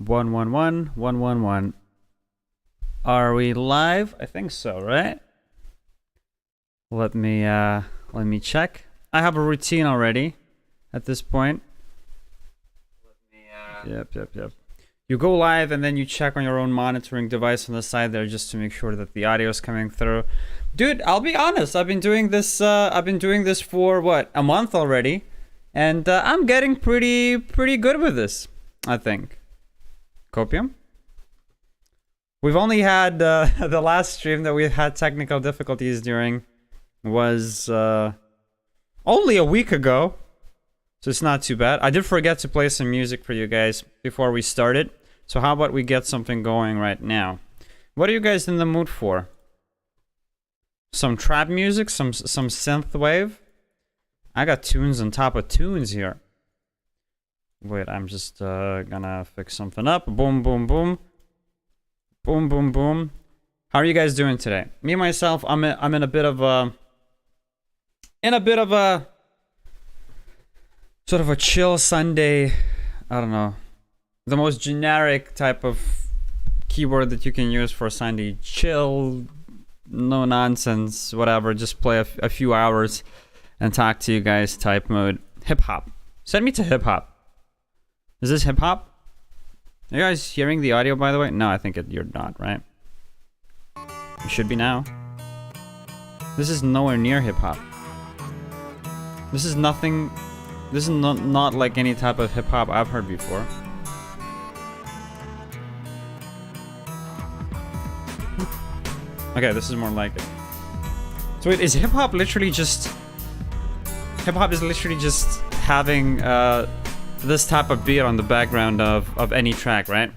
111. Are we live? I think so, right? Let me check. I have a routine already at this point. Yep. You go live and then you check on your own monitoring device on the side there just to make sure that the audio is coming through. Dude, I'll be honest. I've been doing this for what, a month already, and I'm getting pretty good with this, I think. Copium? We've only had the last stream that we had technical difficulties during was only a week ago, so it's not too bad. I did forget to play some music for you guys before we started, so how about we get something going right now? What are you guys in the mood for? Some trap music, some synthwave. I got tunes on top of tunes here. Wait, I'm just gonna fix something up. Boom, boom, boom. Boom, boom, boom. How are you guys doing today? Me myself, I'm in a bit of a sort of a chill Sunday. I don't know, the most generic type of keyword that you can use for Sunday. Chill, no nonsense, whatever. Just play a few hours and talk to you guys type mode. Hip hop. Send me to hip hop. Is this hip hop? Are you guys hearing the audio, by the way? No, I think you're not, right? You should be now. This is nowhere near hip hop. This is nothing. This is not like any type of hip hop I've heard before. Okay, this is more like it. So wait, is hip hop literally just? Hip hop is literally just having this type of beat on the background of any track, right?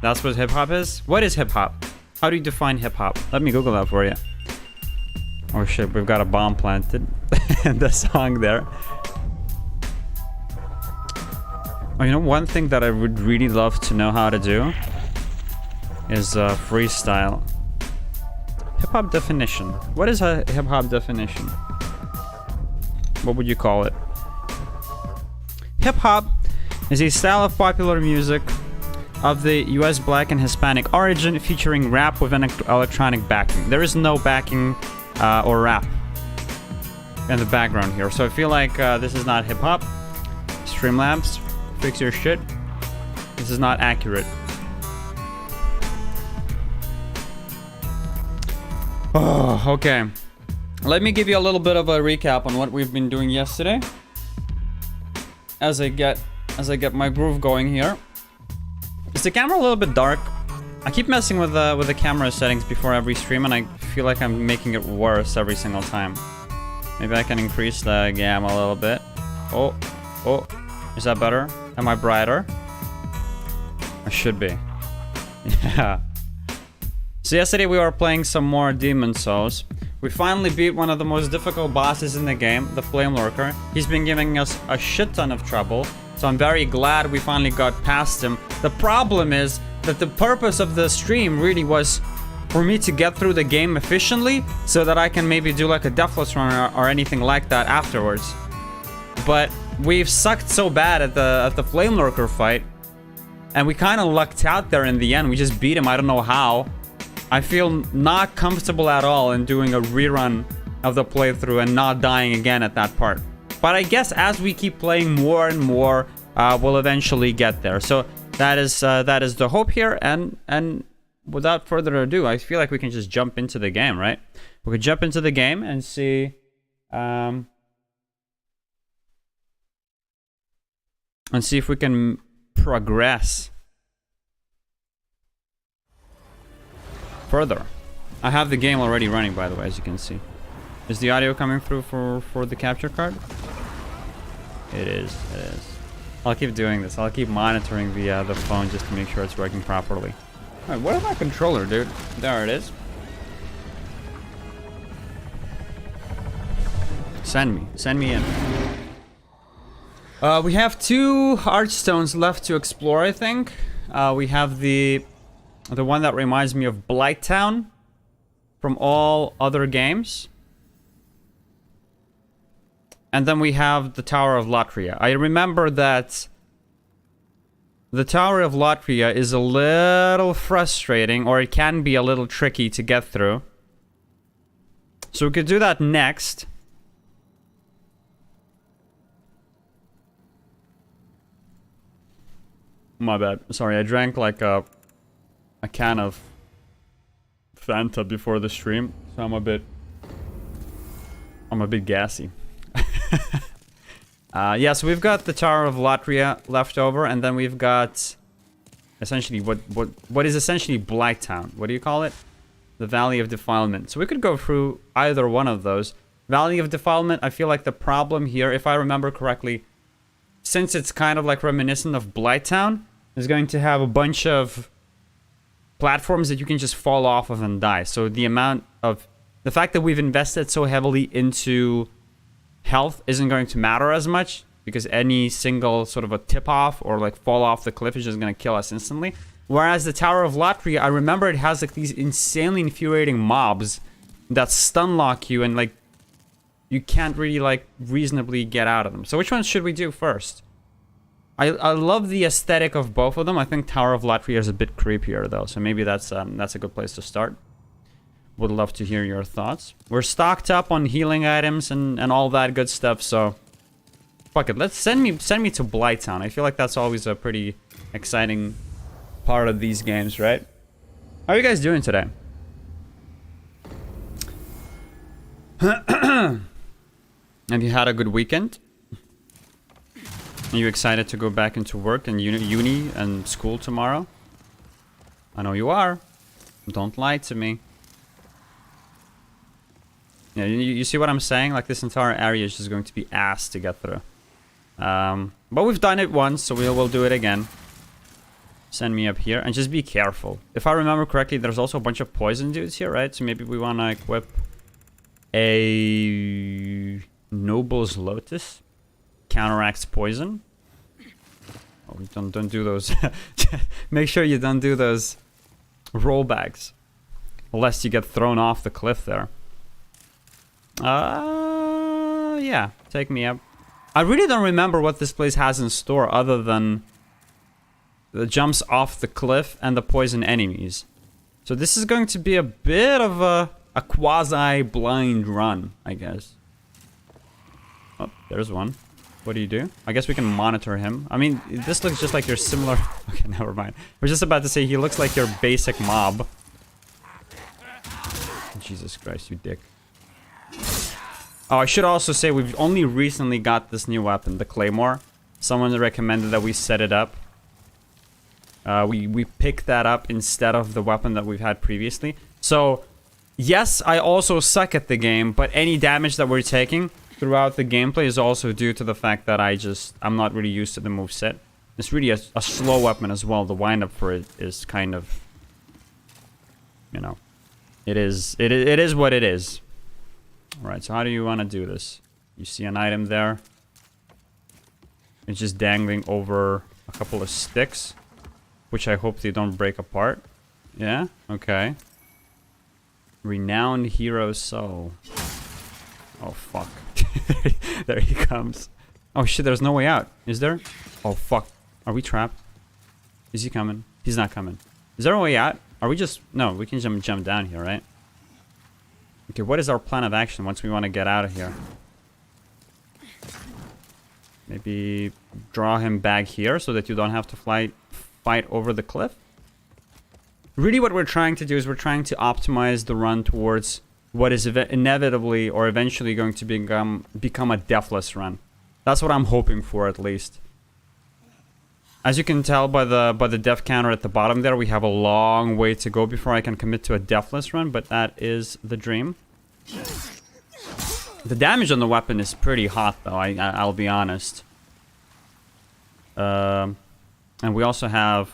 That's what hip hop is? What is hip hop? How do you define hip hop? Let me Google that for you. Oh shit, we've got a bomb planted in the song there. Oh, you know, one thing that I would really love to know how to do is freestyle. Hip hop definition. What is a hip hop definition? What would you call it? Hip-hop is a style of popular music of the US Black and Hispanic origin featuring rap with an electronic backing. There is no backing or rap in the background here, so I feel like this is not hip-hop. Streamlabs, fix your shit. This is not accurate. Oh, okay. Let me give you a little bit of a recap on what we've been doing yesterday. As I get my groove going here. Is the camera a little bit dark? I keep messing with the camera settings before every stream, and I feel like I'm making it worse every single time. Maybe I can increase the gamma a little bit. Oh, is that better? Am I brighter? I should be. Yeah. So yesterday we were playing some more Demon's Souls. We finally beat one of the most difficult bosses in the game, the Flame Lurker. He's been giving us a shit ton of trouble, so I'm very glad we finally got past him. The problem is that the purpose of the stream really was for me to get through the game efficiently so that I can maybe do like a Deathless run or anything like that afterwards. But we've sucked so bad at the Flame Lurker fight, and we kind of lucked out there in the end. We just beat him, I don't know how. I feel not comfortable at all in doing a rerun of the playthrough and not dying again at that part. But I guess as we keep playing more and more, we'll eventually get there. So that is the hope here. And without further ado, I feel like we can just jump into the game, right? We could jump into the game and see. And see if we can progress further. I have the game already running, by the way, as you can see. Is the audio coming through for the capture card? It is. I'll keep doing this. I'll keep monitoring the phone just to make sure it's working properly. Alright, what is my controller, dude? There it is. Send me in. We have 2 Archstones left to explore, I think. We have the one that reminds me of Blighttown from all other games. And then we have the Tower of Latria. I remember that the Tower of Latria is a little frustrating, or it can be a little tricky to get through. So we could do that next. My bad. Sorry, I drank like a can of Fanta before the stream, so I'm a bit gassy. Yeah, so we've got the Tower of Latria left over, and then we've got essentially what is essentially Blighttown. What do you call it? The Valley of Defilement. So we could go through either one of those. Valley of Defilement, I feel like the problem here, if I remember correctly, since it's kind of like reminiscent of Blighttown, is going to have a bunch of platforms that you can just fall off of and die. So the fact that we've invested so heavily into health isn't going to matter as much, because any single sort of a tip off or like fall off the cliff is just going to kill us instantly. Whereas the Tower of Latria, I remember it has like these insanely infuriating mobs that stun lock you, and like you can't really like reasonably get out of them. So which one should we do first? I love the aesthetic of both of them. I think Tower of Latria is a bit creepier though, so maybe that's a good place to start. Would love to hear your thoughts. We're stocked up on healing items and all that good stuff, so fuck it. Let's send me to Blighttown. I feel like that's always a pretty exciting part of these games, right? How are you guys doing today? Have you had a good weekend? Are you excited to go back into work and uni and school tomorrow? I know you are. Don't lie to me. Yeah, you see what I'm saying? Like, this entire area is just going to be ass to get through. But we've done it once, so we'll do it again. Send me up here, and just be careful. If I remember correctly, there's also a bunch of poison dudes here, right? So maybe we want to equip a Noble's Lotus. Counteracts poison. Oh, don't do those. Make sure you don't do those rollbacks, lest you get thrown off the cliff there. Yeah, take me up. I really don't remember what this place has in store other than the jumps off the cliff and the poison enemies. So this is going to be a bit of a quasi-blind run, I guess. Oh, there's one. What do you do? I guess we can monitor him. I mean, this looks just like your similar... Okay, never mind. We're just about to say he looks like your basic mob. Jesus Christ, you dick. Oh, I should also say we've only recently got this new weapon, the Claymore. Someone recommended that we set it up. We picked that up instead of the weapon that we've had previously. So, yes, I also suck at the game, but any damage that we're taking throughout the gameplay is also due to the fact that I'm not really used to the moveset. It's really a slow weapon as well. The windup for it is kind of, you know, it is what it is. Alright, so how do you want to do this? You see an item there. It's just dangling over a couple of sticks, which I hope they don't break apart. Yeah? Okay. Renowned Hero Soul. Oh, fuck. There he comes. Oh, shit, there's no way out. Is there? Oh, fuck. Are we trapped? Is he coming? He's not coming. Is there a way out? Are we just... No, we can jump down here, right? Okay, what is our plan of action once we want to get out of here? Maybe draw him back here so that you don't have to fight over the cliff? Really what we're trying to do is we're trying to optimize the run towards what is inevitably or eventually going to become a deathless run. That's what I'm hoping for, at least. As you can tell by the death counter at the bottom there, we have a long way to go before I can commit to a deathless run, but that is the dream. The damage on the weapon is pretty hot, though, I'll be honest. And we also have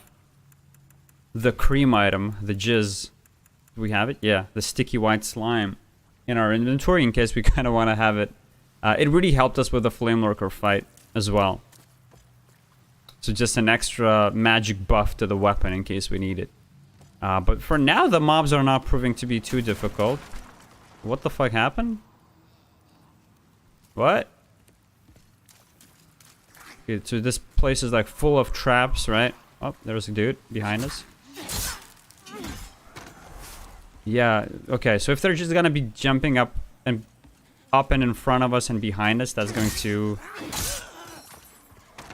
the cream item, the jizz. Do we have it? Yeah, the sticky white slime in our inventory in case we kind of want to have it. It really helped us with the Flame Lurker fight as well. So just an extra magic buff to the weapon in case we need it. But for now, the mobs are not proving to be too difficult. What the fuck happened? What? Okay, so this place is like full of traps, right? Oh, there's a dude behind us. Yeah, okay, so if they're just gonna be jumping up and in front of us and behind us, that's going to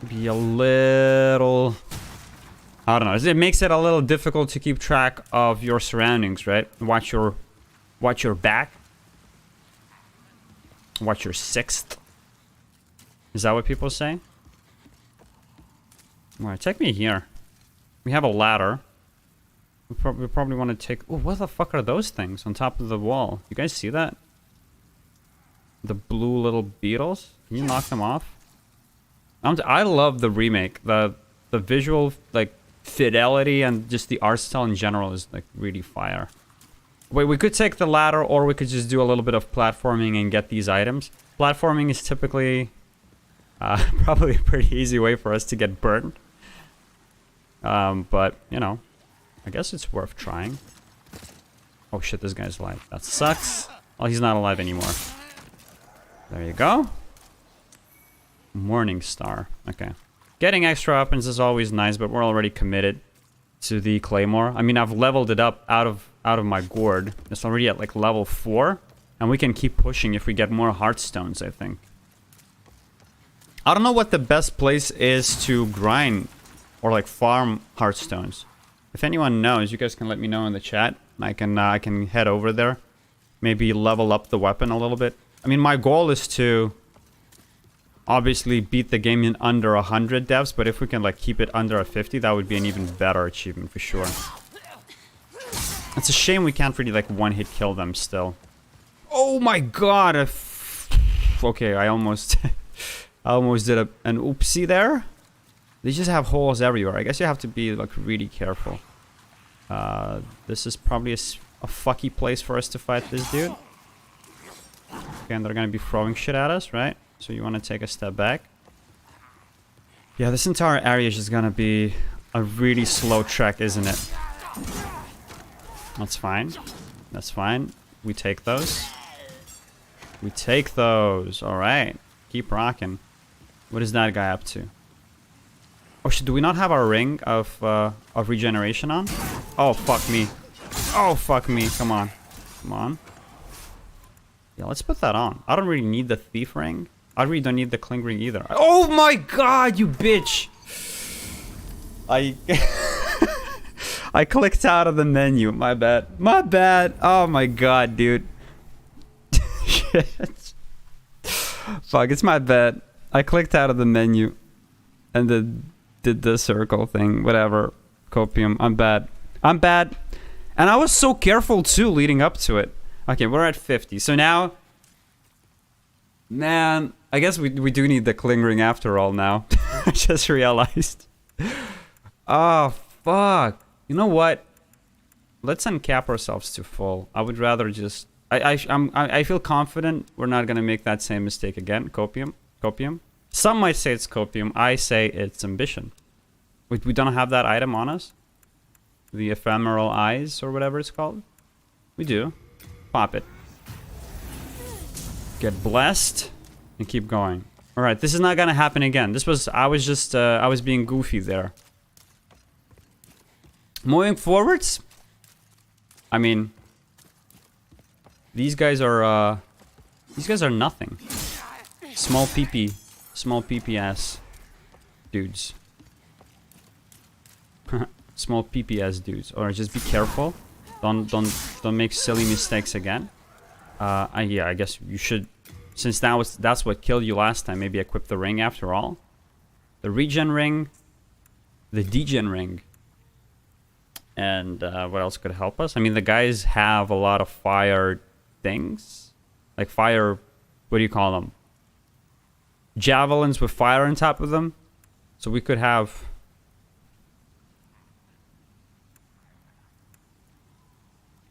be a little... I don't know. It makes it a little difficult to keep track of your surroundings, right? Watch your back. Watch your sixth. Is that what people say? Alright, take me here. We have a ladder. We probably want to take... Oh, what the fuck are those things on top of the wall? You guys see that? The blue little beetles? Can you knock them off? I love the remake. The visual, like, fidelity and just the art style in general is, like, really fire. Wait, we could take the ladder, or we could just do a little bit of platforming and get these items. Platforming is typically probably a pretty easy way for us to get burned. But, you know, I guess it's worth trying. Oh shit, this guy's alive. That sucks. Oh, he's not alive anymore. There you go. Morning Star. Okay. Getting extra weapons is always nice, but we're already committed to the Claymore. I mean, I've leveled it up out of my gourd. It's already at like level 4. And we can keep pushing if we get more Heartstones, I think. I don't know what the best place is to grind or like farm Heartstones. If anyone knows, you guys can let me know in the chat. I can head over there. Maybe level up the weapon a little bit. I mean, my goal is to obviously beat the game in under 100 devs, but if we can like keep it under a 50, that would be an even better achievement for sure. It's a shame we can't really like one-hit kill them still. Oh my god! Okay, I almost I almost did an oopsie there. They just have holes everywhere. I guess you have to be like really careful. This is probably a fucky place for us to fight this dude. Okay, and they're gonna be throwing shit at us, right? So you want to take a step back. Yeah, this entire area is just gonna be a really slow trek, isn't it? That's fine. That's fine. We take those. We take those. Alright. Keep rocking. What is that guy up to? Oh shit, do we not have our ring of regeneration on? Oh, fuck me. Oh, fuck me. Come on. Come on. Yeah, let's put that on. I don't really need the thief ring. I really don't need the cling ring either. Oh my god, you bitch! I clicked out of the menu. My bad. My bad. Oh my god, dude. Shit. Fuck, it's my bad. I clicked out of the menu. And then did the circle thing. Whatever. Copium. I'm bad. I'm bad. And I was so careful too leading up to it. Okay, we're at 50. So now... Man, I guess we do need the cling ring after all now. I just realized. Oh, fuck. You know what? Let's uncap ourselves to full. I would rather just... I feel confident we're not going to make that same mistake again. Copium. Copium. Some might say it's copium. I say it's ambition. We don't have that item on us? The ephemeral eyes or whatever it's called? We do. Pop it. Get blessed. And keep going. Alright, this is not gonna happen again. I was being goofy there. Moving forwards. I mean... These guys are nothing. Small PP ass dudes. Small PP ass dudes. Or just be careful. Don't make silly mistakes again. Yeah, I guess you should, since that's what killed you last time, maybe equip the ring after all. The regen ring, the degen ring, and what else could help us? I mean, the guys have a lot of fire things, like fire, what do you call them? Javelins with fire on top of them. So we could have...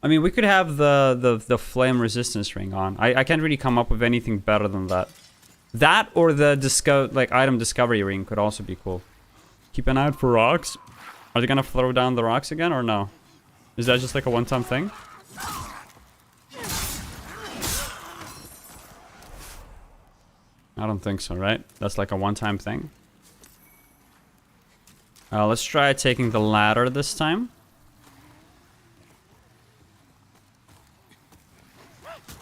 I mean, we could have the flame resistance ring on. I can't really come up with anything better than that. That or the item discovery ring could also be cool. Keep an eye out for rocks. Are they gonna throw down the rocks again or no? Is that just like a one-time thing? I don't think so, right? That's like a one-time thing. Let's try taking the ladder this time.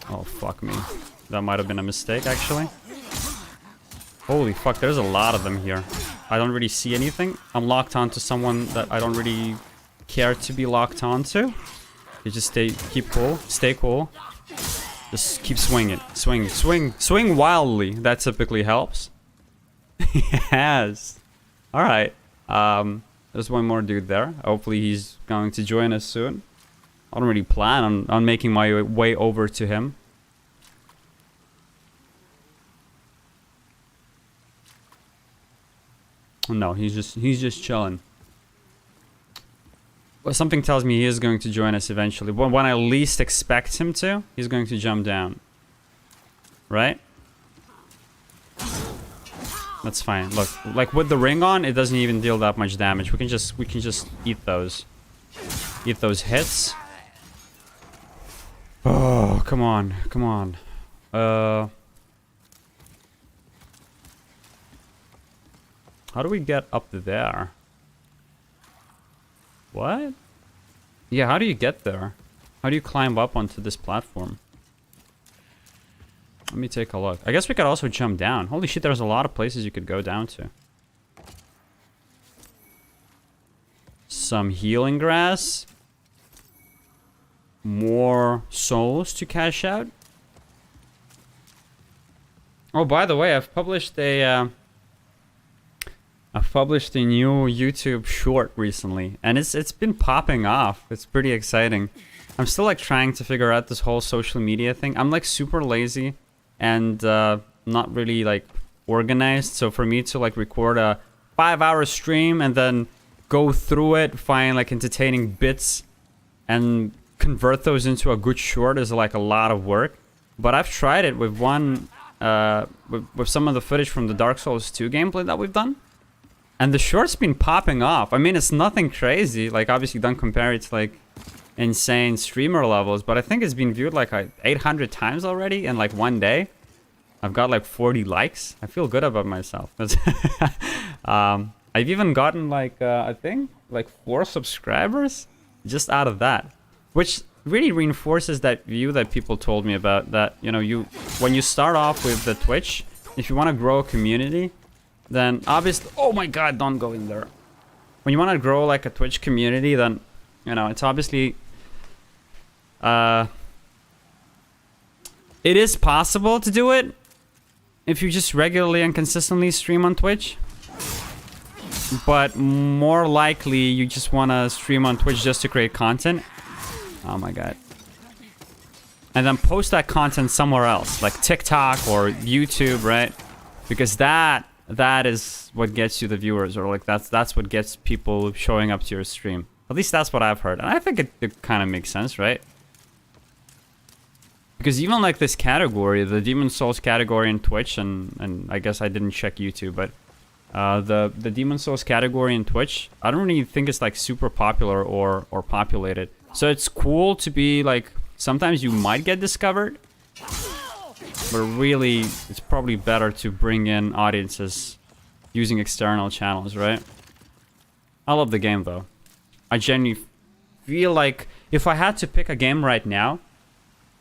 Oh, fuck me. That might have been a mistake, actually. Holy fuck, there's a lot of them here. I don't really see anything. I'm locked onto someone that I don't really care to be locked onto. You just keep cool. Stay cool. Just keep swinging. Swing wildly. That typically helps. Yes. Alright. There's one more dude there. Hopefully he's going to join us soon. I don't really plan on making my way over to him. No, he's just chilling. Well, something tells me he is going to join us eventually. When I least expect him to, he's going to jump down. Right? That's fine. Look, like with the ring on, it doesn't even deal that much damage. We can just eat those. Eat those hits. Oh, come on. Come on. How do we get up there? What? Yeah, how do you get there? How do you climb up onto this platform? Let me take a look. I guess we could also jump down. Holy shit, there's a lot of places you could go down to. Some healing grass. More souls to cash out. Oh, by the way, I've published a new YouTube short recently, and it's been popping off. It's pretty exciting. I'm still like trying to figure out this whole social media thing. I'm like super lazy and not really like organized. So for me to like record a 5-hour stream and then go through it, find like entertaining bits and convert those into a good short is like a lot of work. But I've tried it with one with some of the footage from the Dark Souls 2 gameplay that we've done. And the short's been popping off. I mean, it's nothing crazy. Like, obviously, don't compare it to, like, insane streamer levels. But I think it's been viewed, like, 800 times already in, like, one day. I've got, like, 40 likes. I feel good about myself. I've even gotten, like, I think, like, 4 subscribers just out of that. Which really reinforces that view that people told me about. That, you know, when you start off with the Twitch, if you want to grow a community, then obviously, oh my god, don't go in there. When you want to grow like a Twitch community, then, you know, it's obviously, it is possible to do it if you just regularly and consistently stream on Twitch. But more likely, you just want to stream on Twitch just to create content. Oh my god. And then post that content somewhere else, like TikTok or YouTube, right? Because that is what gets you the viewers, or like that's what gets people showing up to your stream. At least that's what I've heard, and I think it kind of makes sense, right? Because even like this category, the Demon Souls category in Twitch, and I guess I didn't check YouTube, but the Demon Souls category in Twitch, I don't really think it's like super popular or populated. So it's cool to be like, sometimes you might get discovered, but really, it's probably better to bring in audiences using external channels, right? I love the game, though. I genuinely feel like if I had to pick a game right now,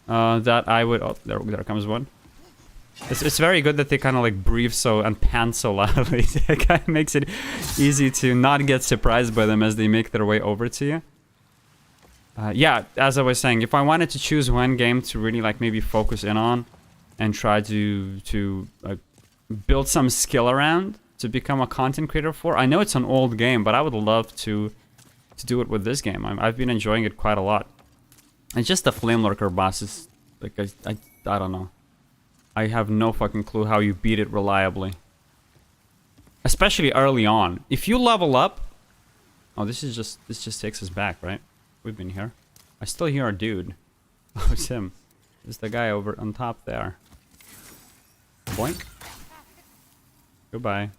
that I would... Oh, there comes one. It's very good that they kind of like breathe so and pant so loudly. It kind of makes it easy to not get surprised by them as they make their way over to you. Yeah, as I was saying, if I wanted to choose one game to really like maybe focus in on and try to build some skill around to become a content creator for, I know it's an old game, but I would love to do it with this game. I've been enjoying it quite a lot. And just the Flame Lurker boss is like, I don't know. I have no fucking clue how you beat it reliably. Especially early on. If you level up... Oh, this just takes us back, right? We've been here. I still hear our dude. Oh, it's him. It's the guy over on top there. Boink. Goodbye.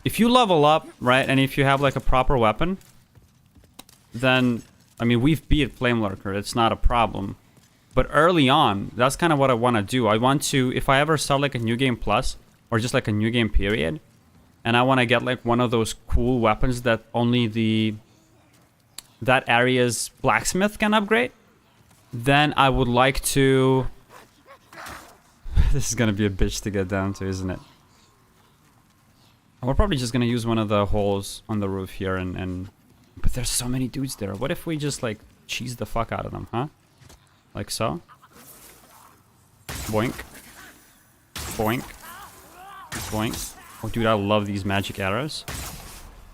If you level up, right, and if you have like a proper weapon, then, I mean, we've beat Flame Lurker. It's not a problem. But early on, that's kind of what I want to do. I want to, if I ever start like a New Game Plus, or just like a new game period, and I want to get like one of those cool weapons that only that area's blacksmith can upgrade, then I would like to... This is gonna be a bitch to get down to, isn't it? We're probably just gonna use one of the holes on the roof here and... But there's so many dudes there. What if we just like cheese the fuck out of them, huh? Like so. Boink. Boink. Boink. Oh, dude, I love these magic arrows.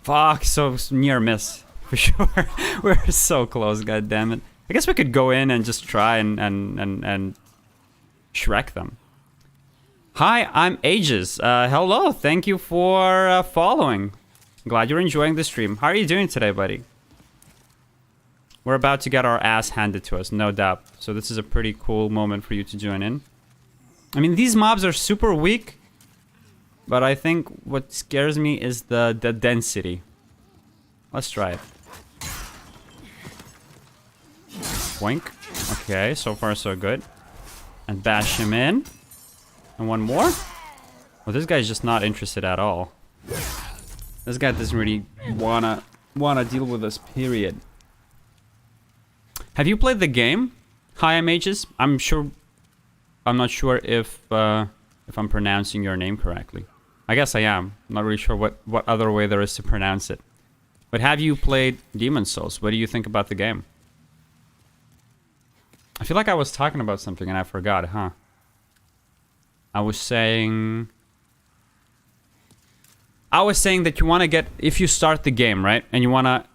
Fuck, so near miss. For sure. We're so close, god damn it. I guess we could go in and just try and Shrek them. Hi, I'm Aegis. Hello, thank you for following. Glad you're enjoying the stream. How are you doing today, buddy? We're about to get our ass handed to us, no doubt. So this is a pretty cool moment for you to join in. I mean, these mobs are super weak, but I think what scares me is the density. Let's try it. Boink. Okay, so far so good. And bash him in. And one more? Well, this guy's just not interested at all. This guy doesn't really wanna deal with us, period. Have you played the game? Hi, I'm Aegis. I'm not sure if I'm pronouncing your name correctly. I guess I am. I'm not really sure what other way there is to pronounce it. But have you played Demon's Souls? What do you think about the game? I feel like I was talking about something and I forgot, huh? I was saying that you want to get, if you start the game, right? And you want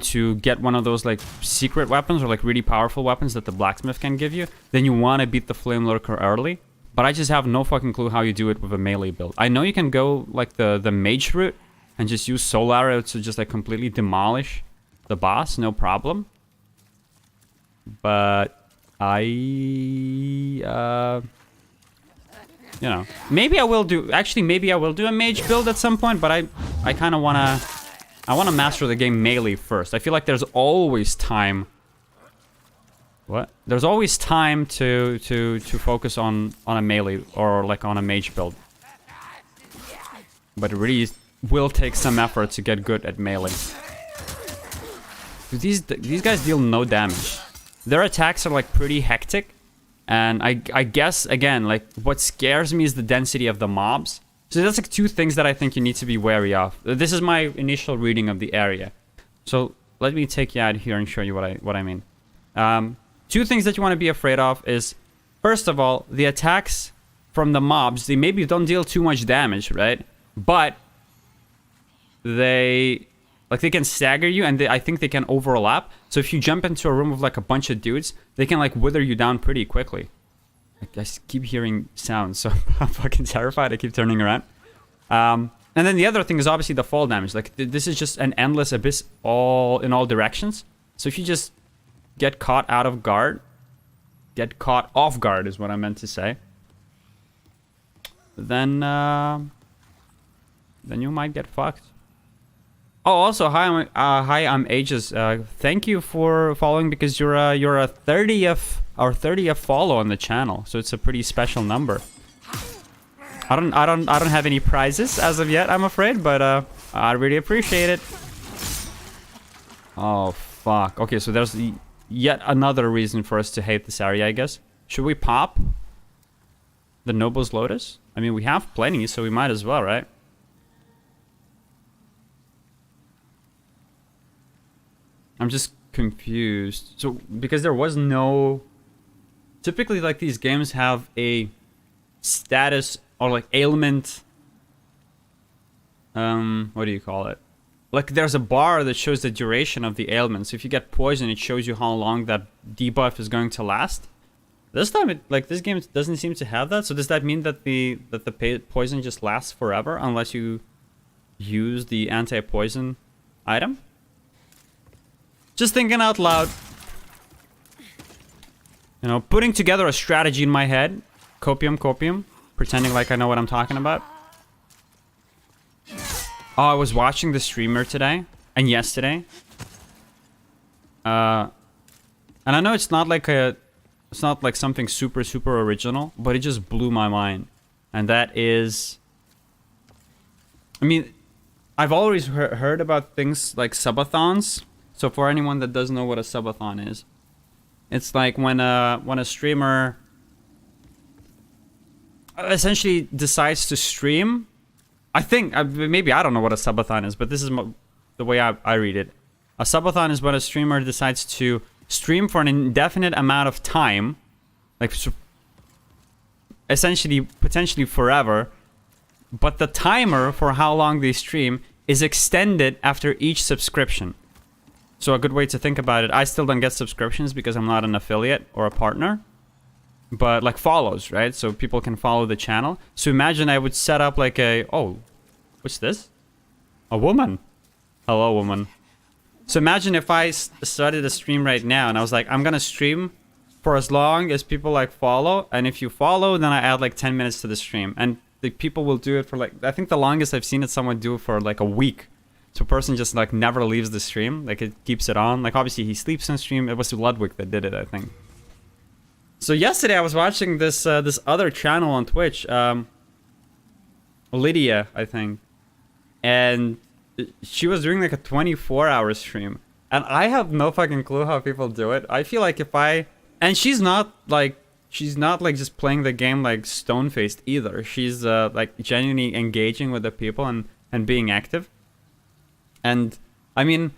to get one of those like secret weapons or like really powerful weapons that the blacksmith can give you, then you want to beat the Flame Lurker early. But I just have no fucking clue how you do it with a melee build. I know you can go like the mage route and just use Soul Arrow to just like completely demolish the boss, no problem. But you know, maybe I will do a mage build at some point, but I kind of want to master the game melee first. I feel like there's always time. What? There's always time to focus on a melee or like on a mage build. But it really will take some effort to get good at melee. These guys deal no damage. Their attacks are like pretty hectic. And I guess, again, like what scares me is the density of the mobs. So that's like two things that I think you need to be wary of. This is my initial reading of the area. So let me take you out here and show you what I mean. Two things that you want to be afraid of is, first of all, the attacks from the mobs, they maybe don't deal too much damage, right? But they can stagger you, and I think they can overlap. So if you jump into a room with like a bunch of dudes, they can like wither you down pretty quickly. Like, I just keep hearing sounds, so I'm fucking terrified. I keep turning around. And then the other thing is obviously the fall damage. Like this is just an endless abyss in all directions. So if you just get caught off guard is what I meant to say. Then you might get fucked. Oh, also, hi, I'm Aegis. Thank you for following, because you're a 30th follow on the channel, so it's a pretty special number. I don't have any prizes as of yet, I'm afraid, but I really appreciate it. Oh fuck. Okay, so there's yet another reason for us to hate this area, I guess. Should we pop the Noble's Lotus? I mean, we have plenty, so we might as well, right? I'm just confused. So, because there was no... Typically, like, these games have a status or, like, ailment... what do you call it? Like, there's a bar that shows the duration of the ailment. So if you get poison, it shows you how long that debuff is going to last. This time, this game doesn't seem to have that. So does that mean that the poison just lasts forever unless you use the anti-poison item? Just thinking out loud. You know, putting together a strategy in my head. Copium. Pretending like I know what I'm talking about. Oh, I was watching the streamer today. And yesterday. And I know it's not like a It's not like something super, super original, but it just blew my mind. And that is... I mean, I've always heard about things like subathons. So for anyone that doesn't know what a subathon is, it's like when a streamer essentially decides to stream. I think, maybe I don't know what a subathon is, but this is the way I read it. A subathon is when a streamer decides to stream for an indefinite amount of time, like essentially potentially forever, but the timer for how long they stream is extended after each subscription. So a good way to think about it, I still don't get subscriptions because I'm not an affiliate or a partner, but like follows, right? So people can follow the channel. So imagine I would set up like a, oh, what's this? A woman. Hello, woman. So imagine if I started a stream right now and I was like, I'm gonna stream for as long as people like follow, and if you follow, then I add like 10 minutes to the stream, and the people will do it for like, I think the longest I've seen it someone do it for like a week. So a person just like never leaves the stream, like it keeps it on. Like obviously he sleeps in stream. It was Ludwig that did it, I think. So yesterday I was watching this this other channel on Twitch, Lydia, I think, and she was doing like a 24-hour stream, and I have no fucking clue how people do it. I feel like if I, and she's not like just playing the game like stone-faced either. She's like genuinely engaging with the people and being active. And I mean,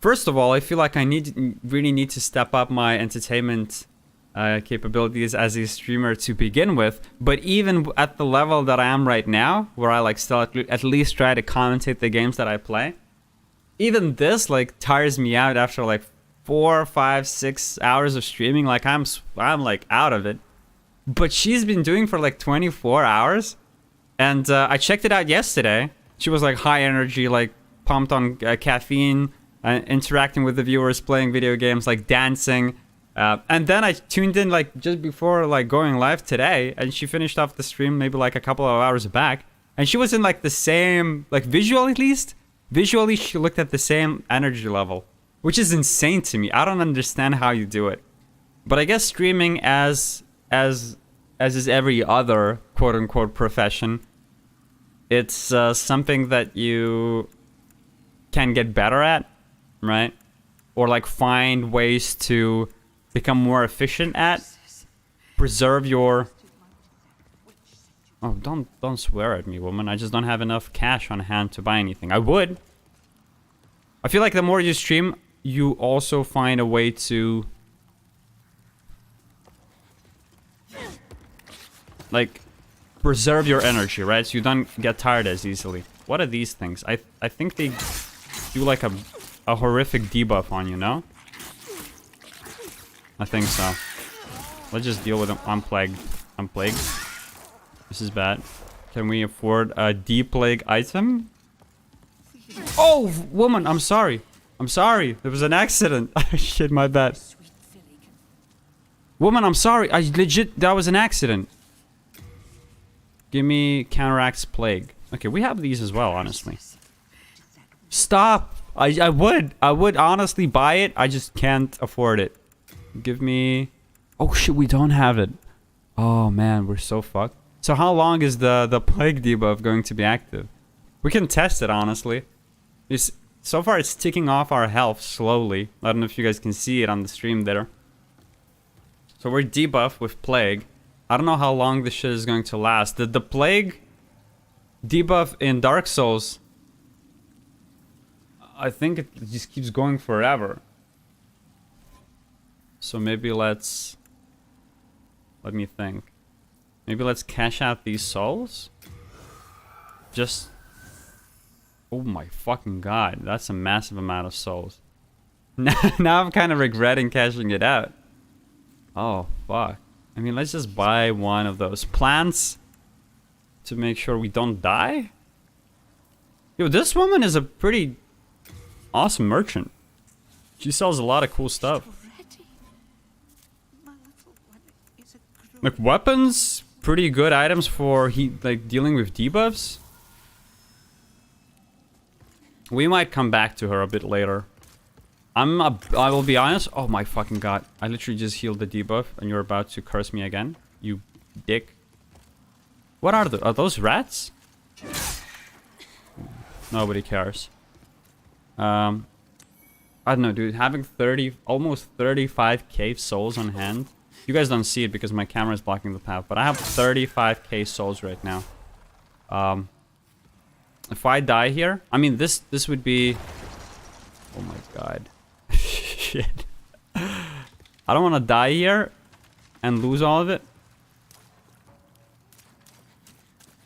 first of all, I feel like I really need to step up my entertainment capabilities as a streamer to begin with. But even at the level that I am right now, where I like still at least try to commentate the games that I play, even this like tires me out after like 4, 5, 6 hours of streaming. Like I'm like out of it. But she's been doing for like 24 hours, and I checked it out yesterday. She was like high energy, like pumped on caffeine, interacting with the viewers, playing video games, like dancing. And then I tuned in like just before like going live today, and she finished off the stream maybe like a couple of hours back, and she was in like the same, like visually at least, visually she looked at the same energy level, which is insane to me. I don't understand how you do it. But I guess streaming as is every other quote unquote profession, it's something that you can get better at, right? Or like find ways to become more efficient at, preserve your... Oh, don't swear at me, woman. I just don't have enough cash on hand to buy anything. I would. I feel like the more you stream, you also find a way to like preserve your energy, right? So you don't get tired as easily. What are these things? I think they do like a horrific debuff on you, no? I think so. Let's just deal with them. I'm plagued. I'm plagued. This is bad. Can we afford a deplague item? Oh, woman, I'm sorry. I'm sorry. There was an accident. Shit, my bad. Woman, I'm sorry. I legit, that was an accident. Give me counteracts plague. Okay, we have these as well, honestly. Stop. I would honestly buy it. I just can't afford it. Give me... Oh shit, we don't have it. Oh man, we're so fucked. So how long is the plague debuff going to be active? We can test it, honestly. So far it's ticking off our health slowly. I don't know if you guys can see it on the stream there. So we're debuffed with plague. I don't know how long this shit is going to last. The plague debuff in Dark Souls, I think it just keeps going forever. So maybe let me think. Maybe let's cash out these souls. Just... Oh my fucking god, that's a massive amount of souls. Now I'm kind of regretting cashing it out. Oh, fuck. I mean, let's just buy one of those plants to make sure we don't die. Yo, this woman is a pretty awesome merchant. She sells a lot of cool stuff. Like weapons, pretty good items for like dealing with debuffs. We might come back to her a bit later. I will be honest. Oh my fucking god. I literally just healed the debuff and you're about to curse me again. You dick. What are those? Are those rats? Nobody cares. I don't know, dude. Having almost 35k souls on hand. You guys don't see it because my camera is blocking the path, but I have 35k souls right now. If I die here, I mean this would be. Oh my god. Shit. I don't want to die here and lose all of it.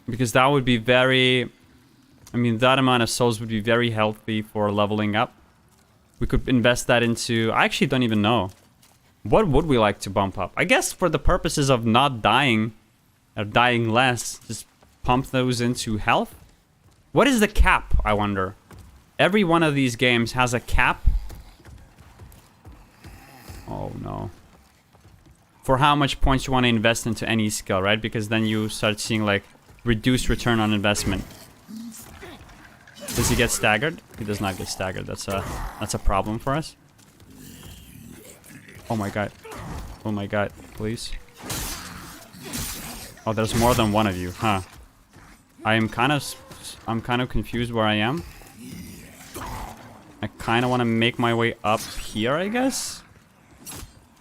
Because that would be very... I mean, that amount of souls would be very healthy for leveling up. We could invest that into... I actually don't even know. What would we like to bump up? I guess for the purposes of not dying, or dying less, just pump those into health. What is the cap, I wonder? Every one of these games has a cap. Oh no. For how much points you want to invest into any skill, right? Because then you start seeing like reduced return on investment. Does he get staggered? He does not get staggered. That's a problem for us. Oh my god. Oh my god, please. Oh, there's more than one of you, huh? I'm kind of confused where I am. I kind of want to make my way up here, I guess.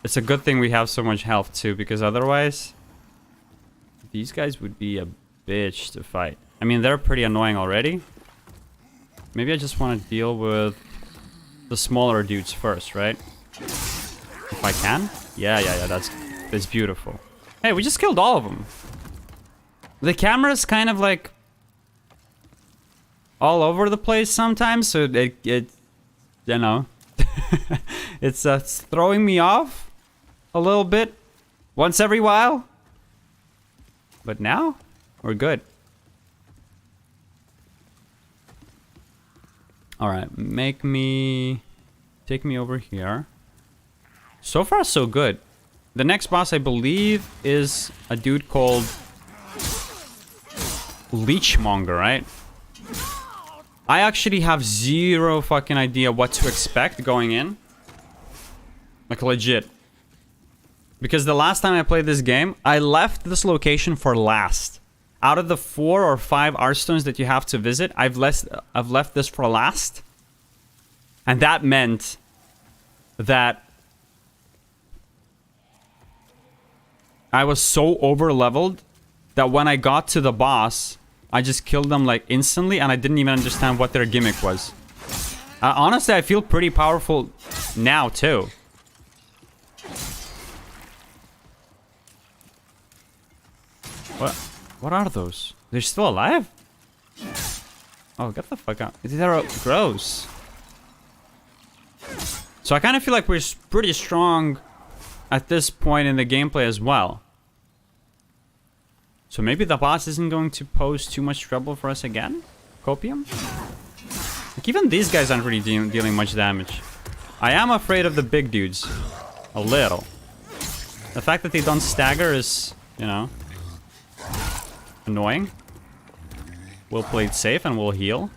It's a good thing we have so much health too, because otherwise these guys would be a bitch to fight. I mean, they're pretty annoying already. Maybe I just want to deal with the smaller dudes first, right? If I can? Yeah, that's beautiful. Hey, we just killed all of them. The camera's kind of like all over the place sometimes, so it you know, it's throwing me off a little bit once every while. But now we're good. All right, take me over here. So far, so good. The next boss, I believe, is a dude called Leechmonger, right? I actually have zero fucking idea what to expect going in. Like, legit. Because the last time I played this game, I left this location for last. Out of the 4 or 5 Arstones that you have to visit, I've left this for last. And that meant that I was so over-leveled that when I got to the boss, I just killed them like instantly and I didn't even understand what their gimmick was. Honestly, I feel pretty powerful now too. What are those? They're still alive? Oh, get the fuck out. They're gross. So I kind of feel like we're pretty strong at this point in the gameplay as well. So maybe the boss isn't going to pose too much trouble for us again? Copium? Like even these guys aren't really dealing much damage. I am afraid of the big dudes. A little. The fact that they don't stagger is, you know, annoying. We'll play it safe and we'll heal.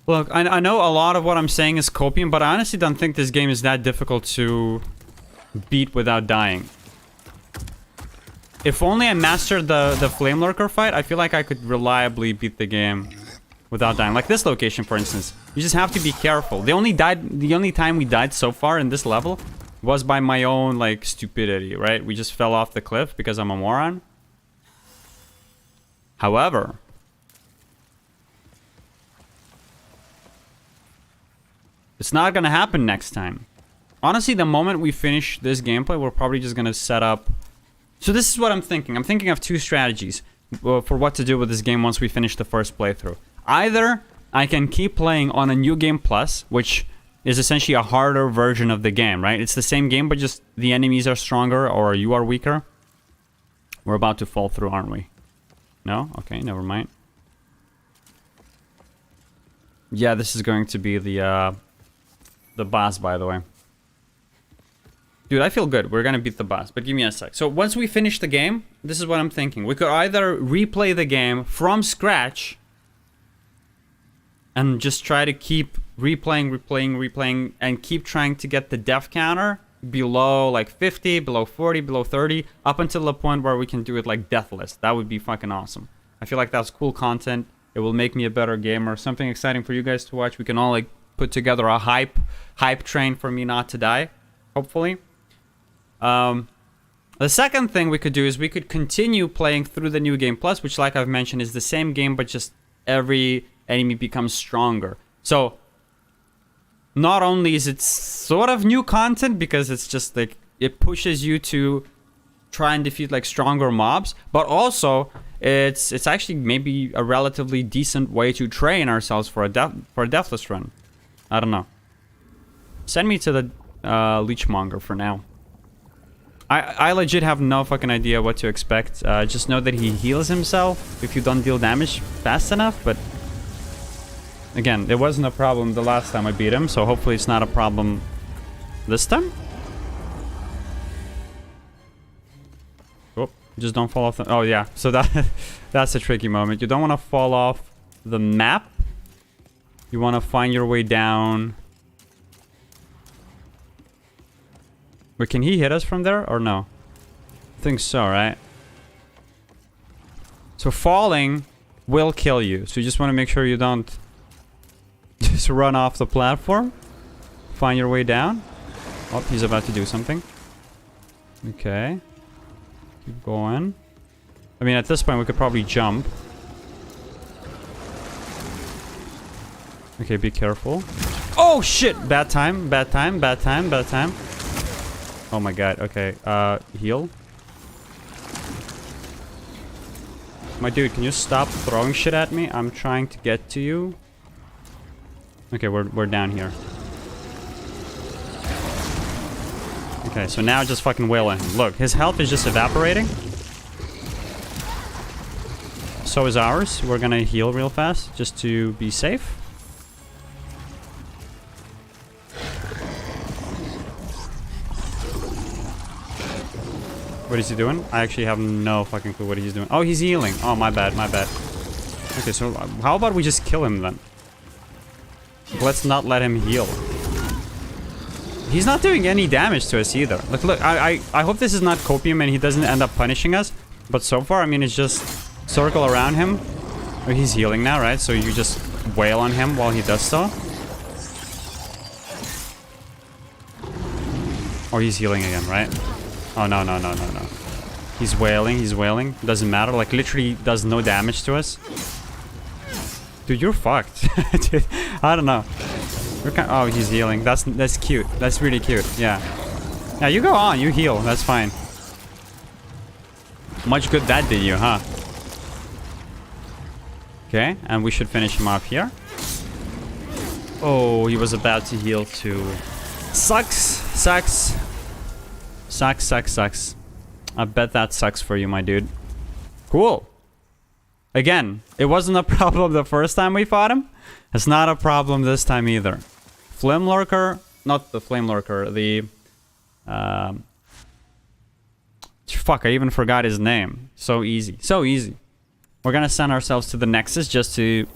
Look, I know a lot of what I'm saying is copium, but I honestly don't think this game is that difficult to beat without dying. If only I mastered the Flame Lurker fight, I feel like I could reliably beat the game without dying. Like this location, for instance. You just have to be careful. The only time we died so far in this level was by my own, like, stupidity, right? We just fell off the cliff because I'm a moron. However, it's not gonna happen next time. Honestly, the moment we finish this gameplay, we're probably just gonna set up... So this is what I'm thinking. I'm thinking of 2 strategies for what to do with this game once we finish the first playthrough. Either I can keep playing on a New Game Plus, which is essentially a harder version of the game, right? It's the same game, but just the enemies are stronger or you are weaker. We're about to fall through, aren't we? No? Okay, never mind. Yeah, this is going to be the boss, by the way. Dude, I feel good. We're gonna beat the boss, but give me a sec. So once we finish the game, this is what I'm thinking. We could either replay the game from scratch, and just try to keep replaying, and keep trying to get the death counter below like 50, below 40, below 30, up until the point where we can do it like deathless. That would be fucking awesome. I feel like that's cool content. It will make me a better gamer. Something exciting for you guys to watch. We can all like put together a hype train for me not to die, hopefully. The second thing we could do is we could continue playing through the New Game Plus, which, like I've mentioned, is the same game, but just every enemy becomes stronger. So, not only is it sort of new content, because it's just like, it pushes you to try and defeat like stronger mobs, but also it's actually maybe a relatively decent way to train ourselves for a deathless run. I don't know. Send me to the Leechmonger for now. I legit have no fucking idea what to expect. Just know that he heals himself if you don't deal damage fast enough, but again, it wasn't a problem the last time I beat him, so hopefully it's not a problem this time. Oh, just don't fall off the... Oh yeah, so that's a tricky moment. You don't want to fall off the map. You want to find your way down. Wait, can he hit us from there or no? I think so, right? So falling will kill you. So you just want to make sure you don't just run off the platform. Find your way down. Oh, he's about to do something. Okay. Keep going. I mean, at this point, we could probably jump. Okay, be careful. Oh, shit! Bad time, bad time, bad time, bad time. Oh my god, okay. Heal. My dude, can you stop throwing shit at me? I'm trying to get to you. Okay, we're down here. Okay, so now just fucking wail at him. Look, his health is just evaporating. So is ours. We're gonna heal real fast, just to be safe. What is he doing? I actually have no fucking clue what he's doing. Oh, he's healing. Oh, my bad, my bad. Okay, so how about we just kill him then? Let's not let him heal. He's not doing any damage to us either. Look, I hope this is not copium and he doesn't end up punishing us. But so far, I mean, it's just circle around him. Oh, he's healing now, right? So you just wail on him while he does so. Or he's healing again, right? Oh, no, no, no, no, no. He's wailing, he's wailing. Doesn't matter, like, literally does no damage to us. Dude, you're fucked. Dude, I don't know. Oh, he's healing. That's cute. That's really cute, yeah. Yeah, you go on, you heal. That's fine. Much good that did you, huh? Okay, and we should finish him off here. Oh, he was about to heal too. Sucks, sucks. Sucks, sucks, sucks. I bet that sucks for you, my dude. Cool. Again, it wasn't a problem the first time we fought him. It's not a problem this time either. Flame Lurker, not the Flame Lurker, the... fuck, I even forgot his name. So easy, so easy. We're gonna send ourselves to the Nexus just to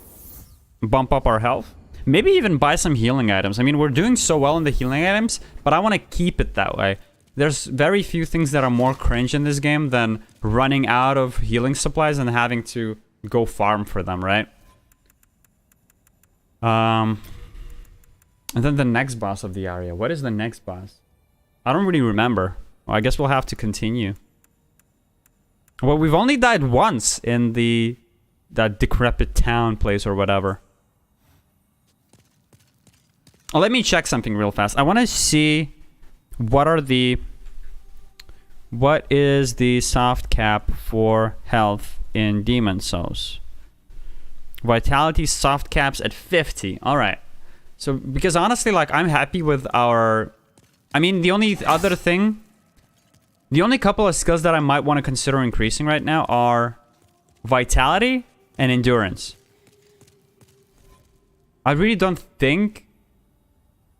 bump up our health. Maybe even buy some healing items. I mean, we're doing so well in the healing items, but I want to keep it that way. There's very few things that are more cringe in this game than running out of healing supplies and having to go farm for them, right? And then the next boss of the area. What is the next boss? I don't really remember. Well, I guess we'll have to continue. Well, we've only died once in that decrepit town place or whatever. Oh, let me check something real fast. I want to see... What is the soft cap for health in Demon Souls? Vitality soft caps at 50. Alright. So, because honestly, like, I'm happy with our... I mean, the only other thing... The only couple of skills that I might want to consider increasing right now are... Vitality and Endurance. I really don't think...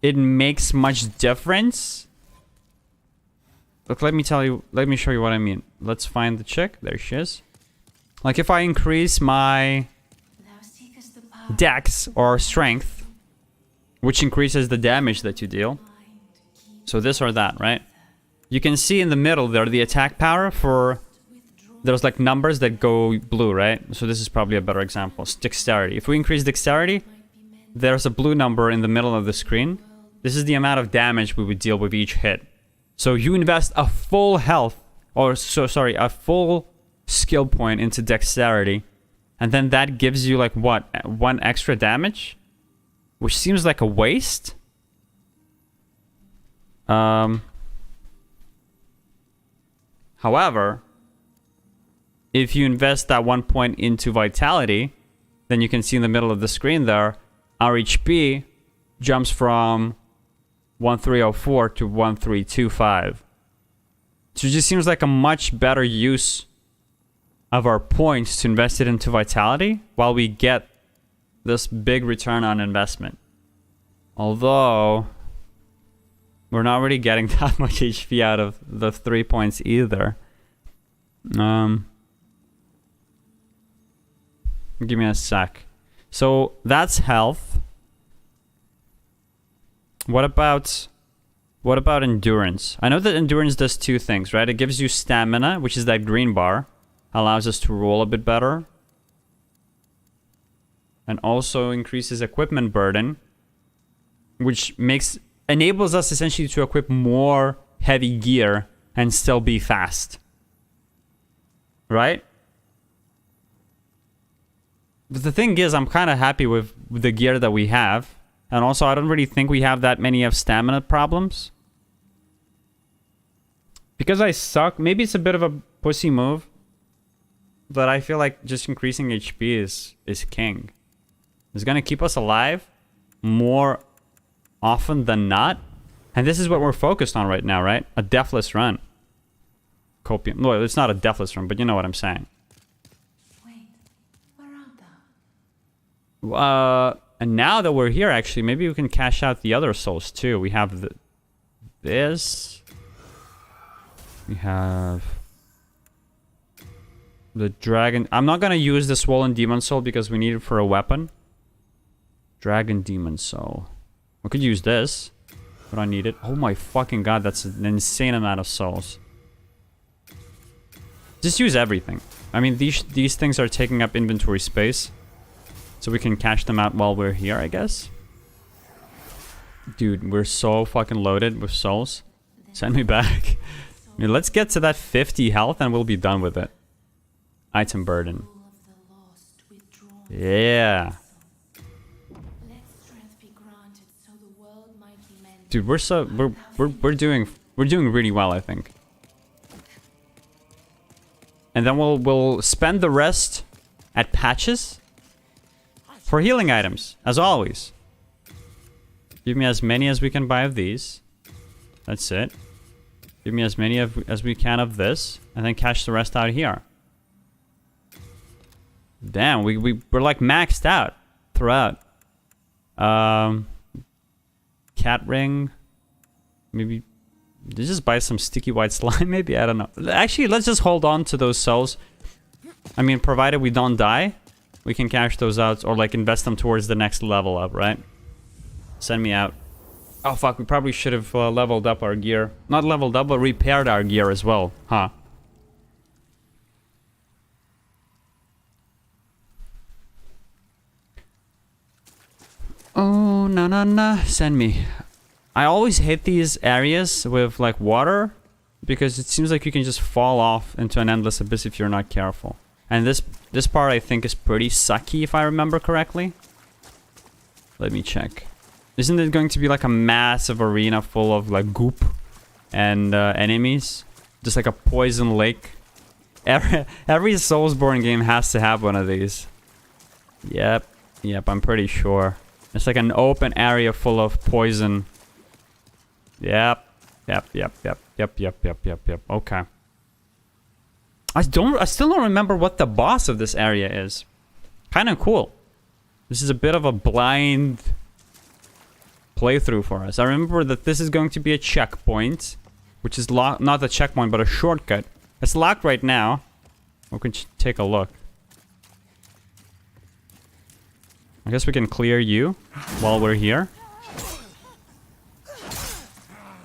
it makes much difference. Look, let me show you what I mean. Let's find the chick. There she is. Like, if I increase my... dex or strength, which increases the damage that you deal. So this or that, right? You can see in the middle there the attack power for... There's like numbers that go blue, right? So this is probably a better example. Dexterity. If we increase dexterity, there's a blue number in the middle of the screen. This is the amount of damage we would deal with each hit. So you invest a full health, or a full skill point into dexterity, and then that gives you like what? 1 extra damage? Which seems like a waste. However, if you invest that 1 point into vitality, then you can see in the middle of the screen there, our HP jumps from 1304 to 1325. So it just seems like a much better use of our points to invest it into vitality while we get this big return on investment. Although we're not really getting that much HP out of the 3 points either. Give me a sec. So that's health. What about endurance? I know that endurance does 2 things, right? It gives you stamina, which is that green bar, allows us to roll a bit better, and also increases equipment burden, which enables us essentially to equip more heavy gear and still be fast, right? But the thing is, I'm kind of happy with the gear that we have. And also, I don't really think we have that many of stamina problems. Because I suck, maybe it's a bit of a pussy move. But I feel like just increasing HP is king. It's going to keep us alive more often than not. And this is what we're focused on right now, right? A deathless run. Copium. No, it's not a deathless run, but you know what I'm saying. Wait, where art thou? And now that we're here, actually, maybe we can cash out the other souls too. We have this. We have the dragon. I'm not gonna use the swollen demon soul because we need it for a weapon. Dragon demon soul. We could use this, but I need it. Oh my fucking god, that's an insane amount of souls. Just use everything. I mean, these things are taking up inventory space. So we can cash them out while we're here, I guess. Dude, we're so fucking loaded with souls. Send me back. I mean, let's get to that 50 health and we'll be done with it. Item burden. Yeah. Dude, we're doing really well, I think. And then we'll spend the rest at patches. For healing items, as always. Give me as many as we can buy of these. That's it. Give me as many as we can of this. And then cash the rest out here. Damn, we're like maxed out throughout. Cat ring. Maybe just buy some sticky white slime, maybe? I don't know. Actually, let's just hold on to those souls. I mean, provided we don't die. We can cash those out or like invest them towards the next level up, right? Send me out. Oh fuck, we probably should have leveled up our gear. Not leveled up, but repaired our gear as well, huh? Oh, na. Send me. I always hate these areas with like water because it seems like you can just fall off into an endless abyss if you're not careful. And this part I think is pretty sucky if I remember correctly. Let me check. Isn't it going to be like a massive arena full of like goop and enemies? Just like a poison lake. Every Soulsborne game has to have one of these. Yep, I'm pretty sure. It's like an open area full of poison. Yep. Okay. I still don't remember what the boss of this area is. Kind of cool. This is a bit of a blind playthrough for us. I remember that this is going to be a checkpoint, which is not the checkpoint, but a shortcut. It's locked right now. We can take a look. I guess we can clear you while we're here.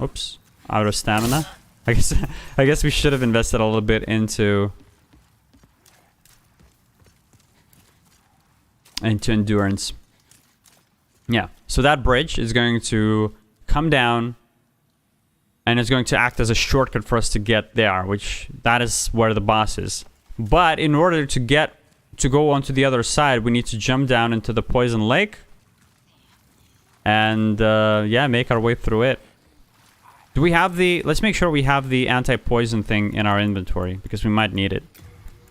Oops. Out of stamina. I guess we should have invested a little bit into endurance. Yeah. So that bridge is going to come down and it's going to act as a shortcut for us to get there, which that is where the boss is. But in order to go onto the other side, we need to jump down into the poison lake and yeah, make our way through it. Do we have let's make sure we have the anti-poison thing in our inventory because we might need it.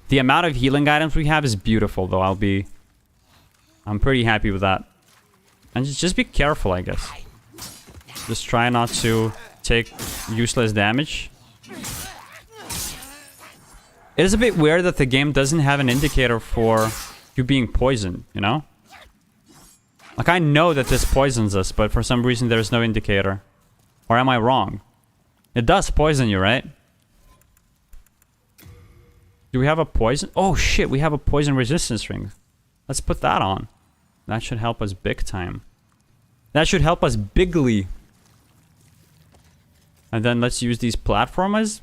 The amount of healing items we have is beautiful though. I'm pretty happy with that. And just be careful, I guess. Just try not to take useless damage. It is a bit weird that the game doesn't have an indicator for you being poisoned, you know? Like, I know that this poisons us, but for some reason there's no indicator. Or am I wrong? It does poison you, right? Do we have a poison? Oh shit, we have a poison resistance ring. Let's put that on. That should help us big time. That should help us bigly. And then let's use these platformers,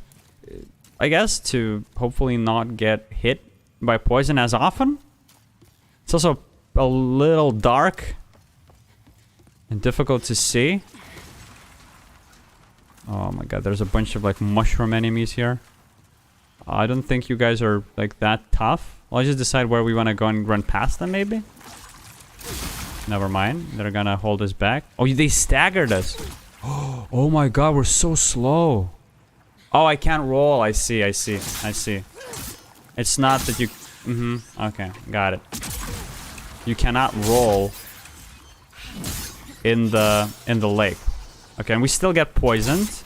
I guess, to hopefully not get hit by poison as often. It's also a little dark and difficult to see. Oh my god, there's a bunch of like mushroom enemies here. I don't think you guys are like that tough. I'll just decide where we want to go and run past them maybe. Never mind, they're gonna hold us back. Oh, they staggered us. Oh my god, we're so slow. Oh, I can't roll. I see. It's not that you... Okay, got it. You cannot roll in the lake. Okay, and we still get poisoned.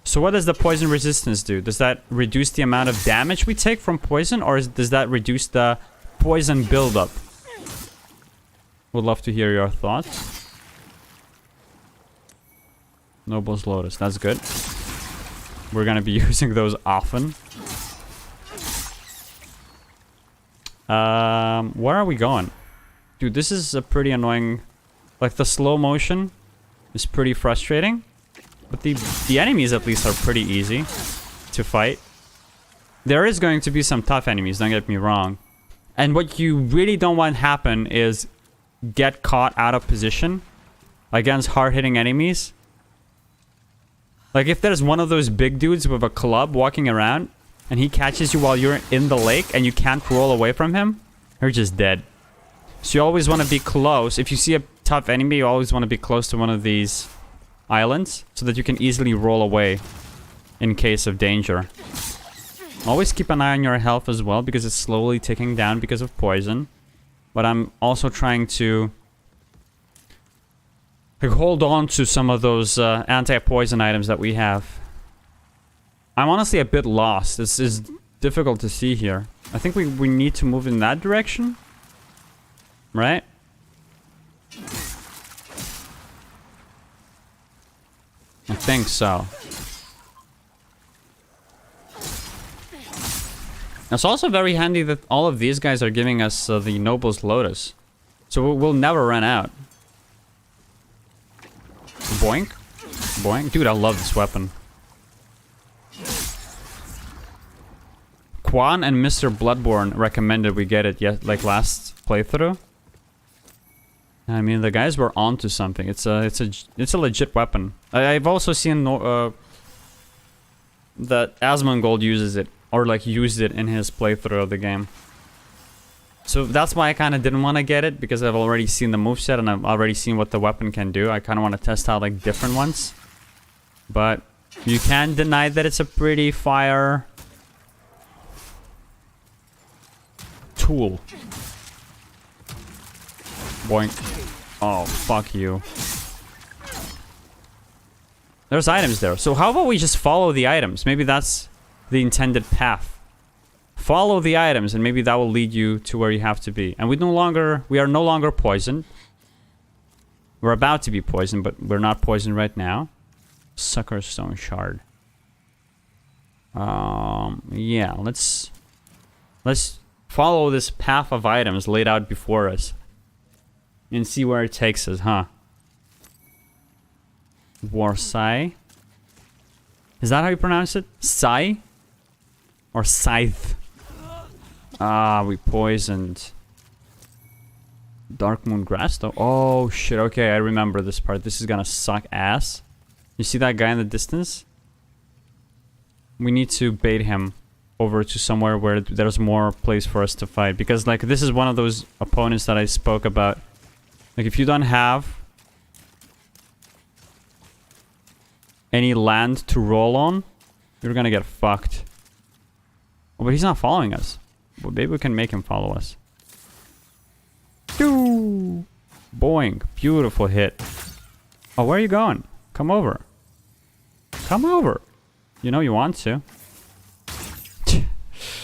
So what does the poison resistance do? Does that reduce the amount of damage we take from poison, or does that reduce the poison buildup? Would love to hear your thoughts. Noble's Lotus, that's good. We're gonna be using those often. Where are we going? Dude, this is a pretty annoying... Like, the slow motion is pretty frustrating. But the enemies, at least, are pretty easy to fight. There is going to be some tough enemies, don't get me wrong. And what you really don't want to happen is get caught out of position against hard-hitting enemies. Like, if there's one of those big dudes with a club walking around and he catches you while you're in the lake and you can't roll away from him, you're just dead. So you always want to be close. If you see a tough enemy, you always want to be close to one of these islands so that you can easily roll away in case of danger. Always keep an eye on your health as well because it's slowly ticking down because of poison. But I'm also trying to hold on to some of those anti-poison items that we have. I'm honestly a bit lost. This is difficult to see here. I think we need to move in that direction. Right? I think so. It's also very handy that all of these guys are giving us the Noble's Lotus. So we'll never run out. Boink. Boink. Dude, I love this weapon. Quan and Mr. Bloodborne recommended we get it like last playthrough. I mean, the guys were onto something. It's a legit weapon. I've also seen that Asmongold uses it, or like used it in his playthrough of the game. So that's why I kind of didn't want to get it, because I've already seen the moveset and I've already seen what the weapon can do. I kind of want to test out like different ones. But you can't deny that it's a pretty fire tool. Boink. Oh, fuck you. There's items there. So how about we just follow the items? Maybe that's the intended path. Follow the items and maybe that will lead you to where you have to be. And we are no longer poisoned. We're about to be poisoned, but we're not poisoned right now. Sucker Stone Shard. Yeah, let's follow this path of items laid out before us. and see where it takes us, huh? Warsai. Is that how you pronounce it? Sai? Or Scythe? Ah, we poisoned. Darkmoon Grass though? Oh shit, okay, I remember this part. This is gonna suck ass. You see that guy in the distance? We need to bait him over to somewhere where there's more place for us to fight. Because like, this is one of those opponents that I spoke about. Like, if you don't have any land to roll on, you're gonna get fucked. Oh, but he's not following us. Well, maybe we can make him follow us. Doo! Boing. Beautiful hit. Oh, where are you going? Come over. Come over. You know you want to.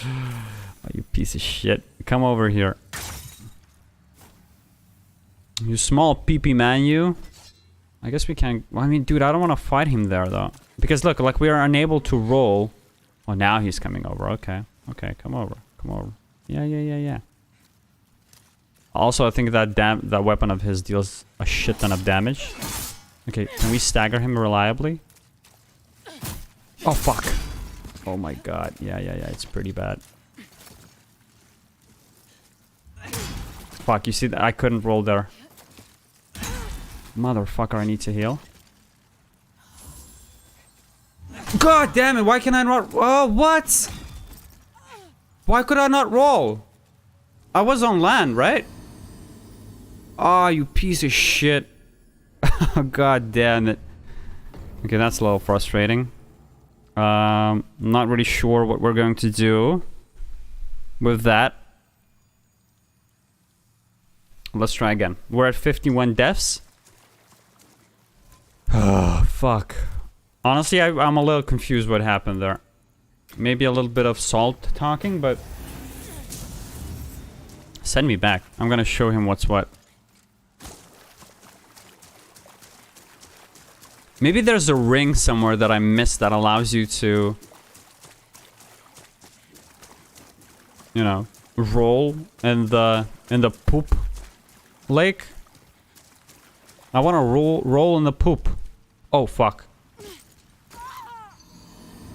Oh, you piece of shit. Come over here. You small peepee man, you. I guess we can... Well, I mean, dude, I don't want to fight him there, though. Because, look, like, we are unable to roll. Oh, now he's coming over. Okay. Okay, come over. Come over. Yeah. Also, I think that weapon of his deals a shit ton of damage. Okay, can we stagger him reliably? Oh, fuck. Oh, my God. Yeah. It's pretty bad. Fuck, you see that? I couldn't roll there. Motherfucker, I need to heal. God damn it, why can I not... Oh, what? Why could I not roll? I was on land, right? Oh, you piece of shit. God damn it. Okay, that's a little frustrating. Not really sure what we're going to do with that. Let's try again. We're at 51 deaths. Oh, fuck. Honestly, I'm a little confused what happened there. Maybe a little bit of salt talking, but... Send me back. I'm gonna show him what's what. Maybe there's a ring somewhere that I missed that allows you to... You know, roll in the poop lake. I want to roll in the poop. Oh, fuck.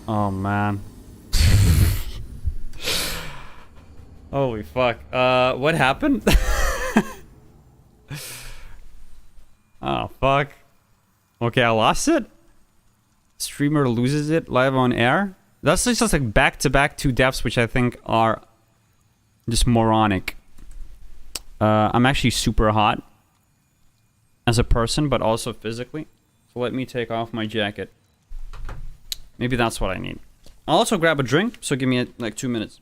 Oh, man. Holy fuck. What happened? Oh, fuck. Okay, I lost it. Streamer loses it live on air. That's just like back-to-back 2 deaths, which I think are just moronic. I'm actually super hot as a person, but also physically. So let me take off my jacket. Maybe that's what I need. I'll also grab a drink, so give me like 2 minutes.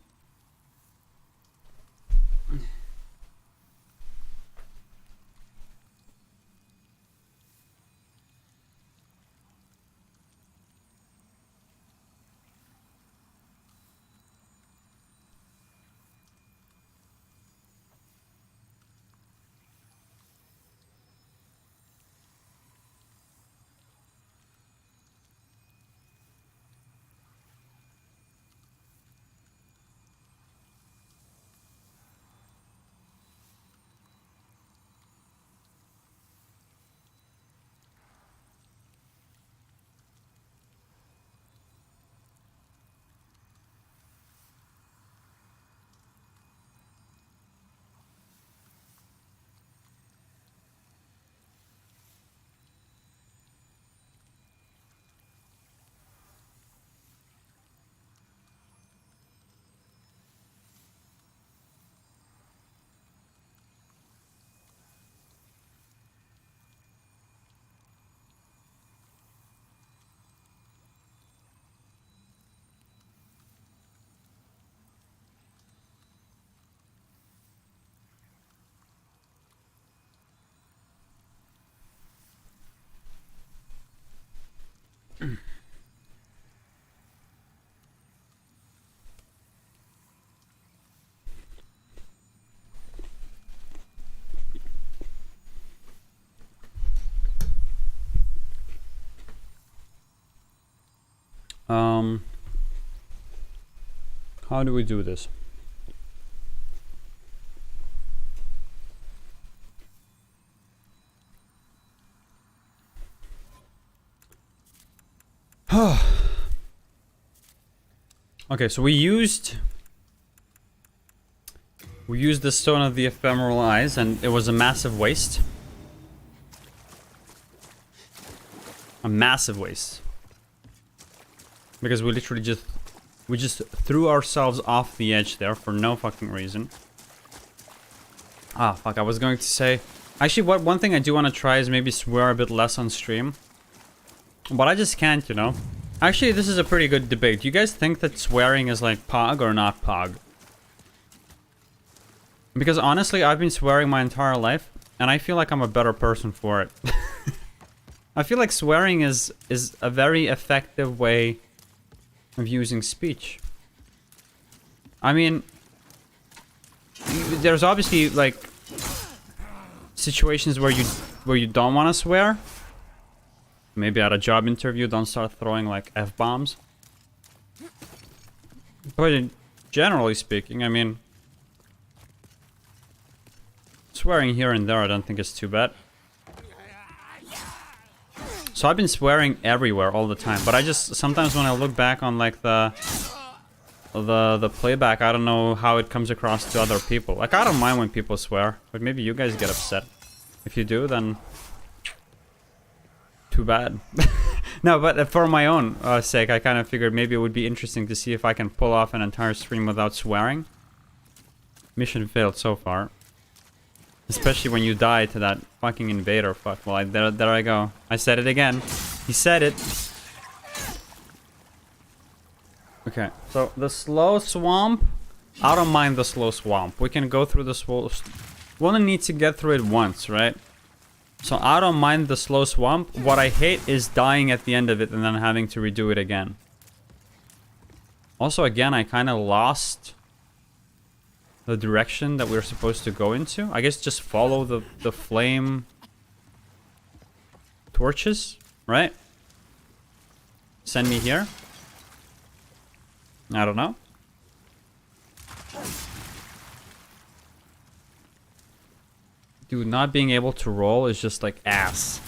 How do we do this? Okay, so we used the Stone of the Ephemeral Eyes, and it was a massive waste. A massive waste. Because we literally just threw ourselves off the edge there for no fucking reason. Ah, fuck, I was going to say... Actually, one thing I do want to try is maybe swear a bit less on stream. But I just can't, you know? Actually, this is a pretty good debate. Do you guys think that swearing is like pog or not pog? Because honestly, I've been swearing my entire life, and I feel like I'm a better person for it. I feel like swearing is a very effective way of using speech. I mean, there's obviously like situations where you don't want to swear. Maybe at a job interview, don't start throwing like F-bombs. But generally speaking, I mean, swearing here and there I don't think is too bad. So I've been swearing everywhere all the time, but I just sometimes when I look back on like the playback, I don't know how it comes across to other people. Like I don't mind when people swear, but maybe you guys get upset. If you do, then too bad. No, but for my own sake, I kind of figured maybe it would be interesting to see if I can pull off an entire stream without swearing. Mission failed so far. Especially when you die to that fucking invader. Fuck, well, there I go. I said it again. He said it. Okay, so the slow swamp. I don't mind the slow swamp. We can go through the slow... We only need to get through it once, right? So I don't mind the slow swamp. What I hate is dying at the end of it and then having to redo it again. Also, again, I kind of lost the direction that we're supposed to go into. I guess just follow the flame torches, right? Send me here. I don't know. Dude, not being able to roll is just like ass.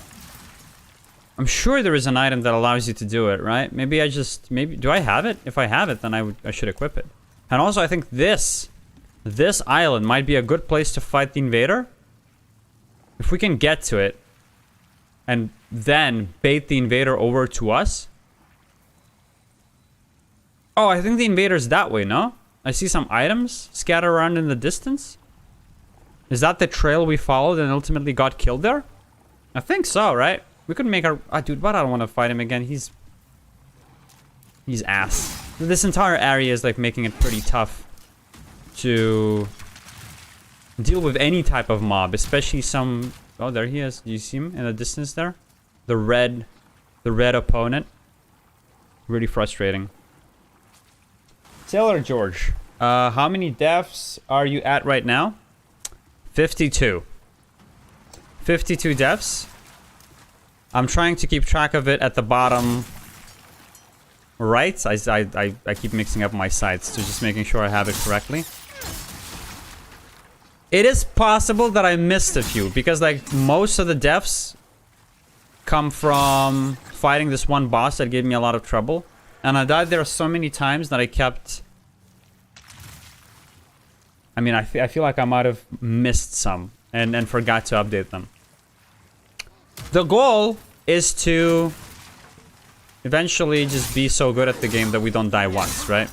I'm sure there is an item that allows you to do it, right? Maybe do I have it? If I have it, then I should equip it. And also I think this island might be a good place to fight the invader. If we can get to it and then bait the invader over to us. Oh, I think the invader's that way, no? I see some items scattered around in the distance. Is that the trail we followed and ultimately got killed there? I think so, right? We could make our... Ah, dude, but I don't want to fight him again. He's ass. This entire area is like making it pretty tough to deal with any type of mob, especially some... Oh, there he is. Do you see him in the distance there? The red opponent. Really frustrating. Taylor George, how many deaths are you at right now? 52. 52 deaths. I'm trying to keep track of it at the bottom right. I keep mixing up my sites to just making sure I have it correctly. It is possible that I missed a few because like most of the deaths come from fighting this one boss that gave me a lot of trouble. And I died there so many times that I kept... I mean, I feel like I might have missed some and forgot to update them. The goal is to eventually just be so good at the game that we don't die once, right?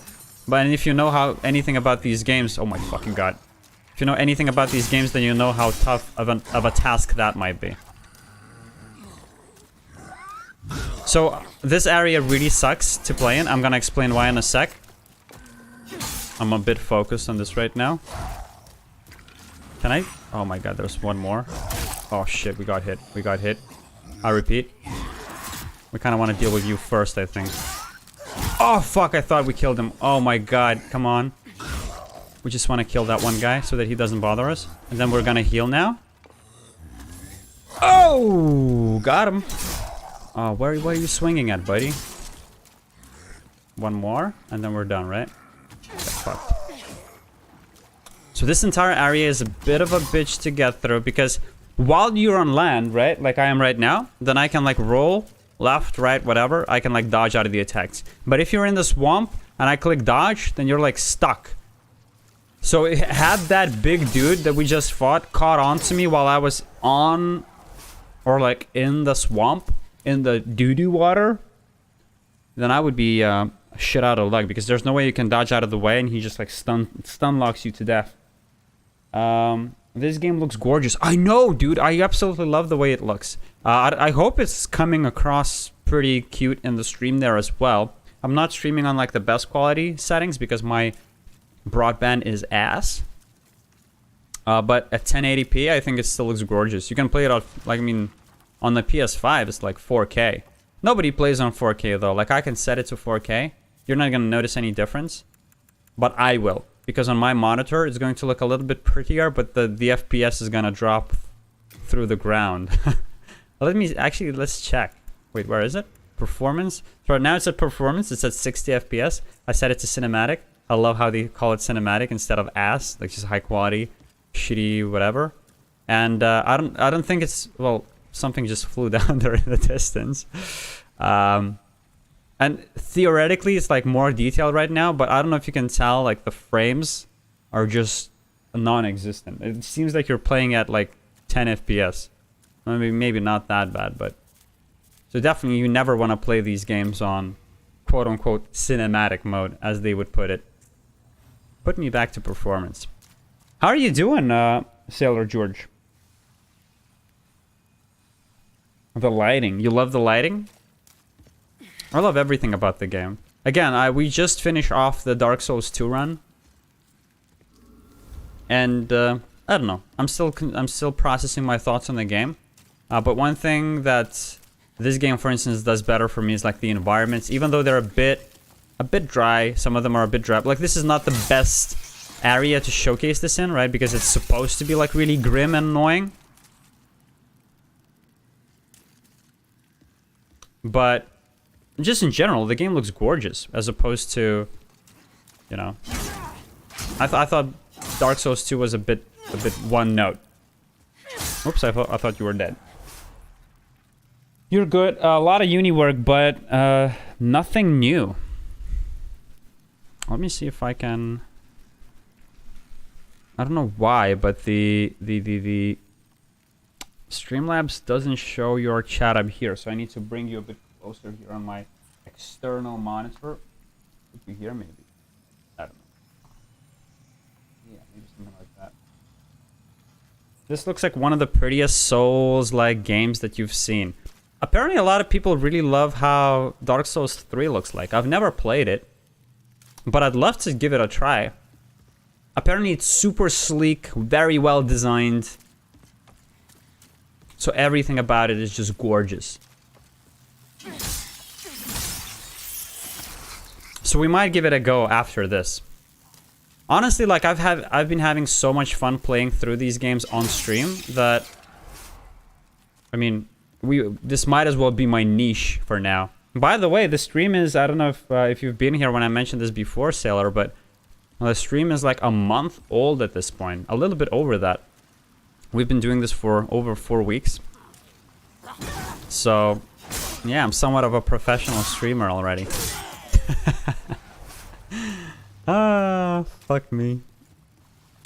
But if you know anything about these games... Oh my fucking god. If you know anything about these games, then you know how tough of a task that might be. So, this area really sucks to play in. I'm gonna explain why in a sec. I'm a bit focused on this right now. Can I? Oh my god, there's one more. Oh shit, we got hit. We got hit. I repeat. We kind of want to deal with you first, I think. Oh fuck, I thought we killed him. Oh my god, come on. We just want to kill that one guy so that he doesn't bother us. And then we're gonna heal now. Oh, got him. Oh, where are you swinging at, buddy? One more, and then we're done, right? Get fucked. So this entire area is a bit of a bitch to get through because while you're on land, right, like I am right now, then I can like roll left, right, whatever, I can like dodge out of the attacks. But if you're in the swamp and I click dodge, then you're like stuck. So had that big dude that we just fought caught on to me while I was on or like in the swamp, in the doo-doo water, then I would be shit out of luck because there's no way you can dodge out of the way and he just like stun locks you to death. This game looks gorgeous. I know, dude. I absolutely love the way it looks. I hope it's coming across pretty cute in the stream there as well. I'm not streaming on like the best quality settings because my broadband is ass. But at 1080p, I think it still looks gorgeous. You can play it off, like, I mean, on the PS5, it's like 4K. Nobody plays on 4K though. Like, I can set it to 4K. You're not gonna notice any difference. But I will. Because on my monitor, it's going to look a little bit prettier, but the FPS is gonna drop through the ground. Let's check. Wait, where is it? Performance? So right now it's at performance. It's at 60 FPS. I set it to cinematic. I love how they call it cinematic instead of ass, like just high quality, shitty, whatever. And I don't think it's, well, something just flew down there in the distance. And theoretically, it's like more detailed right now, but I don't know if you can tell, like the frames are just non-existent. It seems like you're playing at like 10 FPS. I mean, maybe not that bad, but so definitely you never want to play these games on quote-unquote cinematic mode, as they would put it. Put me back to performance. How are you doing, Sailor George? The lighting. You love the lighting? I love everything about the game. Again, we just finished off the Dark Souls 2 run. And, I don't know. I'm still processing my thoughts on the game. But one thing that this game, for instance, does better for me is like the environments. Even though they're a bit dry, some of them are a bit dry. Like, this is not the best area to showcase this in, right? Because it's supposed to be like really grim and annoying. But just in general, the game looks gorgeous as opposed to, you know, I thought Dark Souls 2 was a bit one note. Oops, I thought you were dead. You're good. A lot of uni work, but nothing new. Let me see if I can. I don't know why, but the Streamlabs doesn't show your chat up here, so I need to bring you a bit closer here on my external monitor. Could you hear maybe? I don't know. Yeah, maybe something like that. This looks like one of the prettiest Souls-like games that you've seen. Apparently a lot of people really love how Dark Souls 3 looks like. I've never played it, but I'd love to give it a try. Apparently it's super sleek, very well designed. So everything about it is just gorgeous. So we might give it a go after this. Honestly, like I've been having so much fun playing through these games on stream that, I mean, this might as well be my niche for now. By the way, the stream is, I don't know if you've been here when I mentioned this before, Sailor, but the stream is like a month old at this point, a little bit over that. We've been doing this for over 4 weeks. So, yeah, I'm somewhat of a professional streamer already. Fuck me.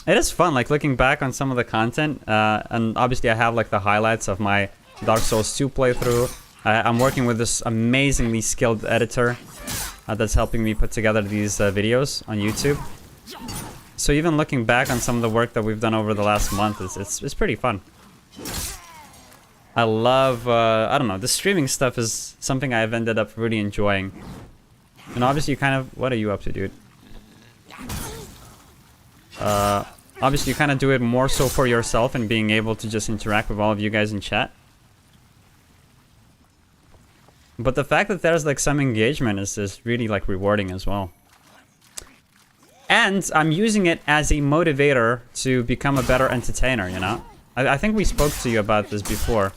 It is fun, like, looking back on some of the content. And obviously I have, like, the highlights of my Dark Souls 2 playthrough. I'm working with this amazingly skilled editor that's helping me put together these videos on YouTube. So even looking back on some of the work that we've done over the last month, it's pretty fun. I love, I don't know, the streaming stuff is something I've ended up really enjoying. And obviously you kind of, what are you up to, dude? Obviously you kind of do it more so for yourself and being able to just interact with all of you guys in chat. But the fact that there's like some engagement is really like rewarding as well. And I'm using it as a motivator to become a better entertainer, you know? I think we spoke to you about this before.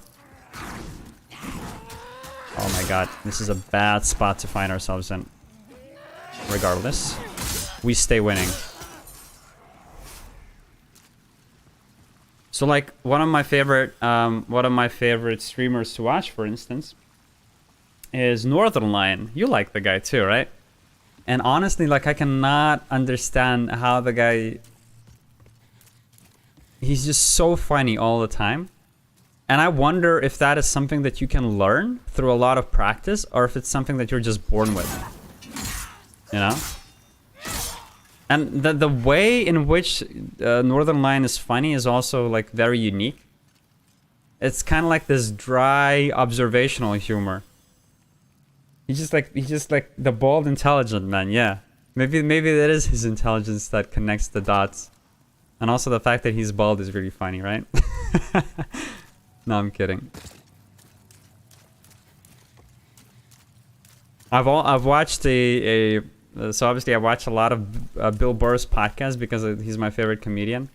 Oh my god, this is a bad spot to find ourselves in. Regardless, we stay winning. So like one of my favorite streamers to watch, for instance, is Northern Lion. You like the guy too, right? And honestly, like, I cannot understand how the guy... He's just so funny all the time. And I wonder if that is something that you can learn through a lot of practice, or if it's something that you're just born with. You know? And the way in which Northern Lion is funny is also, like, very unique. It's kind of like this dry, observational humor. He's just like the bald, intelligent man, yeah. Maybe that is his intelligence that connects the dots. And also the fact that he's bald is really funny, right? No, I'm kidding. I've watched so obviously I watch a lot of Bill Burr's podcast because he's my favorite comedian.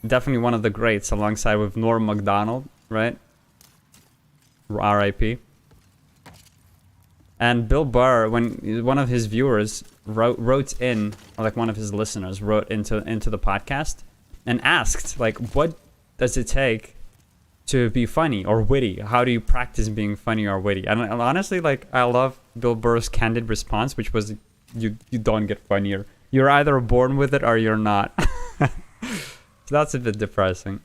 Definitely one of the greats, alongside with Norm Macdonald, right? R.I.P. And Bill Burr, when one of his viewers wrote in, or like one of his listeners wrote into the podcast and asked, like, what does it take to be funny or witty? How do you practice being funny or witty? And honestly, like, I love Bill Burr's candid response, which was, you don't get funnier. You're either born with it or you're not. So that's a bit depressing.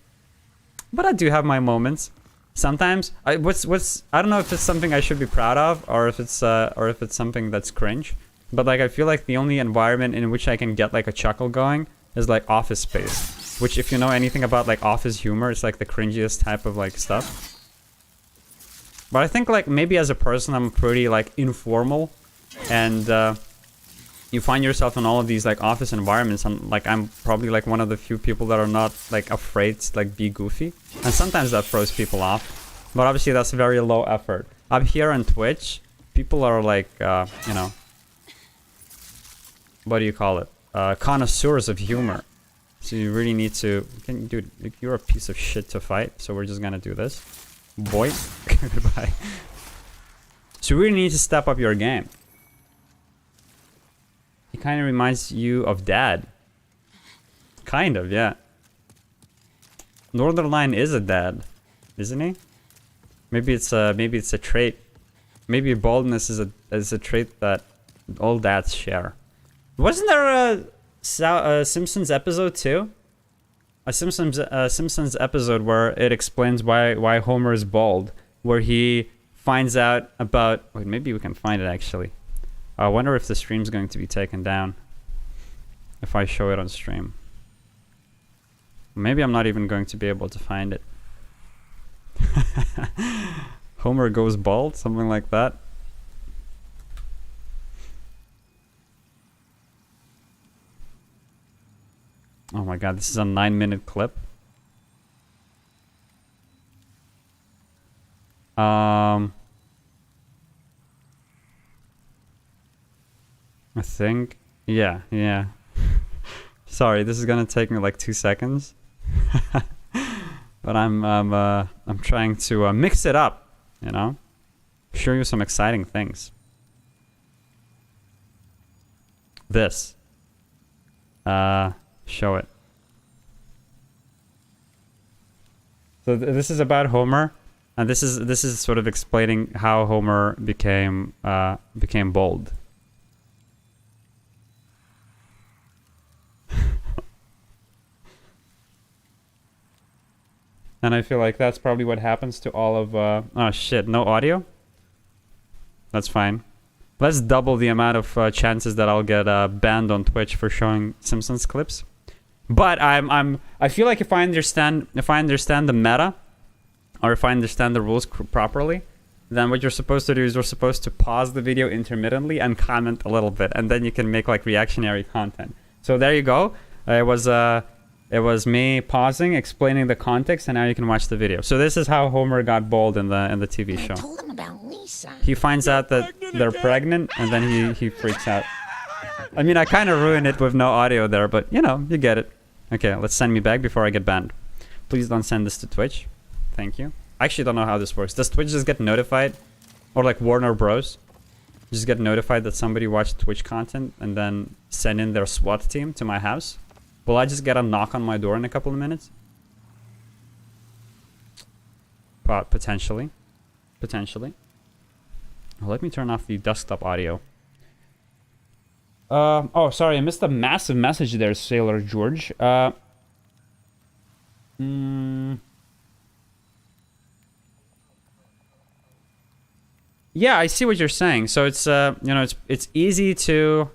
But I do have my moments. Sometimes I don't know if it's something I should be proud of, or if it's something that's cringe. But like, I feel like the only environment in which I can get like a chuckle going is like Office Space, which, if you know anything about like office humor, it's like the cringiest type of like stuff. But I think like maybe as a person I'm pretty like informal, and you find yourself in all of these like office environments, and like I'm probably like one of the few people that are not like afraid to like be goofy, and sometimes that throws people off, but obviously that's very low effort. Up here on Twitch, people are like you know, what do you call it, connoisseurs of humor. So you really need to, dude, you're a piece of shit to fight, so we're just gonna do this, boy. Goodbye. So you really need to step up your game. He kind of reminds you of Dad. Kind of, yeah. Northern Lion is a dad, isn't he? Maybe it's a trait. Maybe baldness is a trait that all dads share. Wasn't there a Simpsons episode too? A Simpsons episode where it explains why Homer is bald, where he finds out about. Wait, maybe we can find it actually. I wonder if the stream's going to be taken down if I show it on stream. Maybe I'm not even going to be able to find it. Homer goes bald, something like that. Oh my god, this is a 9-minute clip. I think, yeah. Sorry, this is gonna take me like 2 seconds, but I'm trying to mix it up, you know, show you some exciting things. This, show it. So this is about Homer, and this is sort of explaining how Homer became bald. And I feel like that's probably what happens to all of... oh shit, no audio? That's fine. Let's double the amount of chances that I'll get banned on Twitch for showing Simpsons clips. But I feel like if I understand the meta, or if I understand the rules properly, then what you're supposed to do is you're supposed to pause the video intermittently and comment a little bit, and then you can make like reactionary content. So there you go. It was me pausing, explaining the context, and now you can watch the video. So this is how Homer got bald in the TV show. I told him about Lisa. He finds out that they're pregnant, and then he freaks out. I mean, I kind of ruined it with no audio there, but you know, you get it. Okay, let's send me back before I get banned. Please don't send this to Twitch. Thank you. I actually don't know how this works. Does Twitch just get notified? Or like Warner Bros? Just get notified that somebody watched Twitch content and then send in their SWAT team to my house? Will I just get a knock on my door in a couple of minutes? Potentially. potentially. Let me turn off the desktop audio. Oh, sorry, I missed a massive message there, Sailor George. Yeah, I see what you're saying. So it's you know, it's easy to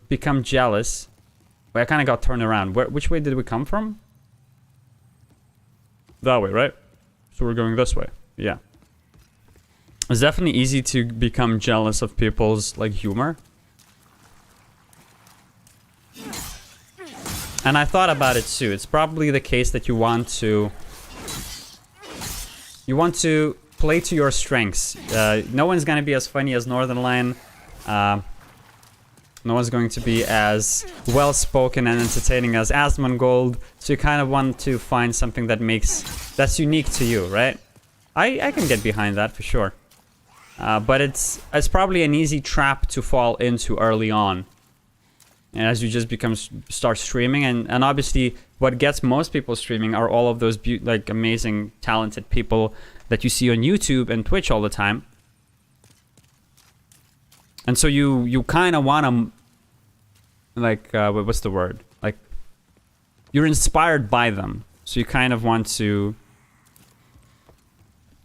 become jealous. Wait, I kind of got turned around. Which way did we come from? That way, right? So we're going this way. Yeah. It's definitely easy to become jealous of people's like humor. And I thought about it too. It's probably the case that you want to play to your strengths. No one's gonna be as funny as Northernlion. No one's going to be as well-spoken and entertaining as Asmongold. So you kind of want to find something that's unique to you, right? I can get behind that for sure. But it's probably an easy trap to fall into early on. And as you just start streaming, and obviously what gets most people streaming are all of those like amazing, talented people that you see on YouTube and Twitch all the time. And so you kind of want to, like, what's the word? Like, you're inspired by them. So you kind of want to,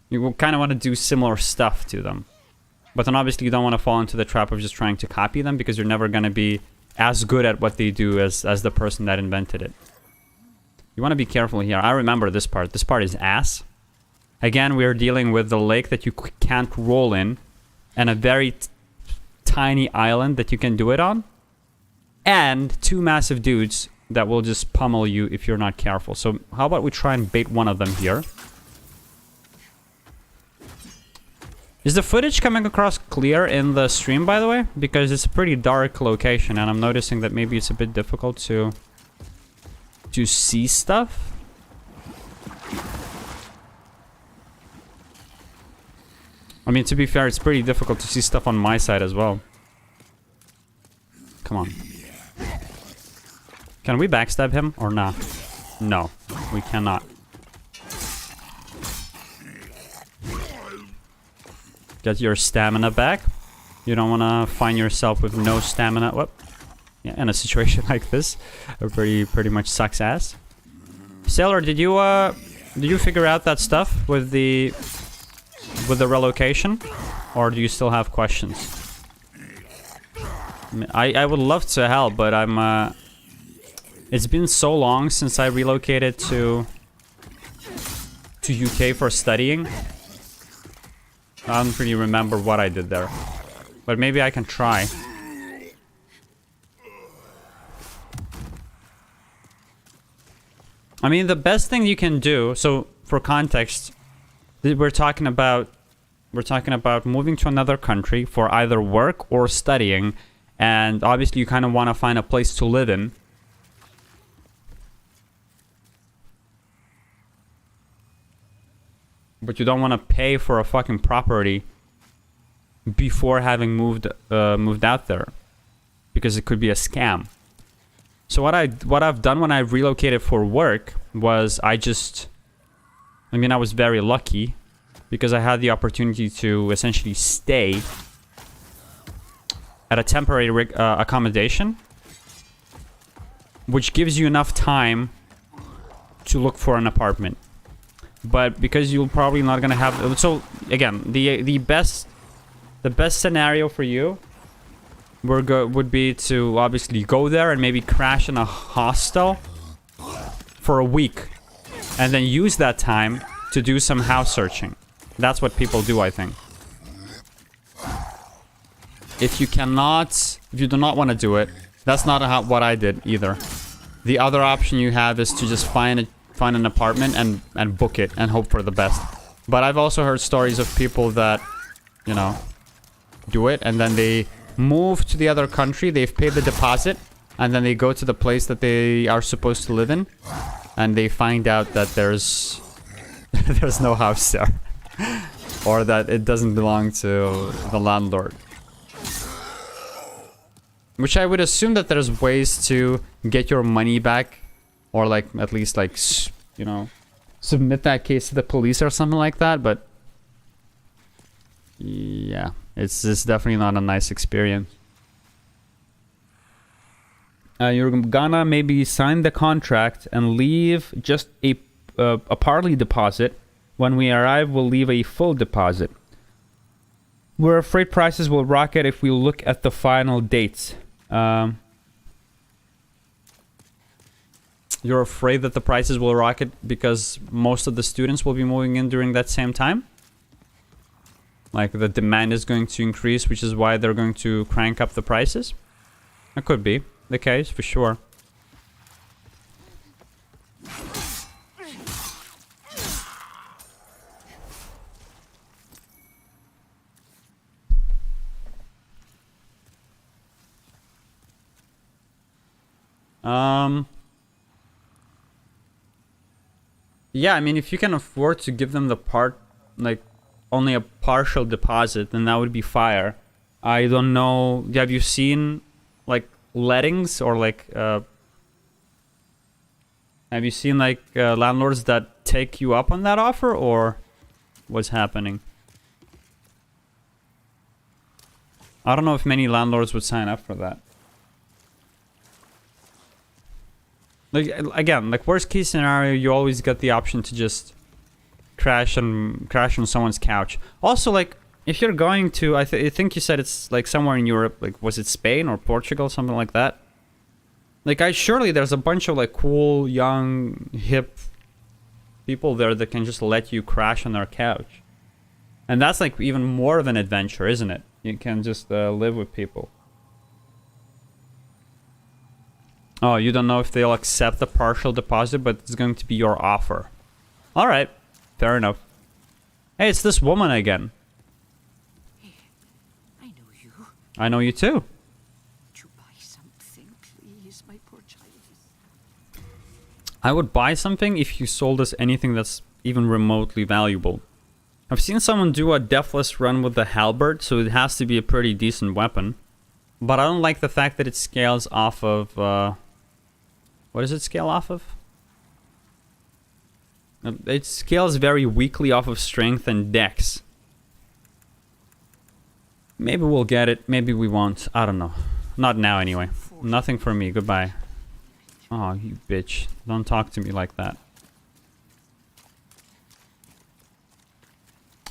do similar stuff to them. But then obviously you don't want to fall into the trap of just trying to copy them, because you're never going to be as good at what they do as the person that invented it. You want to be careful here. I remember this part. This part is ass. Again, we are dealing with the lake that you can't roll in, and a very tiny island that you can do it on, and two massive dudes that will just pummel you if you're not careful. So how about we try and bait one of them here? Is the footage coming across clear in the stream, by the way? Because it's a pretty dark location, and I'm noticing that maybe it's a bit difficult to see stuff. I mean, to be fair, it's pretty difficult to see stuff on my side as well. Come on. Can we backstab him or not? No, we cannot. Get your stamina back. You don't want to find yourself with no stamina. Whoop. Yeah, in a situation like this, it pretty much sucks ass. Sailor, did you figure out that stuff with the relocation, or do you still have questions? I would love to help, but I'm it's been so long since I relocated to UK for studying. I don't really remember what I did there, but maybe I can try. I mean, the best thing you can do, so for context, we're talking about moving to another country for either work or studying, and obviously you kind of want to find a place to live in. But you don't want to pay for a fucking property before having moved out there, because it could be a scam. So what I've done when I relocated for work was I was very lucky, because I had the opportunity to essentially stay at a temporary accommodation, which gives you enough time to look for an apartment. But because you're probably not gonna have, so again, the best scenario for you would be to obviously go there and maybe crash in a hostel for a week, and then use that time to do some house searching. That's what people do, I think. If you do not want to do it, that's not what I did either. The other option you have is to just find an apartment and book it and hope for the best. But I've also heard stories of people that, you know, do it and then they move to the other country, they've paid the deposit, and then they go to the place that they are supposed to live in, and they find out that there's no house there. Or that it doesn't belong to the landlord. Which I would assume that there's ways to get your money back, or like at least like, you know, submit that case to the police or something like that, but yeah, it's definitely not a nice experience. You're gonna maybe sign the contract and leave just a partly deposit. When we arrive, we'll leave a full deposit. We're afraid prices will rocket if we look at the final dates. You're afraid that the prices will rocket because most of the students will be moving in during that same time? Like the demand is going to increase, which is why they're going to crank up the prices? That could be the case, for sure. Yeah, I mean, if you can afford to give them the like, only a partial deposit, then that would be fire. I don't know. Have you seen, like, lettings or, like, have you seen, like, landlords that take you up on that offer, or what's happening? I don't know if many landlords would sign up for that. Like, again, like, worst case scenario, you always get the option to just crash on someone's couch. Also, like, if you're going to, I think you said it's like somewhere in Europe, like, was it Spain or Portugal, something like that? Like, surely there's a bunch of, like, cool, young, hip people there that can just let you crash on their couch. And that's, like, even more of an adventure, isn't it? You can just live with people. Oh, you don't know if they'll accept the partial deposit, but it's going to be your offer. Alright, fair enough. Hey, it's this woman again. Hey, I know you. I know you too. Would you buy something, please, my poor child? I would buy something if you sold us anything that's even remotely valuable. I've seen someone do a deathless run with the halberd, so it has to be a pretty decent weapon. But I don't like the fact that it scales off of, what does it scale off of? It scales very weakly off of strength and dex. Maybe we'll get it, maybe we won't. I don't know. Not now anyway. Nothing for me, goodbye. Oh, you bitch. Don't talk to me like that.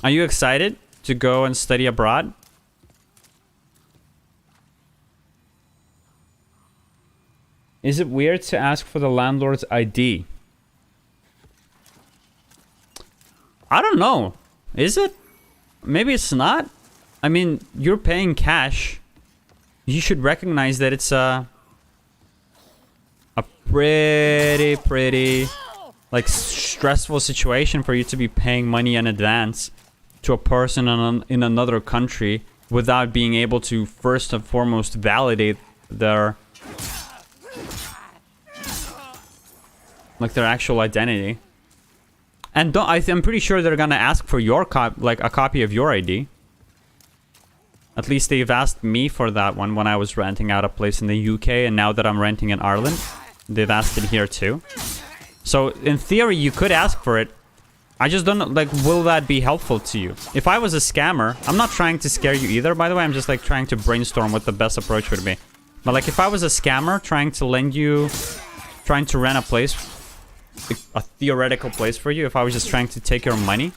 Are you excited to go and study abroad? Is it weird to ask for the landlord's ID? I don't know. Is it? Maybe it's not. I mean, you're paying cash. You should recognize that it's a pretty like stressful situation for you to be paying money in advance to a person in another country without being able to first and foremost validate their their actual identity. And I'm pretty sure they're gonna ask for your a copy of your ID. At least they've asked me for that one when I was renting out a place in the UK, and now that I'm renting in Ireland, they've asked it here too. So in theory, you could ask for it. I just don't know, like, will that be helpful to you? If I was a scammer, I'm not trying to scare you either, by the way, I'm just like trying to brainstorm what the best approach would be. But like, if I was a scammer trying to rent a place, a theoretical place for you, if I was just trying to take your money,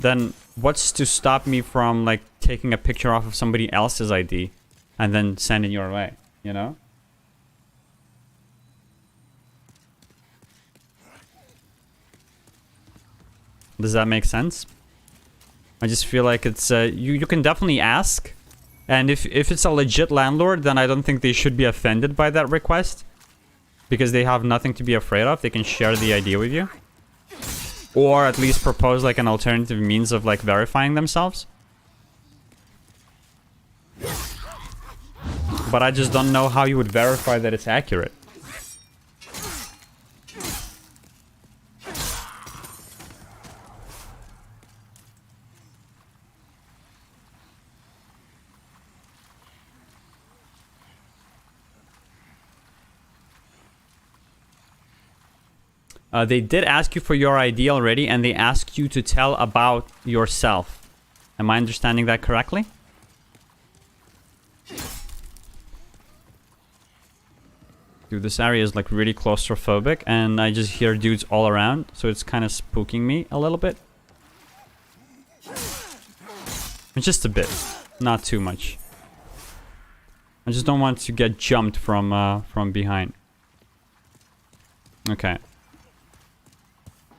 then what's to stop me from, like, taking a picture off of somebody else's ID and then sending your way, you know? Does that make sense? I just feel like it's, you can definitely ask. And if it's a legit landlord, then I don't think they should be offended by that request. Because they have nothing to be afraid of. They can share the idea with you. Or at least propose, like, an alternative means of, like, verifying themselves. But I just don't know how you would verify that it's accurate. They did ask you for your ID already, and they asked you to tell about yourself. Am I understanding that correctly? Dude, this area is like really claustrophobic, and I just hear dudes all around, so it's kind of spooking me a little bit. Just a bit, not too much. I just don't want to get jumped from behind. Okay.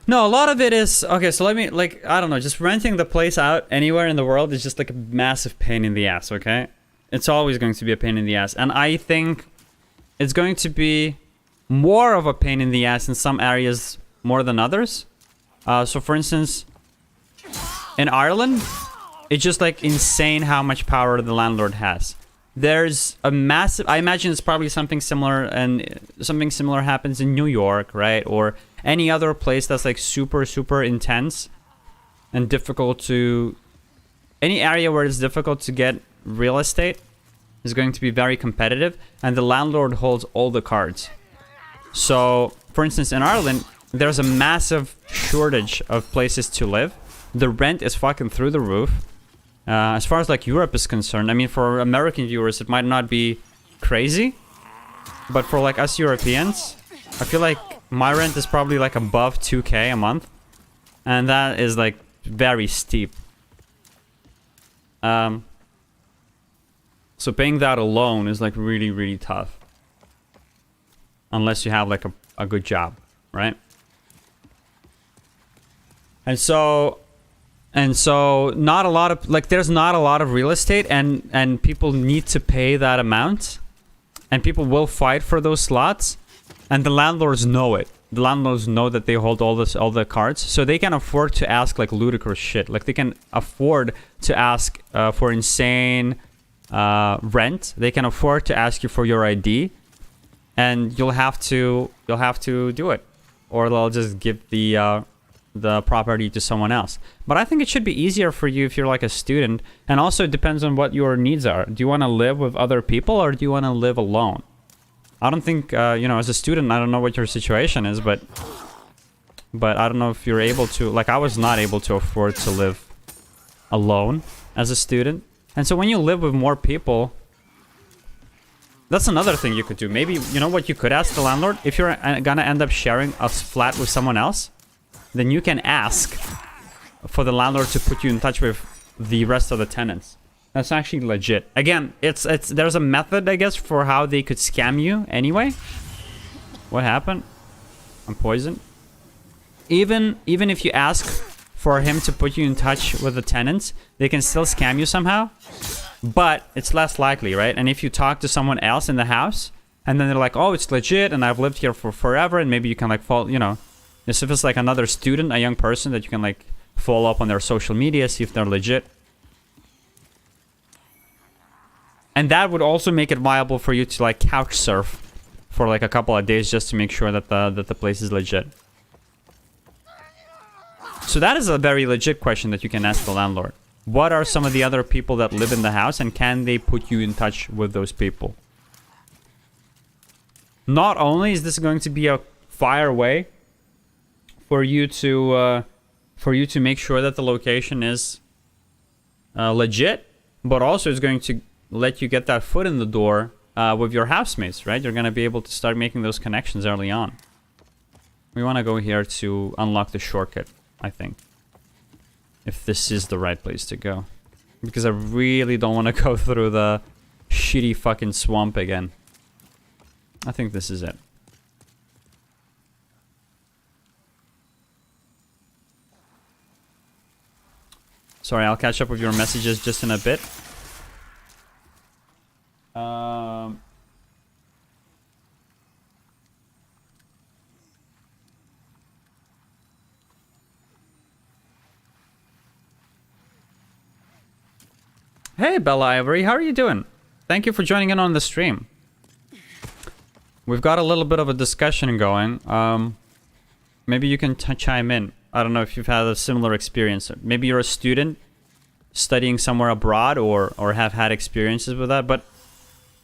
No, a lot of it is... Okay, so let me, like, I don't know, just renting the place out anywhere in the world is just like a massive pain in the ass, okay? It's always going to be a pain in the ass. And I think it's going to be more of a pain in the ass in some areas more than others. So for instance, in Ireland, it's just like insane how much power the landlord has. There's a massive... I imagine it's probably something similar, and something similar happens in New York, right? Or any other place that's like super, super intense and difficult to... Any area where it's difficult to get real estate is going to be very competitive, and the landlord holds all the cards. So, for instance, in Ireland, there's a massive shortage of places to live. The rent is fucking through the roof. As far as like Europe is concerned, I mean, for American viewers, it might not be crazy, but for like us Europeans, I feel like my rent is probably like above 2K a month, and that is like very steep. So paying that alone is like really, really tough. Unless you have like a good job, right? And so not a lot of, like, there's not a lot of real estate, and people need to pay that amount, and people will fight for those slots, and the landlords know it. The landlords know that they hold all the cards, so they can afford to ask like ludicrous shit. Like they can afford to ask for insane rent. They can afford to ask you for your ID, and you'll have to do it, or they'll just give the property to someone else. But I think it should be easier for you if you're like a student, and also it depends on what your needs are. Do you want to live with other people, or do you want to live alone? I don't think you know, as a student, I don't know what your situation is, but I don't know if you're able to, like, I was not able to afford to live alone as a student. And so when you live with more people, that's another thing you could do. Maybe, you know what you could ask the landlord? If you're gonna end up sharing a flat with someone else, then you can ask for the landlord to put you in touch with the rest of the tenants. That's actually legit. Again, there's a method, I guess, for how they could scam you anyway. What happened? I'm poisoned. Even if you ask for him to put you in touch with the tenants, they can still scam you somehow. But it's less likely, right? And if you talk to someone else in the house, and then they're like, oh, it's legit, and I've lived here for forever, and maybe you can like fall, you know, if it's like another student, a young person that you can like follow up on their social media, see if they're legit. And that would also make it viable for you to like couch surf for like a couple of days just to make sure that the place is legit. So that is a very legit question that you can ask the landlord. What are some of the other people that live in the house, and can they put you in touch with those people? Not only is this going to be a fire way for you to make sure that the location is legit, but also it's going to let you get that foot in the door with your housemates, right? You're going to be able to start making those connections early on. We want to go here to unlock the shortcut, I think. If this is the right place to go. Because I really don't want to go through the shitty fucking swamp again. I think this is it. Sorry, I'll catch up with your messages just in a bit. Hey, Bella Ivory, how are you doing? Thank you for joining in on the stream. We've got a little bit of a discussion going. Maybe you can chime in. I don't know if you've had a similar experience. Maybe you're a student studying somewhere abroad, or have had experiences with that. But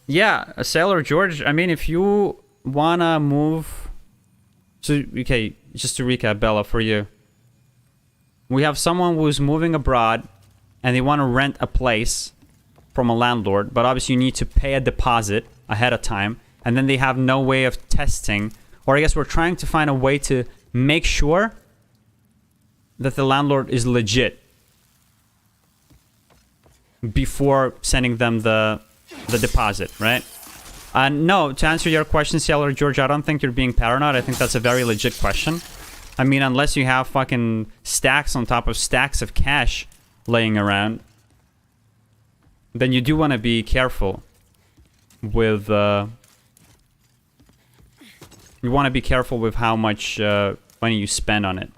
yeah, Sailor George, I mean, if you wanna move... So, okay, just to recap, Bella, for you. We have someone who's moving abroad and they want to rent a place from a landlord, but obviously you need to pay a deposit ahead of time, and then they have no way of testing, or I guess we're trying to find a way to make sure that the landlord is legit before sending them the deposit, right? No, to answer your question, Sailor George, I don't think you're being paranoid. I think that's a very legit question. I mean, unless you have fucking stacks on top of stacks of cash laying around, then you do want to be careful with... you want to be careful with how much money you spend on it.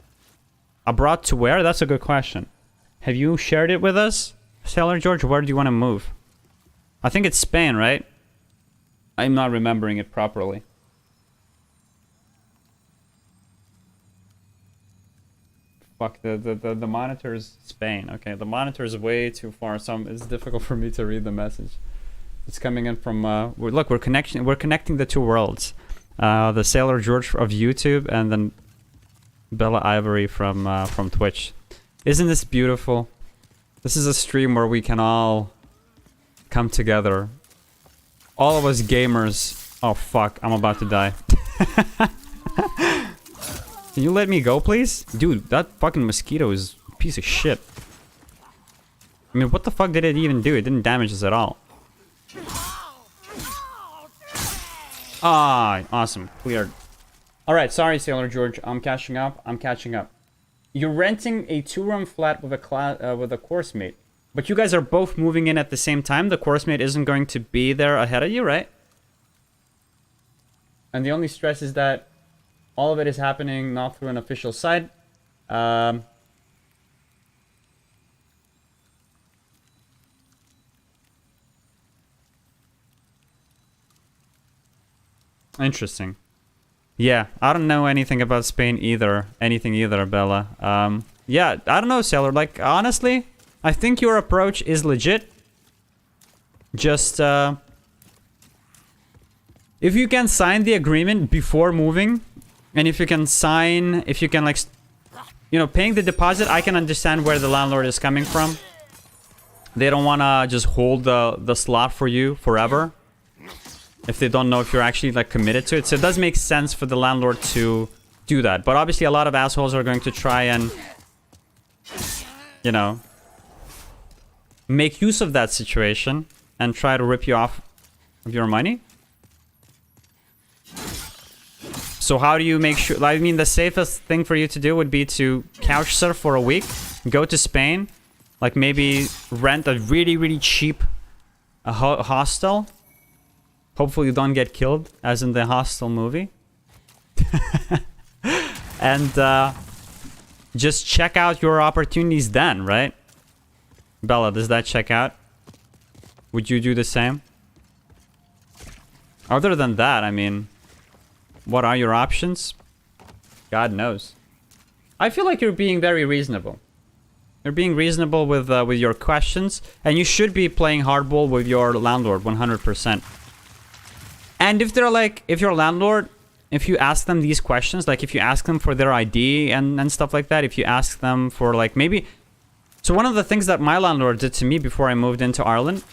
Abroad to where? That's a good question. Have you shared it with us, Sailor George? Where do you want to move? I think it's Spain, right? I'm not remembering it properly. Fuck, the monitor is Spain. Okay, the monitor is way too far, so it's difficult for me to read the message. It's coming in from... look, we're connecting the two worlds. The Sailor George of YouTube and then Bella Ivory from Twitch. Isn't this beautiful? This is a stream where we can all come together. All of us gamers. Oh fuck, I'm about to die. Can you let me go, please? Dude, that fucking mosquito is a piece of shit. I mean, what the fuck did it even do? It didn't damage us at all. Ah, awesome. Cleared. Alright, sorry, Sailor George. I'm catching up. You're renting a 2-room flat with a course mate. But you guys are both moving in at the same time. The course mate isn't going to be there ahead of you, right? And the only stress is that all of it is happening not through an official site. Interesting. Yeah, I don't know anything about Spain either. Bella. Yeah, I don't know, Sailor. Like, honestly, I think your approach is legit. Just, if you can sign the agreement before moving, and if you can, like, you know, paying the deposit, I can understand where the landlord is coming from. They don't want to just hold the slot for you forever if they don't know if you're actually, like, committed to it. So it does make sense for the landlord to do that. But obviously a lot of assholes are going to try and, you know, make use of that situation and try to rip you off of your money. So how do you make sure... I mean, the safest thing for you to do would be to couch surf for a week, go to Spain, like maybe rent a really, really cheap hostel. Hopefully you don't get killed, as in the Hostel movie. And just check out your opportunities then, right? Bella, does that check out? Would you do the same? Other than that, I mean, what are your options? God knows. I feel like you're being very reasonable. You're being reasonable with your questions, and you should be playing hardball with your landlord 100%. And if they're like, if your landlord, if you ask them these questions, like if you ask them for their ID and stuff like that, if you ask them for like maybe... So one of the things that my landlord did to me before I moved into Ireland,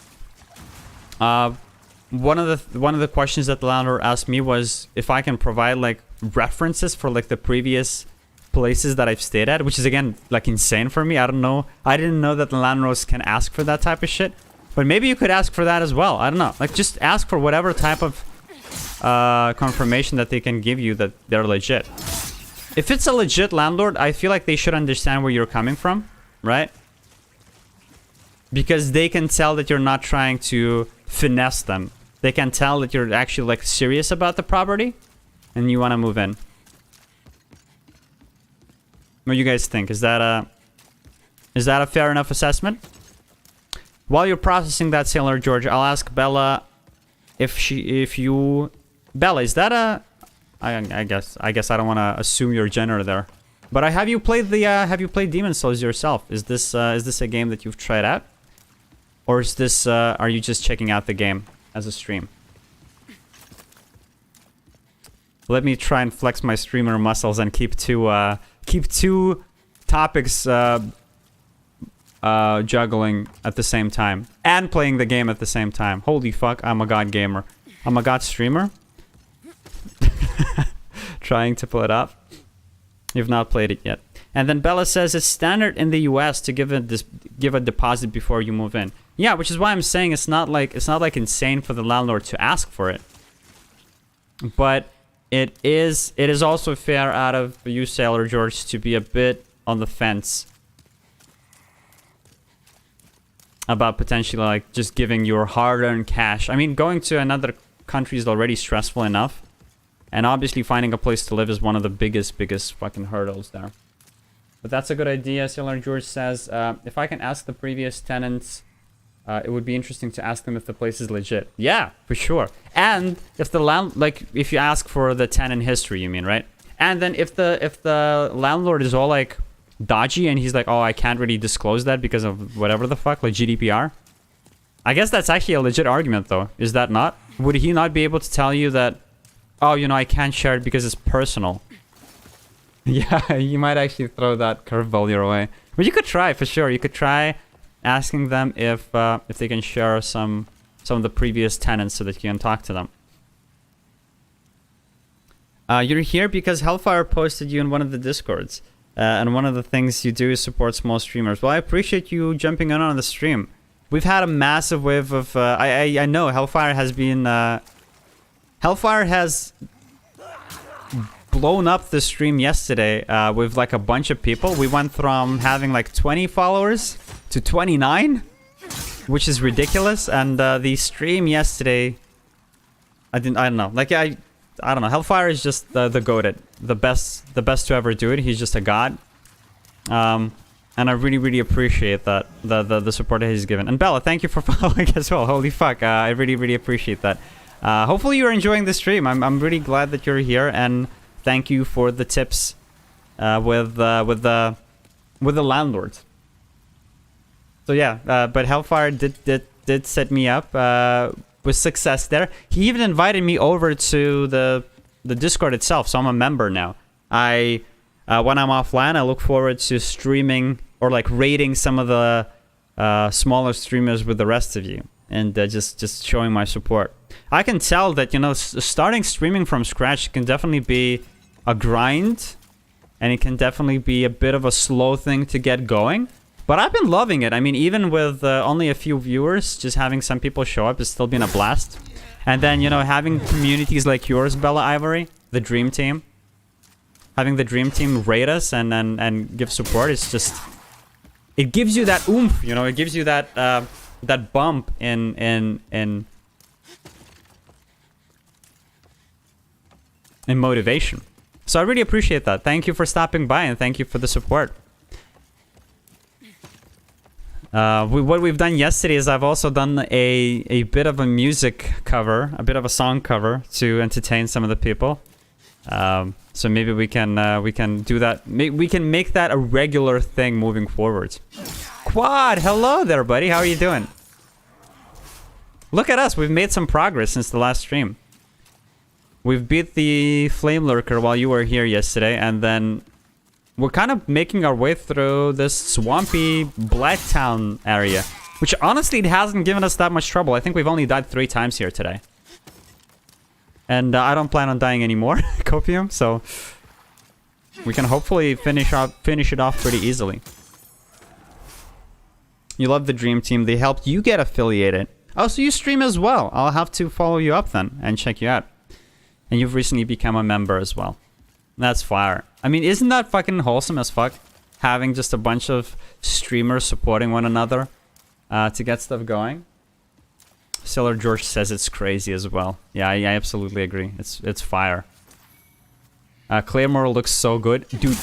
one of the questions that the landlord asked me was if I can provide like references for like the previous places that I've stayed at, which is again like insane for me. I don't know. I didn't know that the landlords can ask for that type of shit. But maybe you could ask for that as well. I don't know. Like just ask for whatever type of confirmation that they can give you that they're legit. If it's a legit landlord, I feel like they should understand where you're coming from, right? Because they can tell that you're not trying to finesse them. They can tell that you're actually like serious about the property and you want to move in. What do you guys think? Is that a fair enough assessment? While you're processing that, Sailor George, I'll ask Bella Bella, is that a... I guess I don't want to assume your gender there. But have you played Demon's Souls yourself? Is this a game that you've tried out? Or is this are you just checking out the game as a stream? Let me try and flex my streamer muscles and keep two topics juggling at the same time and playing the game at the same time. Holy fuck, I'm a god gamer. I'm a god streamer. Trying to pull it up. You've not played it yet. And then Bella says it's standard in the US to give a deposit before you move in. Yeah, which is why I'm saying it's not like insane for the landlord to ask for it. But it is also fair out of you, Sailor George, to be a bit on the fence about potentially like just giving your hard-earned cash. I mean, going to another country is already stressful enough. And obviously finding a place to live is one of the biggest fucking hurdles there. But that's a good idea, Sailor George says. If I can ask the previous tenants, it would be interesting to ask them if the place is legit. Yeah, for sure. And if the if you ask for the tenant history, you mean, right? And then if the landlord is all like dodgy and he's like, oh, I can't really disclose that because of whatever the fuck, like GDPR. I guess that's actually a legit argument, though. Is that not? Would he not be able to tell you that, oh, you know, I can't share it because it's personal? Yeah, you might actually throw that curveball your way. But you could try, for sure. You could try asking them if they can share some of the previous tenants so that you can talk to them. You're here because Hellfire posted you in one of the Discords. And one of the things you do is support small streamers. Well, I appreciate you jumping on the stream. We've had a massive wave of... I know Hellfire has been... Hellfire has blown up the stream yesterday with like a bunch of people. We went from having like 20 followers to 29, which is ridiculous. And the stream yesterday, I don't know. Like I don't know. Hellfire is just the goated, the best to ever do it. He's just a god. And I really appreciate that the support that he's given. And Bella, thank you for following as well. Holy fuck, I really appreciate that. Hopefully you're enjoying the stream. I'm really glad that you're here, and thank you for the tips with the landlord. So yeah, but Hellfire did set me up with success there. He even invited me over to the Discord itself, so I'm a member now. When I'm offline, I look forward to streaming or like raiding some of the smaller streamers with the rest of you, and just showing my support. I can tell that, you know, starting streaming from scratch can definitely be a grind, and it can definitely be a bit of a slow thing to get going. But I've been loving it. I mean, even with only a few viewers, just having some people show up has still been a blast. And then, you know, having communities like yours, Bella Ivory, the Dream Team, having the Dream Team raid us and give support, it's just... It gives you that oomph, you know, it gives you that that bump in motivation. So I really appreciate that. Thank you for stopping by, and thank you for the support. What we've done yesterday is I've also done a bit of a music cover, a bit of a song cover to entertain some of the people. So maybe we can do that. We can make that a regular thing moving forward. Quad, hello there, buddy. How are you doing? Look at us. We've made some progress since the last stream. We've beat the Flame Lurker while you were here yesterday, and then we're kind of making our way through this swampy Blacktown area, which honestly it hasn't given us that much trouble. I think we've only died 3 times here today. And I don't plan on dying anymore, Copium, so we can hopefully finish it off pretty easily. You love the Dream Team. They helped you get affiliated. Oh, so you stream as well. I'll have to follow you up then and check you out. And you've recently become a member as well. That's fire. I mean, isn't that fucking wholesome as fuck? Having just a bunch of streamers supporting one another to get stuff going. Sailor George says it's crazy as well. Yeah, I absolutely agree. It's fire. Claymore looks so good. Dude,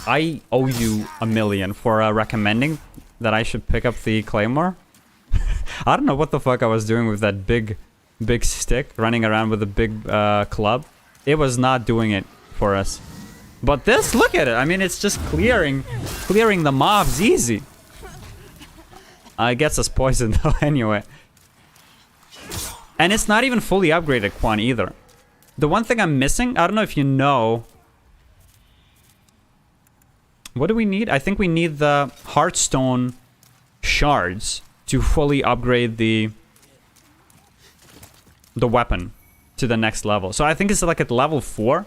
I owe you $1 million for recommending that I should pick up the Claymore. I don't know what the fuck I was doing with that big stick, running around with a big club. It was not doing it for us. But this, look at it. I mean, it's just clearing the mobs easy. It gets us poisoned though anyway. And it's not even fully upgraded, Quan, either. The one thing I'm missing, I don't know if you know. What do we need? I think we need the Heartstone shards to fully upgrade the weapon to the next level. So I think it's like at level 4.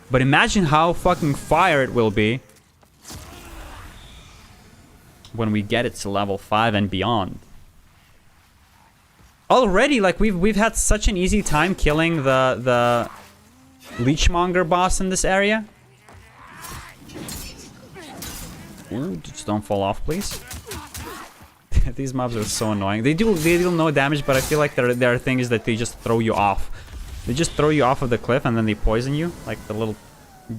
But imagine how fucking fire it will be when we get it to level 5 and beyond. Already, like, we've had such an easy time killing the Leechmonger boss in this area. Ooh, just don't fall off, please. These mobs are so annoying. They do no damage, but I feel like their thing is that they just throw you off. They just throw you off of the cliff and then they poison you, like the little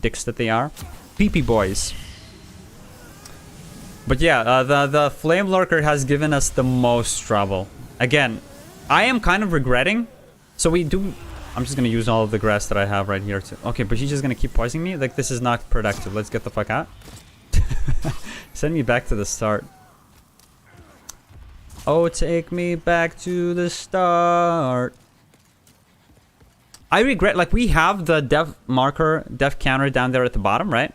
dicks that they are. Pee-pee boys. But yeah, the Flame Lurker has given us the most trouble. Again, I am kind of regretting. So we do... I'm just gonna use all of the grass that I have right here. Okay, but she's just gonna keep poisoning me? Like, this is not productive. Let's get the fuck out. Send me back to the start. Oh, take me back to the start. I regret, like, we have the death marker, death counter down there at the bottom, right?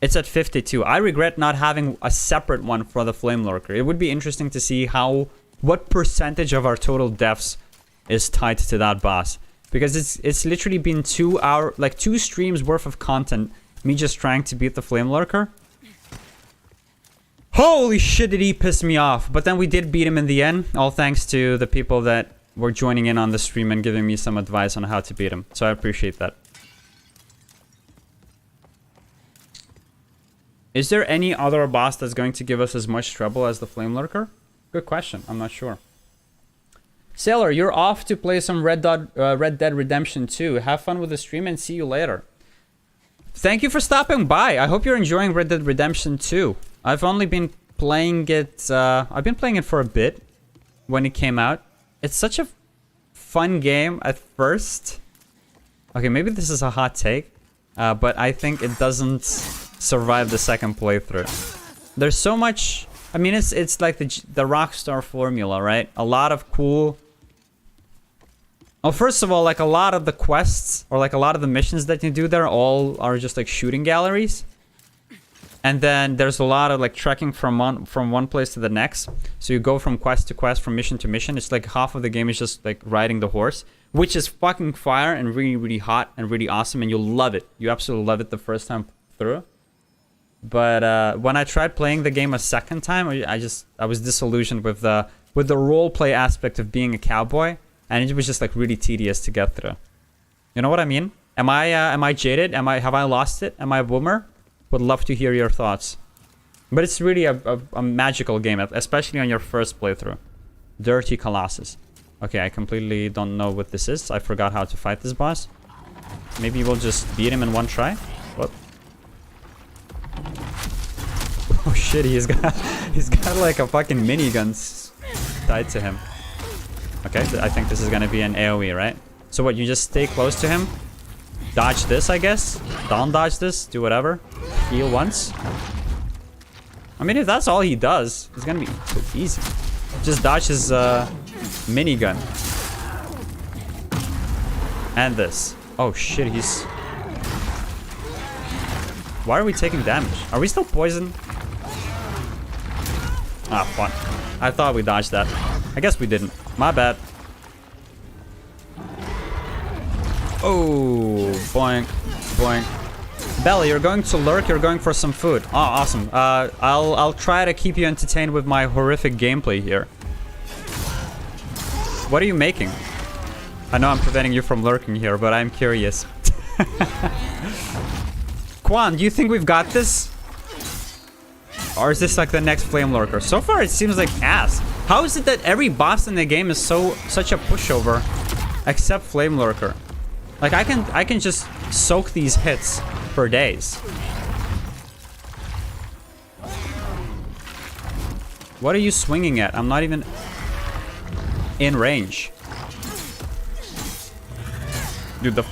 It's at 52. I regret not having a separate one for the Flame Lurker. It would be interesting to see what percentage of our total deaths is tied to that boss. Because it's literally been 2 streams worth of content, me just trying to beat the Flame Lurker. Holy shit, did he piss me off. But then we did beat him in the end, all thanks to the people that were joining in on the stream and giving me some advice on how to beat him. So I appreciate that. Is there any other boss that's going to give us as much trouble as the Flame Lurker? Good question. I'm not sure. Sailor, you're off to play some Red Dead Redemption 2. Have fun with the stream and see you later. Thank you for stopping by. I hope you're enjoying Red Dead Redemption 2. I've only been playing it... I've been playing it for a bit when it came out. It's such a fun game at first. Okay, maybe this is a hot take. But I think it doesn't survive the second playthrough. There's so much... I mean, it's like the Rockstar formula, right? A lot of cool... Well, first of all, like, a lot of the quests, or like a lot of the missions that you do there, all are just like shooting galleries. And then there's a lot of like trekking from one place to the next. So you go from quest to quest, from mission to mission. It's like half of the game is just like riding the horse, which is fucking fire and really, really hot and really awesome. And you'll love it. You absolutely love it the first time through. But when I tried playing the game a second time, I was disillusioned with the role play aspect of being a cowboy, and it was just like really tedious to get through. You know what I mean? Am I jaded? Have I lost it? Am I a boomer? Would love to hear your thoughts. But it's really a magical game, especially on your first playthrough. Dirty Colossus. Okay, I completely don't know what this is. I forgot how to fight this boss. Maybe we'll just beat him in one try. What? Oh shit, he's got like a fucking minigun tied to him. Okay, I think this is gonna be an AoE, right? So what, you just stay close to him? Dodge this, I guess? Don't dodge this, do whatever. Heal once. I mean, if that's all he does, it's gonna be too easy. Just dodge his minigun. And this. Oh shit, he's... Why are we taking damage? Are we still poisoned? Ah, fuck. I thought we dodged that. I guess we didn't. My bad. Oh, boink, boink. Bella, you're going to lurk, you're going for some food. Oh, awesome. I'll try to keep you entertained with my horrific gameplay here. What are you making? I know I'm preventing you from lurking here, but I'm curious. Quan, do you think we've got this? Or is this like the next Flame Lurker? So far, it seems like ass. How is it that every boss in the game is such a pushover, except Flame Lurker? Like, I can just soak these hits for days. What are you swinging at? I'm not even in range. Dude, the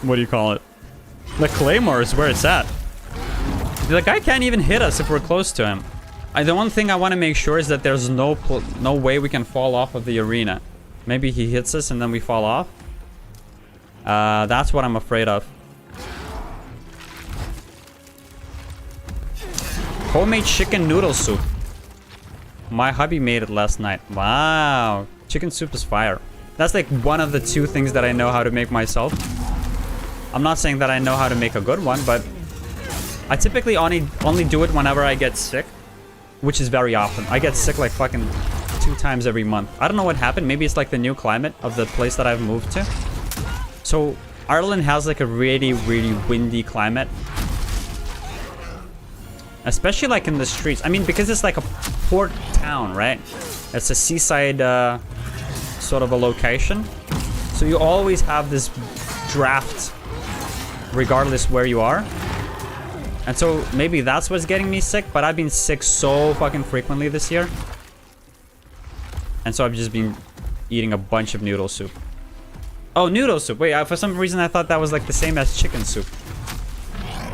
what do you call it? The Claymore is where it's at. The guy can't even hit us if we're close to him. The one thing I want to make sure is that there's no way we can fall off of the arena. Maybe he hits us and then we fall off. That's what I'm afraid of. Homemade chicken noodle soup. My hubby made it last night. Wow. Chicken soup is fire. That's like one of the 2 things that I know how to make myself. I'm not saying that I know how to make a good one, but I typically only do it whenever I get sick, which is very often. I get sick like fucking 2 times every month. I don't know what happened. Maybe it's like the new climate of the place that I've moved to. So Ireland has like a really, really windy climate. Especially like in the streets. I mean, because it's like a port town, right? It's a seaside sort of a location. So you always have this draft regardless where you are. And so maybe that's what's getting me sick, but I've been sick so fucking frequently this year. And so I've just been eating a bunch of noodle soup. Oh, noodle soup. Wait, for some reason I thought that was like the same as chicken soup.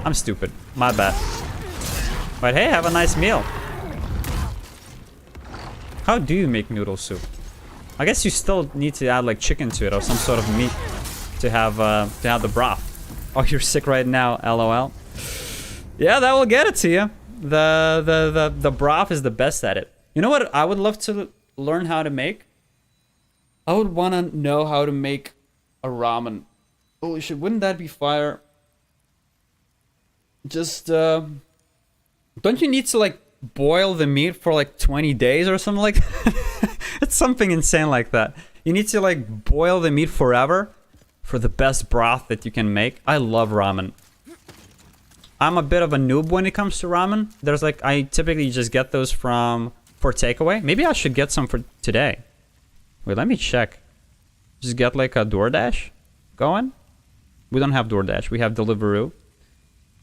I'm stupid. My bad. But hey, have a nice meal. How do you make noodle soup? I guess you still need to add like chicken to it or some sort of meat to have the broth. Oh, you're sick right now, LOL. Yeah, that will get it to you. The broth is the best at it. You know what I would love to learn how to make? I would want to know how to make a ramen. Holy shit, wouldn't that be fire? Just don't you need to like boil the meat for like 20 days or something like that? It's something insane like that. You need to like boil the meat forever for the best broth that you can make. I love ramen. I'm a bit of a noob when it comes to ramen. There's like, I typically just get those for takeaway. Maybe I should get some for today. Wait, let me check. Just get like a DoorDash going. We don't have DoorDash, we have Deliveroo.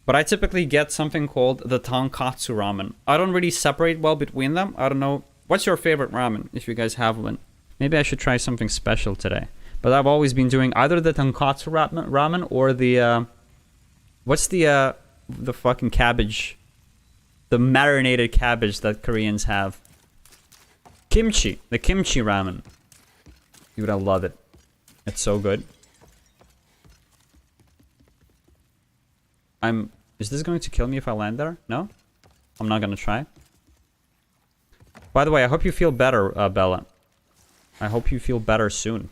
But I typically get something called the tonkatsu ramen. I don't really separate well between them. I don't know. What's your favorite ramen, if you guys have one? Maybe I should try something special today. But I've always been doing either the tonkatsu ramen or the... what's the fucking cabbage? The marinated cabbage that Koreans have. Kimchi. The kimchi ramen. Dude, I love it. It's so good. Is this going to kill me if I land there? No? I'm not gonna try. By the way, I hope you feel better, Bella. I hope you feel better soon.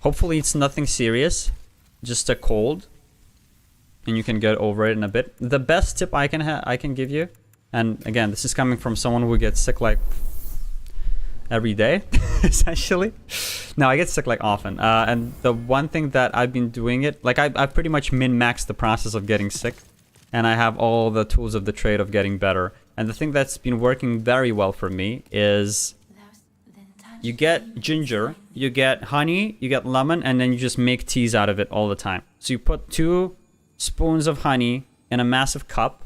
Hopefully it's nothing serious. Just a cold. And you can get over it in a bit. The best tip I can give you, and again, this is coming from someone who gets sick like every day, essentially. No, I get sick like often. And the one thing that I've been doing it, like I've pretty much min-maxed the process of getting sick. And I have all the tools of the trade of getting better. And the thing that's been working very well for me is you get ginger, you get honey, you get lemon, and then you just make teas out of it all the time. So you put 2 spoons of honey in a massive cup.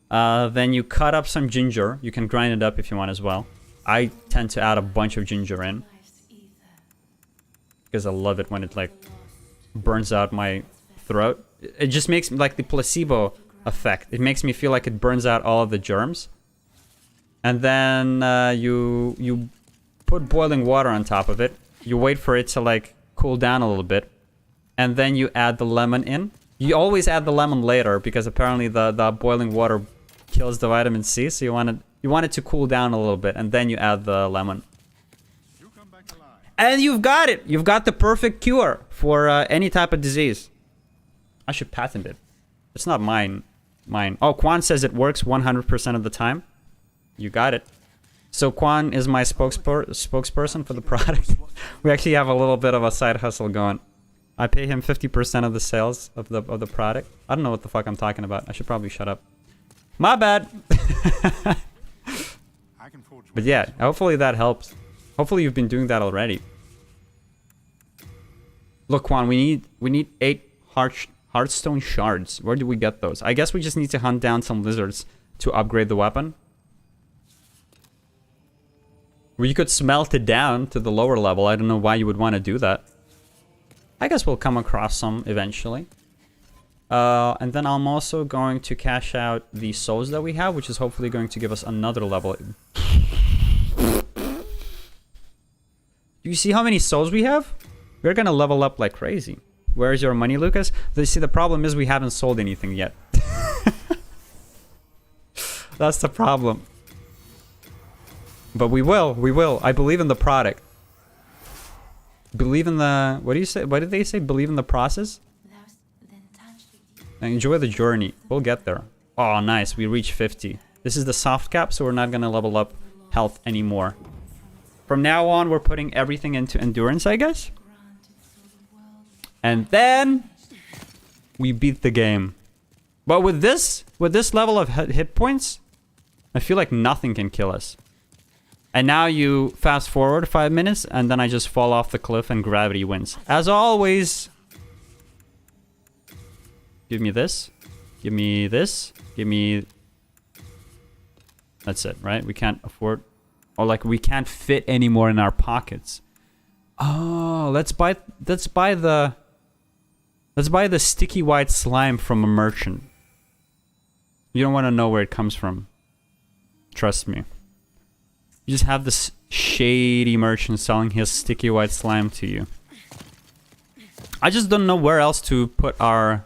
Then you cut up some ginger. You can grind it up if you want as well. I tend to add a bunch of ginger in because I love it when it like burns out my throat. It just makes like the placebo effect. It makes me feel like it burns out all of the germs. And then you put boiling water on top of it. You wait for it to like cool down a little bit, and then you add the lemon in. You always add the lemon later because apparently the boiling water kills the vitamin C. So you want it to cool down a little bit, and then you add the lemon. And you've got it. You've got the perfect cure for any type of disease. I should patent it. It's not mine. Oh, Quan says it works 100% of the time. You got it. So Quan is my spokesperson for the product. We actually have a little bit of a side hustle going. I pay him 50% of the sales of the product. I don't know what the fuck I'm talking about. I should probably shut up. My bad. But yeah, hopefully that helps. Hopefully you've been doing that already. Look, Quan, we need 8 Hearthstone shards. Where do we get those? I guess we just need to hunt down some lizards to upgrade the weapon. We could smelt it down to the lower level. I don't know why you would want to do that. I guess we'll come across some eventually. And then I'm also going to cash out the souls that we have, which is hopefully going to give us another level. Do you see how many souls we have? We're gonna level up like crazy. Where's your money, Lucas? See, the problem is we haven't sold anything yet. That's the problem. But we will. I believe in the product. Believe in the... What do you say? What did they say? Believe in the process? And enjoy the journey. We'll get there. Oh, nice. We reached 50. This is the soft cap, so we're not gonna level up health anymore. From now on, we're putting everything into endurance, I guess. And then we beat the game. But with this level of hit points, I feel like nothing can kill us. And now you fast forward 5 minutes, and then I just fall off the cliff and gravity wins. As always. Give me this. Give me this. Give me... That's it, right? We can't afford... Or like we can't fit anymore in our pockets. Oh, let's buy the sticky white slime from a merchant. You don't want to know where it comes from. Trust me. You just have this shady merchant selling his sticky white slime to you. I just don't know where else to put our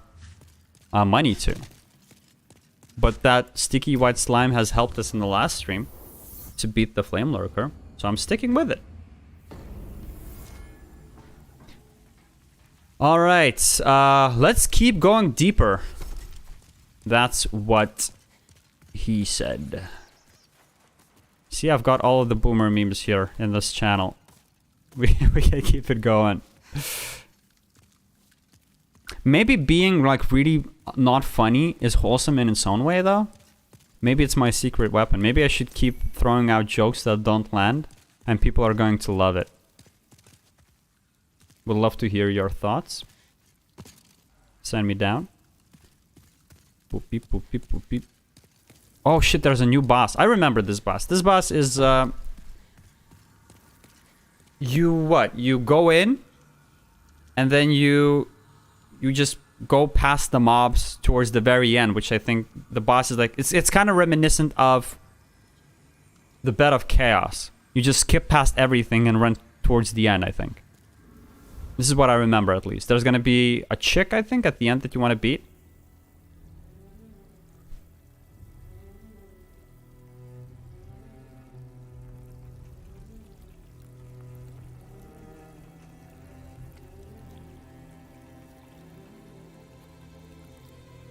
money to. But that sticky white slime has helped us in the last stream to beat the Flame Lurker. So I'm sticking with it. Alright, let's keep going deeper. That's what he said. See, I've got all of the boomer memes here in this channel. We can keep it going. Maybe being like really not funny is wholesome in its own way though. Maybe it's my secret weapon. Maybe I should keep throwing out jokes that don't land and people are going to love it. Would love to hear your thoughts. Send me down. Boop beep, boop beep, boop beep. Oh shit, there's a new boss. I remember this boss. This boss is you go in and then you just go past the mobs towards the very end, which I think the boss is like it's kind of reminiscent of the Bed of Chaos. You just skip past everything and run towards the end, I think. This is what I remember at least. There's gonna be a chick, I think, at the end that you want to beat.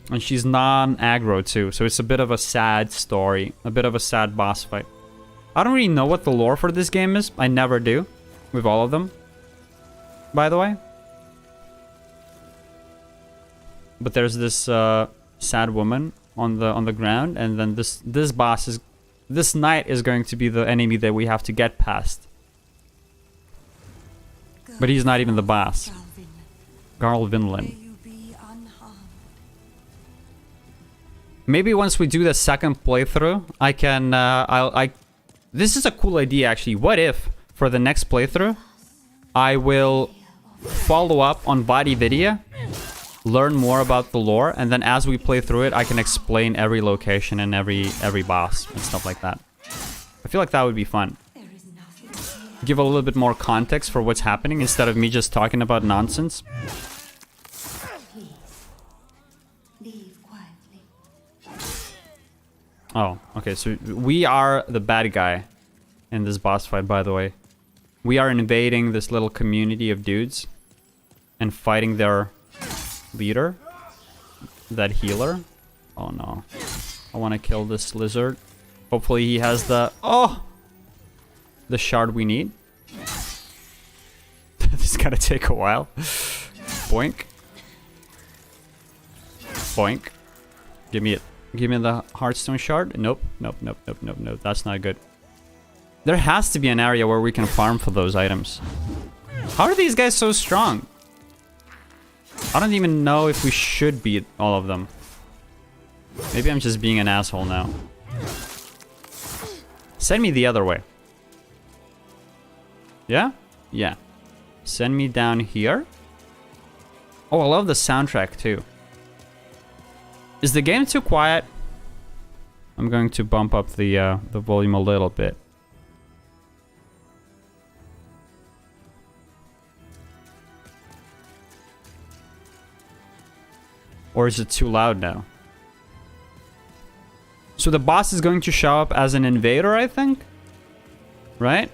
And she's non-aggro too, so it's a bit of a sad story. A bit of a sad boss fight. I don't really know what the lore for this game is. I never do. With all of them. By the way. But there's this sad woman on the ground, and then this boss is... This knight is going to be the enemy that we have to get past. But he's not even the boss. Garl Vinland. Maybe once we do the second playthrough, I can, this is a cool idea actually. What if, for the next playthrough, I will follow up on VaatiVidya, learn more about the lore, and then as we play through it, I can explain every location and every boss and stuff like that. I feel like that would be fun. Give a little bit more context for what's happening instead of me just talking about nonsense. Oh, okay, so we are the bad guy in this boss fight, by the way. We are invading this little community of dudes and fighting their leader, that healer. Oh no. I want to kill this lizard. Hopefully he has the... Oh! The shard we need. This is gonna take a while. Boink. Boink. Give me it. Give me the Heartstone shard. Nope. Nope. Nope. Nope. Nope. Nope. That's not good. There has to be an area where we can farm for those items. How are these guys so strong? I don't even know if we should beat all of them. Maybe I'm just being an asshole now. Send me the other way. Yeah? Yeah. Send me down here. Oh, I love the soundtrack too. Is the game too quiet? I'm going to bump up the volume a little bit. Or is it too loud now? So the boss is going to show up as an invader, I think? Right?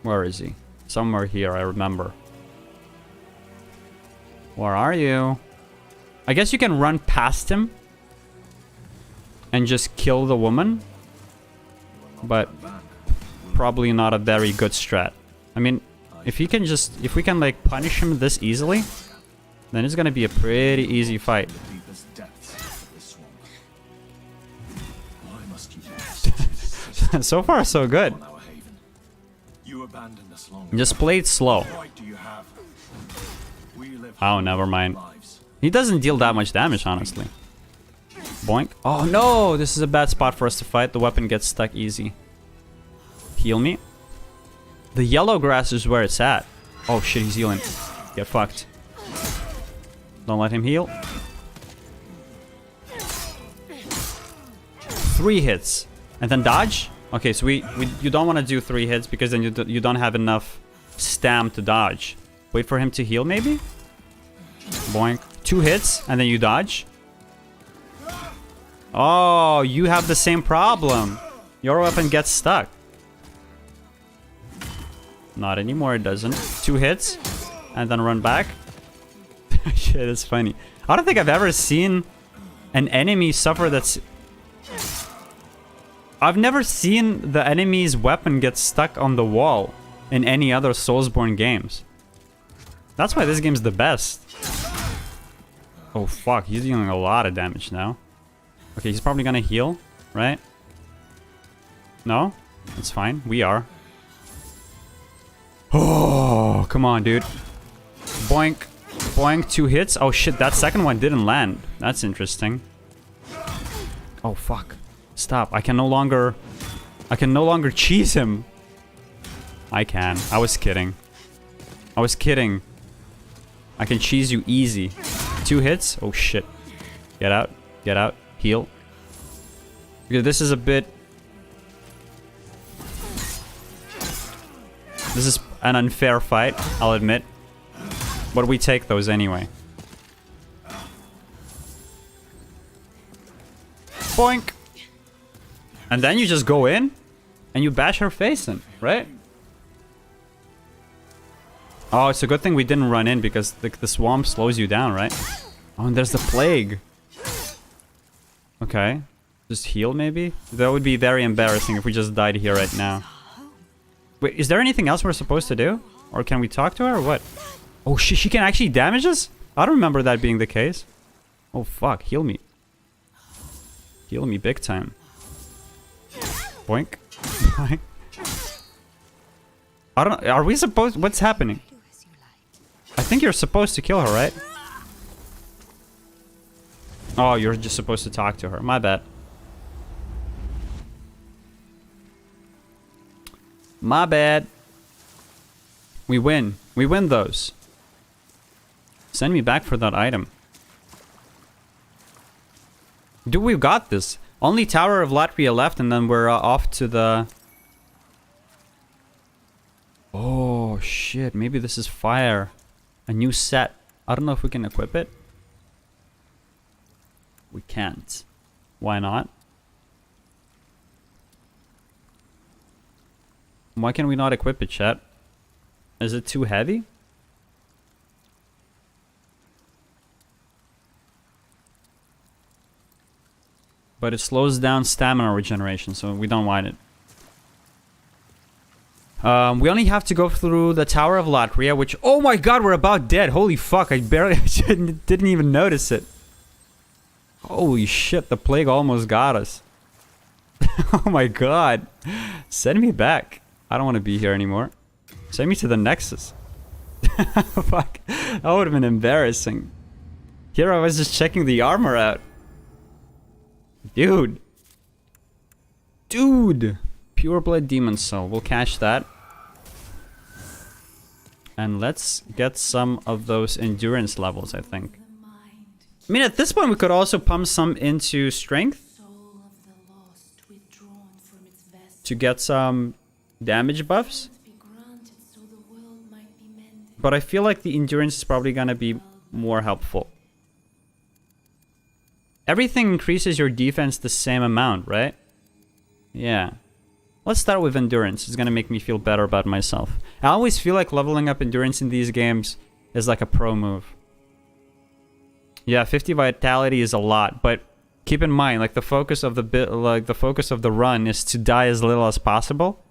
Where is he? Somewhere here, I remember. Where are you? I guess you can run past him and just kill the woman. But probably not a very good strat. I mean, if we can like punish him this easily, then it's gonna be a pretty easy fight. So far, so good. Just play it slow. Oh, never mind. He doesn't deal that much damage, honestly. Boink. Oh no, this is a bad spot for us to fight. The weapon gets stuck easy. Heal me. The yellow grass is where it's at. Oh shit, he's healing. Get fucked. Don't let him heal. 3 hits. And then dodge? Okay, so you don't want to do 3 hits because then you don't have enough stam to dodge. Wait for him to heal maybe? Boink. 2 hits and then you dodge. Oh, you have the same problem. Your weapon gets stuck. Not anymore, it doesn't. 2 hits and then run back. Shit, it's funny. I don't think I've ever seen an enemy suffer that's... I've never seen the enemy's weapon get stuck on the wall in any other Soulsborne games. That's why this game's the best. Oh fuck, he's dealing a lot of damage now. Okay, he's probably gonna heal, right? No? It's fine, we are. Oh, come on, dude. Boink. Boink, 2 hits. Oh shit, that second one didn't land. That's interesting. Oh fuck. Stop. I can no longer cheese him. I can. I was kidding. I was kidding. I can cheese you easy. 2 hits? Oh shit. Get out. Get out. Heal. Okay, this is a bit... This is an unfair fight, I'll admit. But we take those anyway. Boink! And then you just go in and you bash her face in, right? Oh, it's a good thing we didn't run in because the swamp slows you down, right? Oh, and there's the plague. Okay. Just heal, maybe? That would be very embarrassing if we just died here right now. Wait, is there anything else we're supposed to do? Or can we talk to her or what? Oh shit, she can actually damage us? I don't remember that being the case. Oh fuck, heal me. Heal me big time. Boink. Boink. I don't... Are we supposed... What's happening? I think you're supposed to kill her, right? Oh, you're just supposed to talk to her. My bad. My bad. We win. We win those. Send me back for that item. Dude, we've got this. Only Tower of Latria left and then we're off to the... Oh, shit. Maybe this is fire. A new set. I don't know if we can equip it. We can't. Why not? Why can we not equip it, chat? Is it too heavy? But it slows down stamina regeneration, so we don't want it. We only have to go through the Tower of Latria, which... Oh my god, we're about dead. Holy fuck, I barely... didn't even notice it. Holy shit, the plague almost got us. Oh my god. Send me back. I don't want to be here anymore. Send me to the Nexus. Fuck. That would have been embarrassing. Here I was just checking the armor out. Dude. Dude. Pureblood Demon Soul. We'll cache that. And let's get some of those endurance levels, I think. I mean, at this point, we could also pump some into strength. To get some damage buffs. but I feel like the endurance is probably gonna be more helpful. Everything increases your defense the same amount, right? Yeah. Let's start with endurance. It's gonna make me feel better about myself. I always feel like leveling up endurance in these games is like a pro move. Yeah, 50 vitality is a lot, but keep in mind, like the focus of the run is to die as little as possible.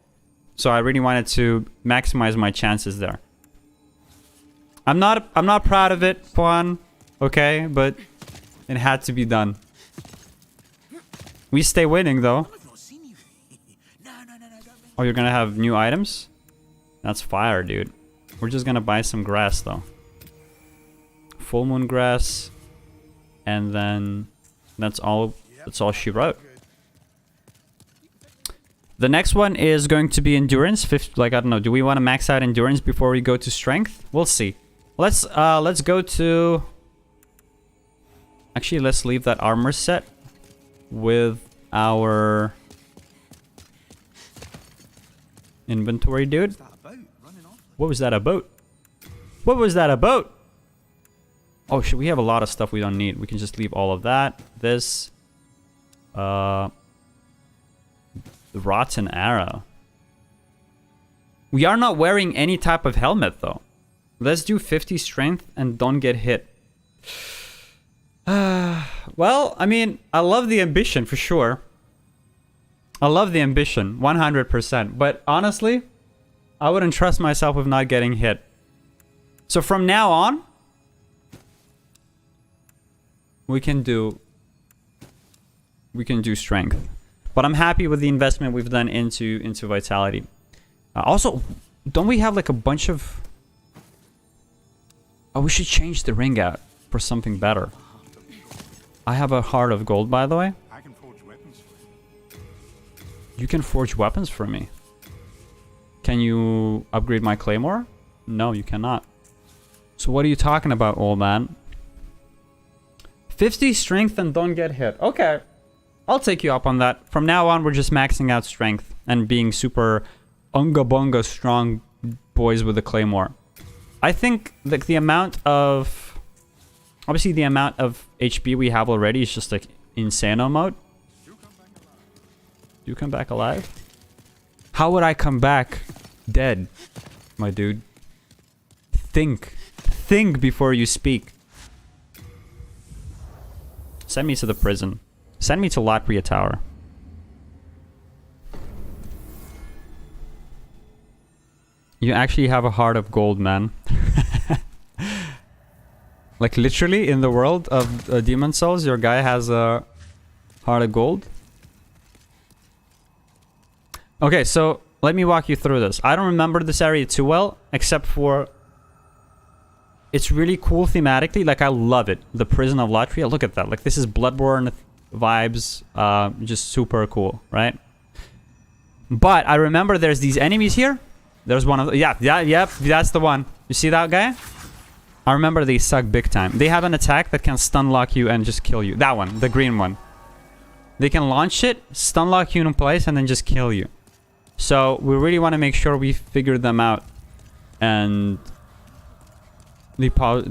So I really wanted to maximize my chances there. I'm not proud of it, Juan, okay, but it had to be done. We stay winning though. Oh, you're gonna have new items? That's fire, dude. We're just gonna buy some grass though. Full moon grass, and then that's all she wrote. The next one is going to be endurance. Like, I don't know, do we want to max out endurance before we go to strength? We'll see. Let's go to... Actually, let's leave that armor set with our inventory, dude. What was that about? What was that about? Oh shit, we have a lot of stuff we don't need. We can just leave all of that. This. The rotten arrow. We are not wearing any type of helmet though. Let's do 50 strength and don't get hit. Well, I mean, I love the ambition for sure. I love the ambition, 100%. But honestly, I wouldn't trust myself with not getting hit. So from now on, we can do strength. But I'm happy with the investment we've done into vitality. Also, don't we have like a bunch of... Oh, we should change the ring out for something better. I have a heart of gold, by the way. I can forge weapons for you. You can forge weapons for me. Can you upgrade my claymore? No, you cannot. So what are you talking about, old man? 50 strength and don't get hit. Okay. I'll take you up on that. From now on, we're just maxing out strength and being super unga bunga strong boys with a claymore. I think like the amount of... Obviously, the amount of HP we have already is just like insano mode. You come back alive? How would I come back dead, my dude? Think. Think before you speak. Send me to the prison. Send me to Latria Tower. You actually have a heart of gold, man. Like literally in the world of Demon Souls, your guy has a heart of gold. Okay, so let me walk you through this. I don't remember this area too well, except for... It's really cool thematically. Like, I love it. The Prison of Latria. Look at that. Like, this is Bloodborne vibes. Just super cool, right? But I remember there's these enemies here. There's one of them. Yeah, that's the one. You see that guy? I remember they suck big time. They have an attack that can stun lock you and just kill you. That one, the green one. They can launch it, stun lock you in place, and then just kill you. So we really want to make sure we figure them out. And they pose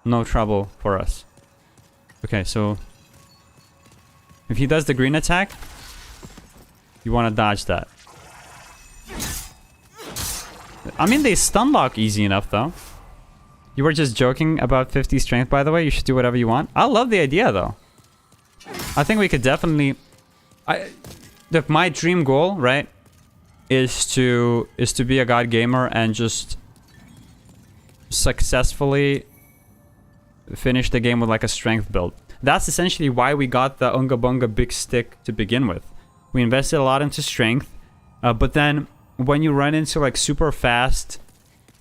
no trouble for us. Okay, so if he does the green attack, you want to dodge that. I mean, they stun lock easy enough, though. You were just joking about 50 strength, by the way. You should do whatever you want. I love the idea, though. I think we could definitely... my dream goal, right, is to be a god gamer and just successfully finish the game with like a strength build. That's essentially why we got the Unga Bunga big stick to begin with. We invested a lot into strength, but then when you run into like super fast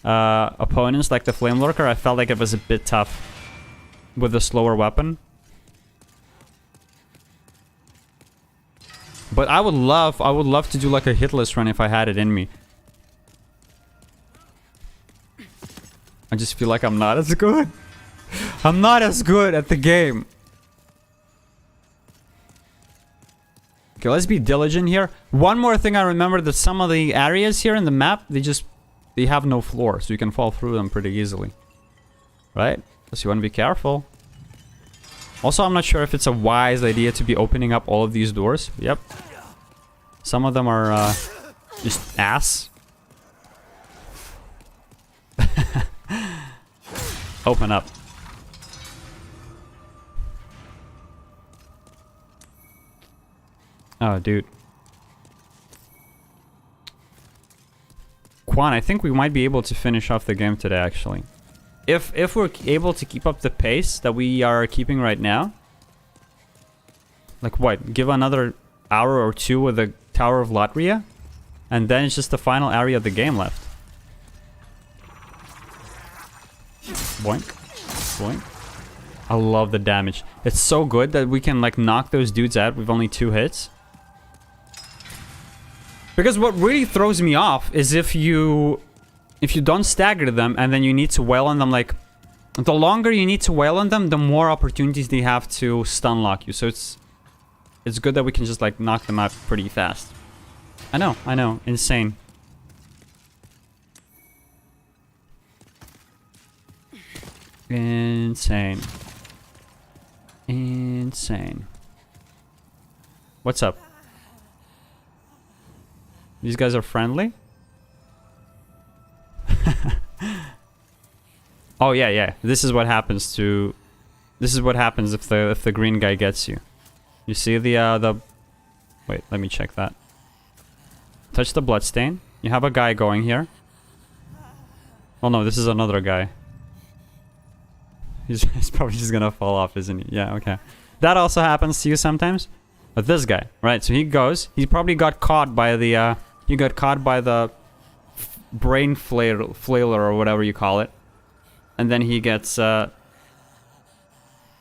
opponents like the Flame Lurker, I felt like it was a bit tough with a slower weapon. But I would love to do like a hitless run if I had it in me. I just feel like I'm not as good. I'm not as good at the game. Okay, let's be diligent here. One more thing I remember that some of the areas here in the map, they have no floor, so you can fall through them pretty easily. Right? So you want to be careful. Also, I'm not sure if it's a wise idea to be opening up all of these doors. Yep. Some of them are just ass. Open up. Oh, dude. Quan, I think we might be able to finish off the game today, actually. If we're able to keep up the pace that we are keeping right now. Like what? Give another hour or two with the Tower of Latria? And then it's just the final area of the game left. Boink. Boink. I love the damage. It's so good that we can like knock those dudes out with only 2 hits. Because what really throws me off is if you don't stagger them and then you need to wail on them, like the longer you need to wail on them, the more opportunities they have to stun lock you. So it's good that we can just like knock them out pretty fast. I know, insane. Insane. Insane. What's up? These guys are friendly? Oh yeah. This is what happens if the green guy gets you. You see the wait, let me check that. Touch the bloodstain. You have a guy going here. Oh no, this is another guy. He's probably just gonna fall off, isn't he? Yeah, okay. That also happens to you sometimes. But this guy, right? So he goes. He probably got caught by the brain flailer or whatever you call it, and then he gets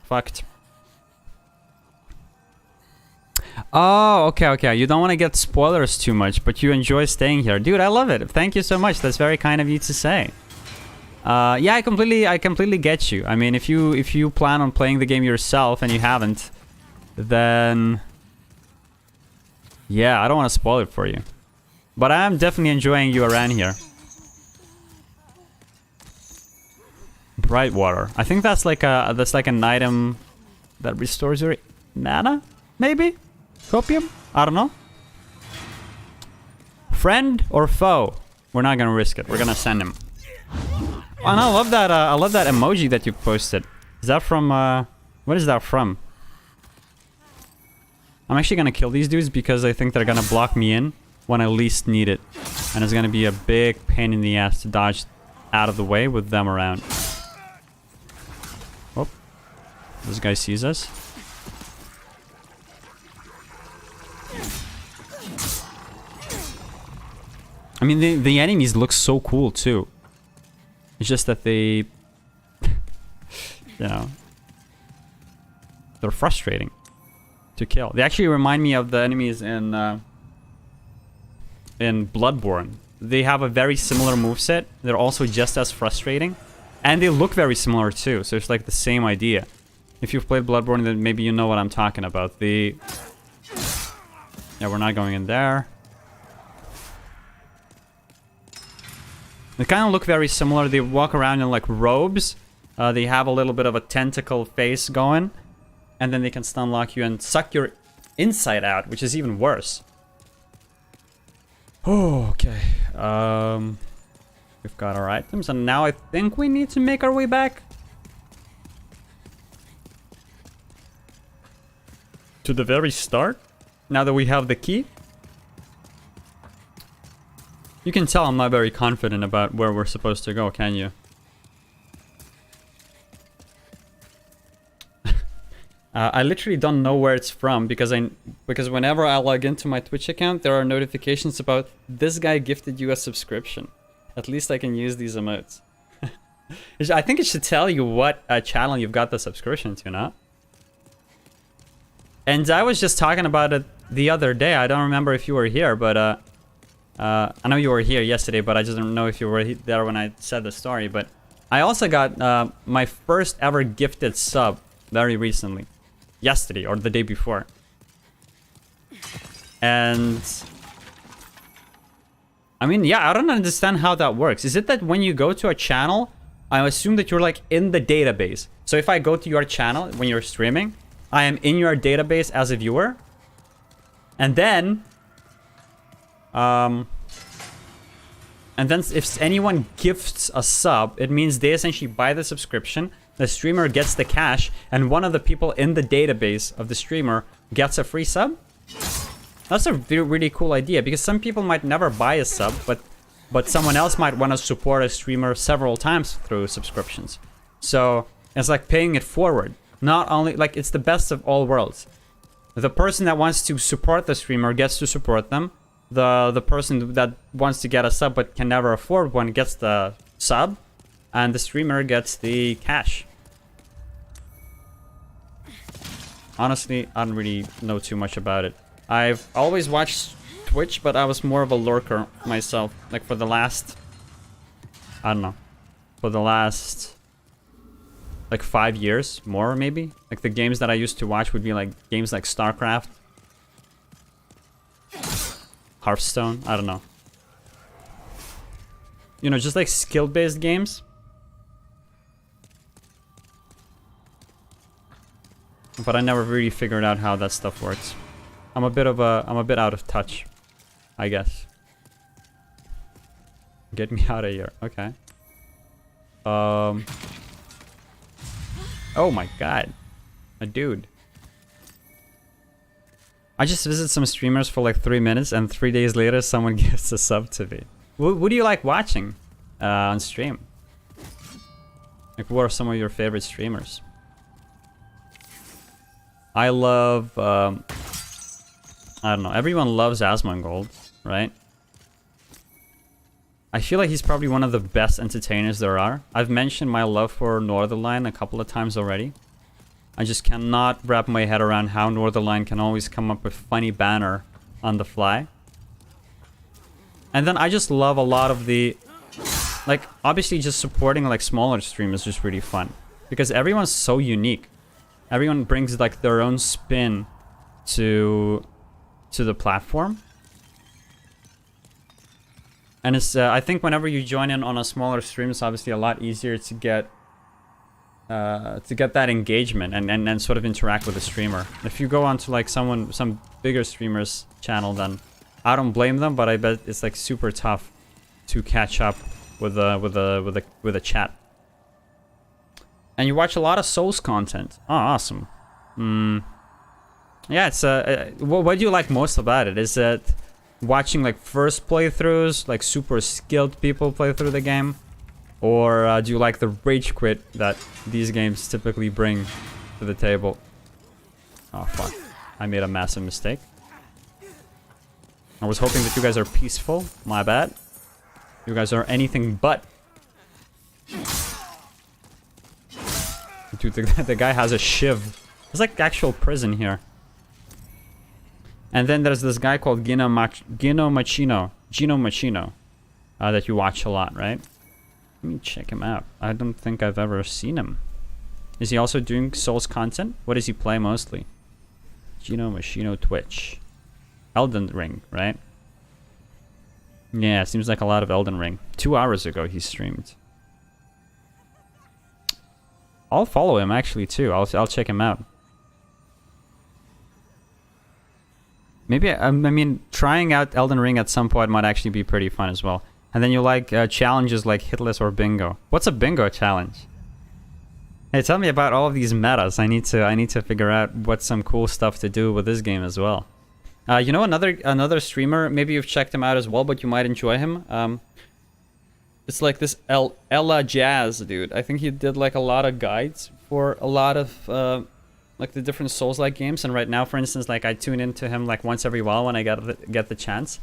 fucked. Oh, okay. You don't want to get spoilers too much, but you enjoy staying here, dude. I love it. Thank you so much. That's very kind of you to say. Yeah, I completely get you. I mean, if you plan on playing the game yourself and you haven't, then yeah, I don't want to spoil it for you. But I am definitely enjoying you around here. Bright water. I think that's like an item that restores your mana, maybe? Copium? I don't know. Friend or foe? We're not gonna risk it. We're gonna send him. And I love that emoji that you posted. Is that from what is that from? I'm actually gonna kill these dudes because I think they're gonna block me in when I least need it. And it's gonna be a big pain in the ass to dodge out of the way with them around. Oh. This guy sees us. I mean, the enemies look so cool too. It's just that they, you know, they're frustrating to kill. They actually remind me of the enemies in Bloodborne. They have a very similar moveset. They're also just as frustrating. And they look very similar too, so it's like the same idea. If you've played Bloodborne, then maybe you know what I'm talking about. Yeah, we're not going in there. They kind of look very similar. They walk around in like robes. They have a little bit of a tentacle face going. And then they can stun lock you and suck your inside out, which is even worse. Oh, okay. We've got our items, and now I think we need to make our way back to the very start. Now that we have the key. You can tell I'm not very confident about where we're supposed to go, can you? I literally don't know where it's from because whenever I log into my Twitch account, there are notifications about this guy gifted you a subscription. At least I can use these emotes. I think it should tell you what channel you've got the subscription to, no? And I was just talking about it the other day. I don't remember if you were here, but I know you were here yesterday, but I just don't know if you were there when I said the story. But I also got my first ever gifted sub very recently. Yesterday or the day before. And I mean, yeah, I don't understand how that works. Is it that when you go to a channel, I assume that you're like in the database. So if I go to your channel when you're streaming, I am in your database as a viewer. And then if anyone gifts a sub, it means they essentially buy the subscription, the streamer gets the cash, and one of the people in the database of the streamer gets a free sub? That's a really cool idea, because some people might never buy a sub, but someone else might want to support a streamer several times through subscriptions. So it's like paying it forward. Not only, like, it's the best of all worlds. The person that wants to support the streamer gets to support them. The person that wants to get a sub but can never afford one gets the sub, and the streamer gets the cash. Honestly, I don't really know too much about it. I've always watched Twitch, but I was more of a lurker myself. Like for the last, I don't know, for the last like 5 years, more maybe. Like the games that I used to watch would be like games like StarCraft, Hearthstone, I don't know. You know, just like skill-based games. But I never really figured out how that stuff works. I'm a bit out of touch, I guess. Get me out of here. Okay. Oh my god. A dude. I just visit some streamers for like 3 minutes and 3 days later someone gives a sub to me. What do you like watching on stream? Like, what are some of your favorite streamers? I love, I don't know, everyone loves Asmongold, right? I feel like he's probably one of the best entertainers there are. I've mentioned my love for Northernlion a couple of times already. I just cannot wrap my head around how Northernlion can always come up with funny banner on the fly. And then I just love a lot of the, like, obviously just supporting like smaller streamers is just really fun. Because everyone's so unique. Everyone brings like their own spin to the platform. And it's, I think whenever you join in on a smaller stream, it's obviously a lot easier to get that engagement and sort of interact with the streamer. If you go onto like some bigger streamer's channel, then I don't blame them, but I bet it's like super tough to catch up with a chat. And you watch a lot of Souls content. Oh, awesome. Yeah, it's what do you like most about it? Is it watching like first playthroughs, like super skilled people play through the game? Or do you like the rage quit that these games typically bring to the table? Oh, fuck. I made a massive mistake. I was hoping that you guys are peaceful. My bad. You guys are anything but. Dude, the guy has a shiv. It's like actual prison here. And then there's this guy called Gino Machino, that you watch a lot, right? Let me check him out. I don't think I've ever seen him. Is he also doing Souls content? What does he play mostly? Gino Machino Twitch. Elden Ring, right? Yeah, seems like a lot of Elden Ring. 2 hours ago he streamed. I'll follow him actually too. I'll check him out. Maybe, I mean, trying out Elden Ring at some point might actually be pretty fun as well. And then you like challenges like Hitless or Bingo. What's a Bingo challenge? Hey, tell me about all of these metas. I need to figure out what's some cool stuff to do with this game as well. You know, another streamer, maybe you've checked him out as well, but you might enjoy him. It's like this Ella Jazz dude. I think he did like a lot of guides for a lot of like the different Souls-like games. And right now, for instance, like I tune into him like once every while when I get the chance.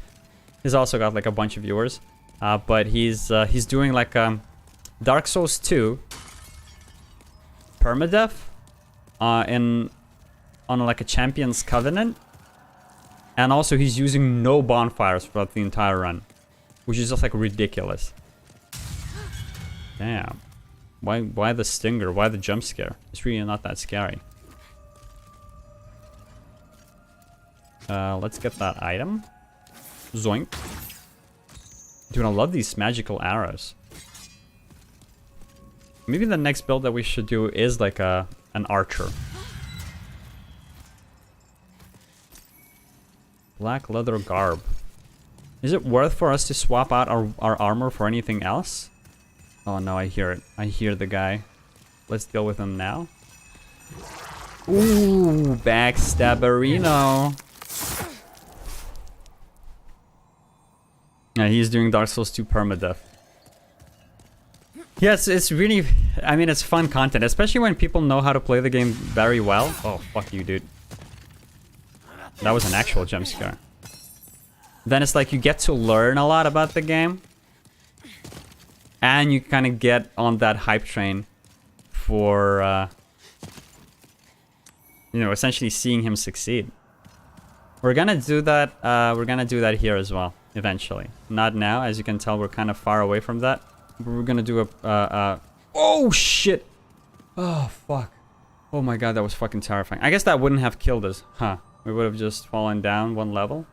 He's also got like a bunch of viewers, but he's doing like Dark Souls 2 permadeath on like a Champion's Covenant, and also he's using no bonfires throughout the entire run, which is just like ridiculous. Damn. Why the stinger? Why the jump scare? It's really not that scary. Let's get that item. Zoink. Dude, I love these magical arrows. Maybe the next build that we should do is like an archer. Black leather garb. Is it worth for us to swap out our armor for anything else? Oh no, I hear it. I hear the guy. Let's deal with him now. Ooh, backstabberino. Yeah, he's doing Dark Souls 2 permadeath. Yes, it's really... I mean, it's fun content, especially when people know how to play the game very well. Oh, fuck you, dude. That was an actual jump scare. Then it's like you get to learn a lot about the game. And you kind of get on that hype train for... you know, essentially seeing him succeed. We're gonna do that, here as well, eventually. Not now, as you can tell, we're kind of far away from that. But we're gonna do oh shit! Oh fuck. Oh my god, that was fucking terrifying. I guess that wouldn't have killed us, huh? We would have just fallen down one level.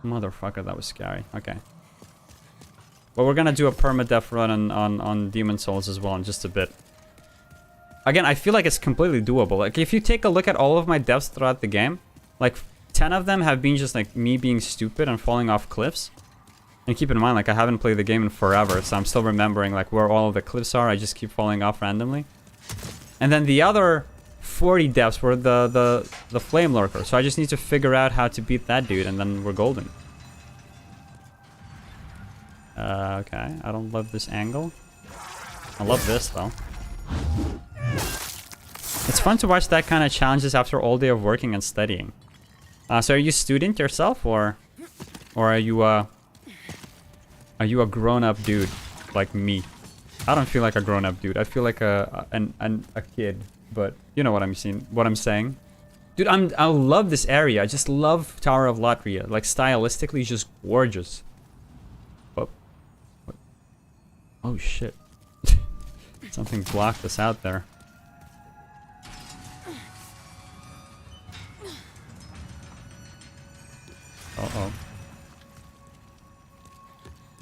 Motherfucker, that was scary. Okay. Well, we're gonna do a permadeath run on Demon Souls as well in just a bit. Again, I feel like it's completely doable. Like, if you take a look at all of my deaths throughout the game, like, 10 of them have been just, like, me being stupid and falling off cliffs. And keep in mind, like, I haven't played the game in forever, so I'm still remembering, like, where all of the cliffs are. I just keep falling off randomly. And then the other 40 deaths were the Flame Lurker. So I just need to figure out how to beat that dude, and then we're golden. Okay, I don't love this angle. I love this, though. It's fun to watch that kind of challenges after all day of working and studying. So are you a student yourself, or are you a grown-up dude like me? I don't feel like a grown-up dude. I feel like a kid, but you know what I'm saying. Dude, I love this area. I just love Tower of Latria. Like, stylistically, just gorgeous. What? Oh shit! Something blocked us out there. Uh-oh.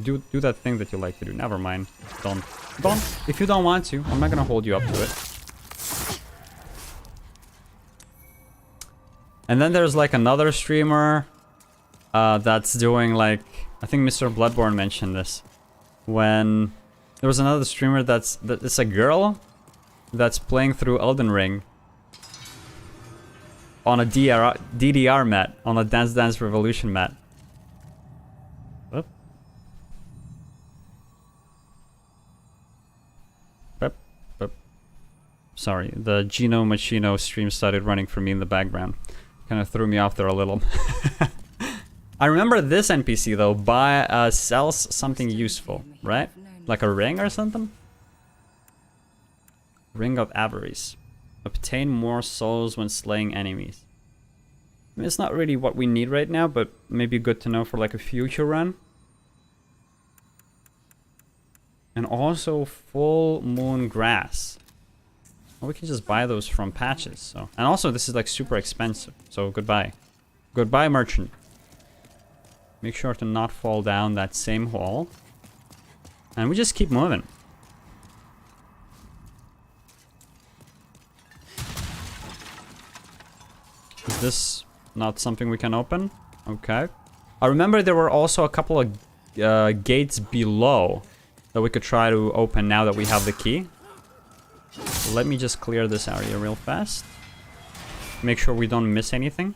Do that thing that you like to do. Never mind. Don't. If you don't want to, I'm not gonna hold you up to it. And then there's like another streamer that's doing like... I think Mr. Bloodborne mentioned this. When there was another streamer it's a girl that's playing through Elden Ring on a DDR mat, on a Dance Dance Revolution mat. Whoop. Whoop. Whoop. Sorry, the Gino Machino stream started running for me in the background. Kind of threw me off there a little. I remember this NPC though, sells something useful, right? Like a ring or something? Ring of Avarice. Obtain more souls when slaying enemies. I mean, it's not really what we need right now, but maybe good to know for like a future run. And also full moon grass. Well, we can just buy those from patches. So, and also this is like super expensive. So goodbye. Goodbye, merchant. Make sure to not fall down that same hole. And we just keep moving. Is this not something we can open? Okay. I remember there were also a couple of gates below that we could try to open now that we have the key. So let me just clear this area real fast. Make sure we don't miss anything.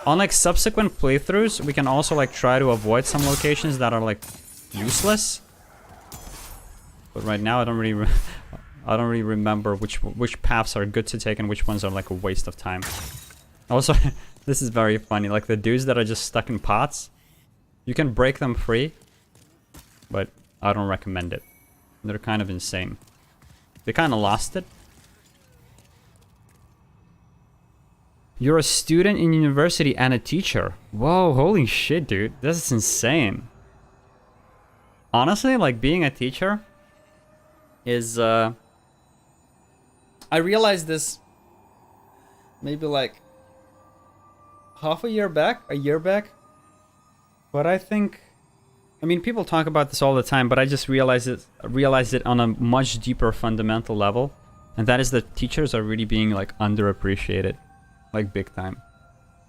On like subsequent playthroughs, we can also like try to avoid some locations that are like useless. But right now I don't really remember which paths are good to take and which ones are like a waste of time. Also, this is very funny. Like the dudes that are just stuck in pots, you can break them free, but I don't recommend it. They're kind of insane. They kind of lost it. You're a student in university and a teacher. Whoa, holy shit, dude. This is insane. Honestly, like being a teacher is I realized this maybe like half a year back, but I think, I mean, people talk about this all the time, but I just realized it on a much deeper fundamental level, and that is that teachers are really being like underappreciated, like big time.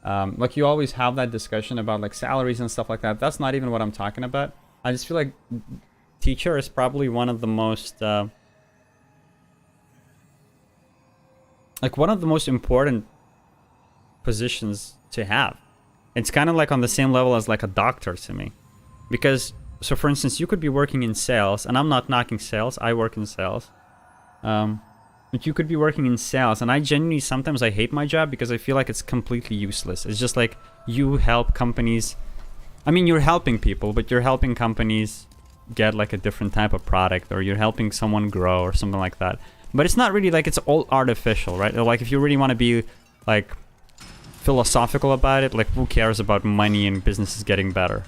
Like you always have that discussion about like salaries and stuff like that. That's not even what I'm talking about. I just feel like teacher is probably one of the most important positions to have. It's kind of like on the same level as like a doctor to me, because so for instance, you could be working in sales, and I'm not knocking sales, I work in sales, but you could be working in sales, and I genuinely sometimes I hate my job because I feel like it's completely useless. It's just like you help companies, I mean, you're helping people, but you're helping companies get like a different type of product, or you're helping someone grow or something like that. But it's not really like, it's all artificial, right? Like if you really want to be like philosophical about it, like who cares about money and businesses getting better?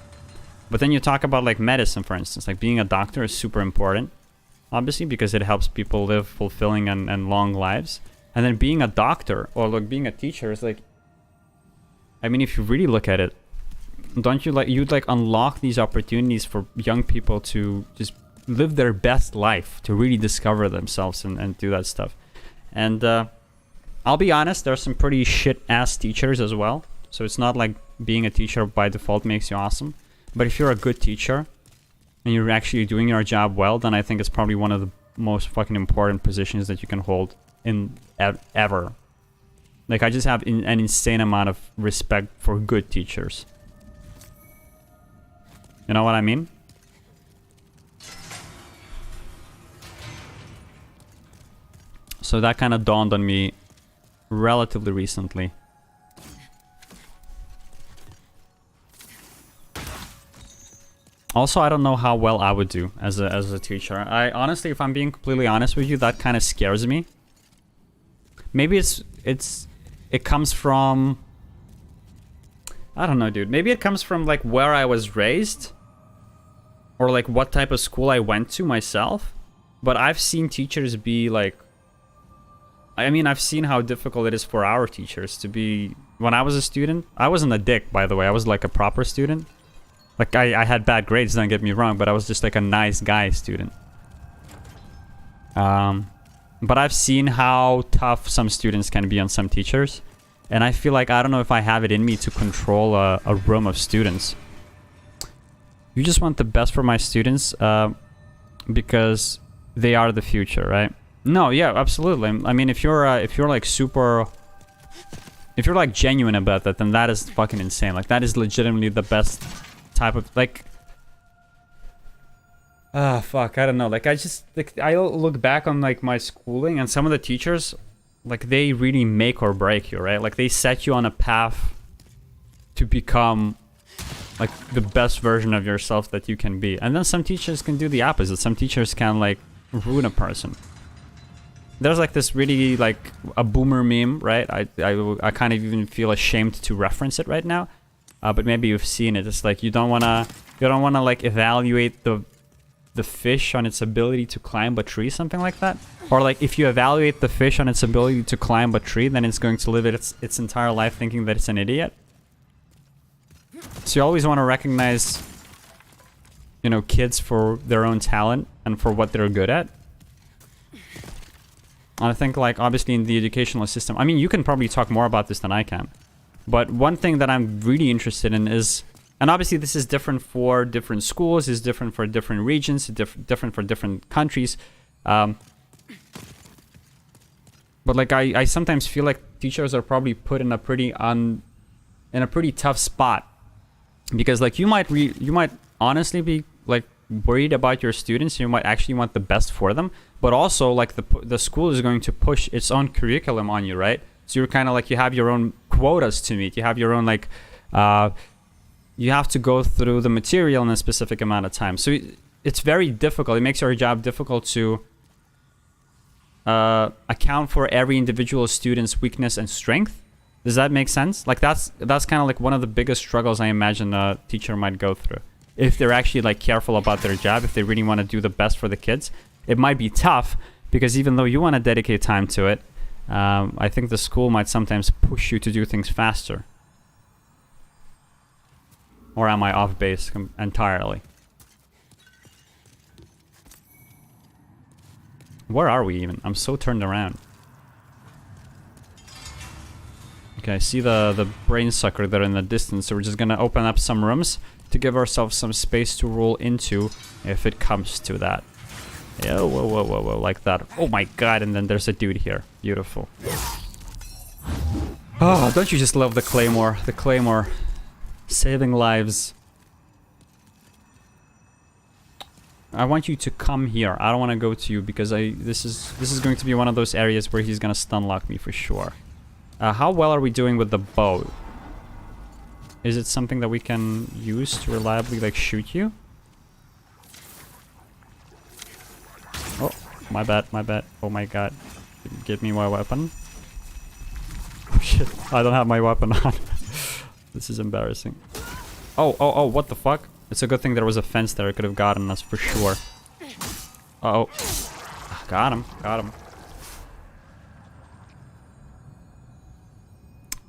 But then you talk about like medicine, for instance, like being a doctor is super important, obviously, because it helps people live fulfilling and long lives. And then being a doctor or like being a teacher is like, I mean, if you really look at it, don't you like, you'd like unlock these opportunities for young people to just live their best life, to really discover themselves and do that stuff. And I'll be honest, there's some pretty shit ass teachers as well. So it's not like being a teacher by default makes you awesome. But if you're a good teacher and you're actually doing your job well, then I think it's probably one of the most fucking important positions that you can hold in ever. Like I just have an insane amount of respect for good teachers. You know what I mean? So that kind of dawned on me relatively recently. Also, I don't know how well I would do as a teacher. I honestly, if I'm being completely honest with you, that kind of scares me. Maybe it comes from, I don't know, dude. Maybe it comes from like where I was raised, or like what type of school I went to myself. But I've seen teachers be like, I mean, I've seen how difficult it is for our teachers to be. When I was a student, I wasn't a dick, by the way. I was like a proper student. Like I had bad grades, don't get me wrong, but I was just like a nice guy student. But I've seen how tough some students can be on some teachers. And I feel like, I don't know if I have it in me to control a room of students. You just want the best for my students because they are the future, right? No, yeah, absolutely. I mean, if you're like super, if you're like genuine about that, then that is fucking insane. Like that is legitimately the best type of like. Fuck, I don't know. Like I just like I look back on like my schooling, and some of the teachers, like they really make or break you, right? Like they set you on a path to become like the best version of yourself that you can be. And then some teachers can do the opposite. Some teachers can like ruin a person. There's like this really like a boomer meme, right? I kind of even feel ashamed to reference it right now, but maybe you've seen it. It's like you don't wanna like evaluate the fish on its ability to climb a tree, something like that. Or like if you evaluate the fish on its ability to climb a tree, then it's going to live its entire life thinking that it's an idiot. So you always want to recognize, you know, kids for their own talent and for what they're good at. And I think like obviously in the educational system, I mean, you can probably talk more about this than I can. But one thing that I'm really interested in is, and obviously this is different for different schools, is different for different regions, different for different countries. But like I sometimes feel like teachers are probably put in a pretty tough spot, because like you might honestly be like worried about your students. You might actually want the best for them, but also like the school is going to push its own curriculum on you, right? So you're kind of like, you have your own quotas to meet. You have your own like you have to go through the material in a specific amount of time. So it's very difficult. It makes your job difficult to account for every individual student's weakness and strength. Does that make sense? Like that's kind of like one of the biggest struggles I imagine a teacher might go through. If they're actually like careful about their job, if they really want to do the best for the kids, it might be tough, because even though you want to dedicate time to it, I think the school might sometimes push you to do things faster. Or am I off base entirely? Where are we even? I'm so turned around. Okay, I see the brain sucker there in the distance, so we're just gonna open up some rooms to give ourselves some space to roll into if it comes to that. Yeah, whoa, whoa, whoa, whoa, like that. Oh my god, and then there's a dude here. Beautiful. Oh, don't you just love the claymore? The claymore. Saving lives. I want you to come here. I don't want to go to you because this is going to be one of those areas where he's gonna stun lock me for sure. How well are we doing with the bow? Is it something that we can use to reliably like shoot you? Oh, my bad, my bad. Oh my god. Give me my weapon. Oh shit, I don't have my weapon on. This is embarrassing. Oh, oh, oh, what the fuck? It's a good thing there was a fence there. It could have gotten us for sure. Uh oh. Got him, got him.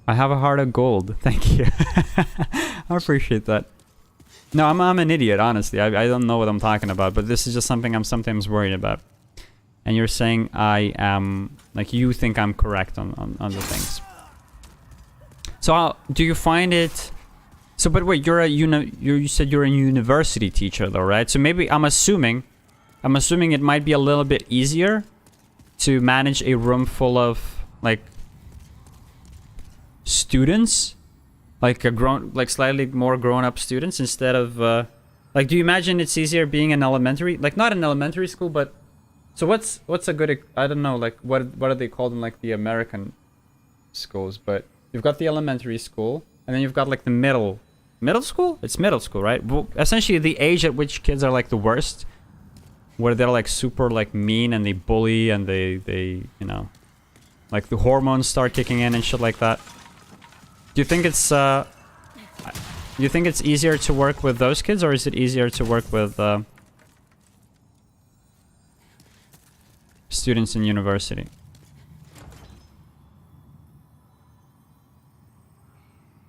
I have a heart of gold. Thank you. I appreciate that. No, I'm an idiot, honestly. I don't know what I'm talking about, but this is just something I'm sometimes worried about. And you're saying I am... Like, you think I'm correct on the things. So, do you find it... So, but wait, you said you're a university teacher, though, right? So maybe I'm assuming it might be a little bit easier to manage a room full of, like... students, like slightly more grown-up students instead of like, do you imagine it's easier being an elementary, like not an elementary school, but so what's a good, I don't know, like what are they called in like the American schools? But you've got the elementary school and then you've got like the middle school. It's middle school, right? Well, essentially the age at which kids are like the worst, where they're like super like mean and they bully and they you know, like the hormones start kicking in and shit like that. Do you think it's easier to work with those kids, or is it easier to work with students in university?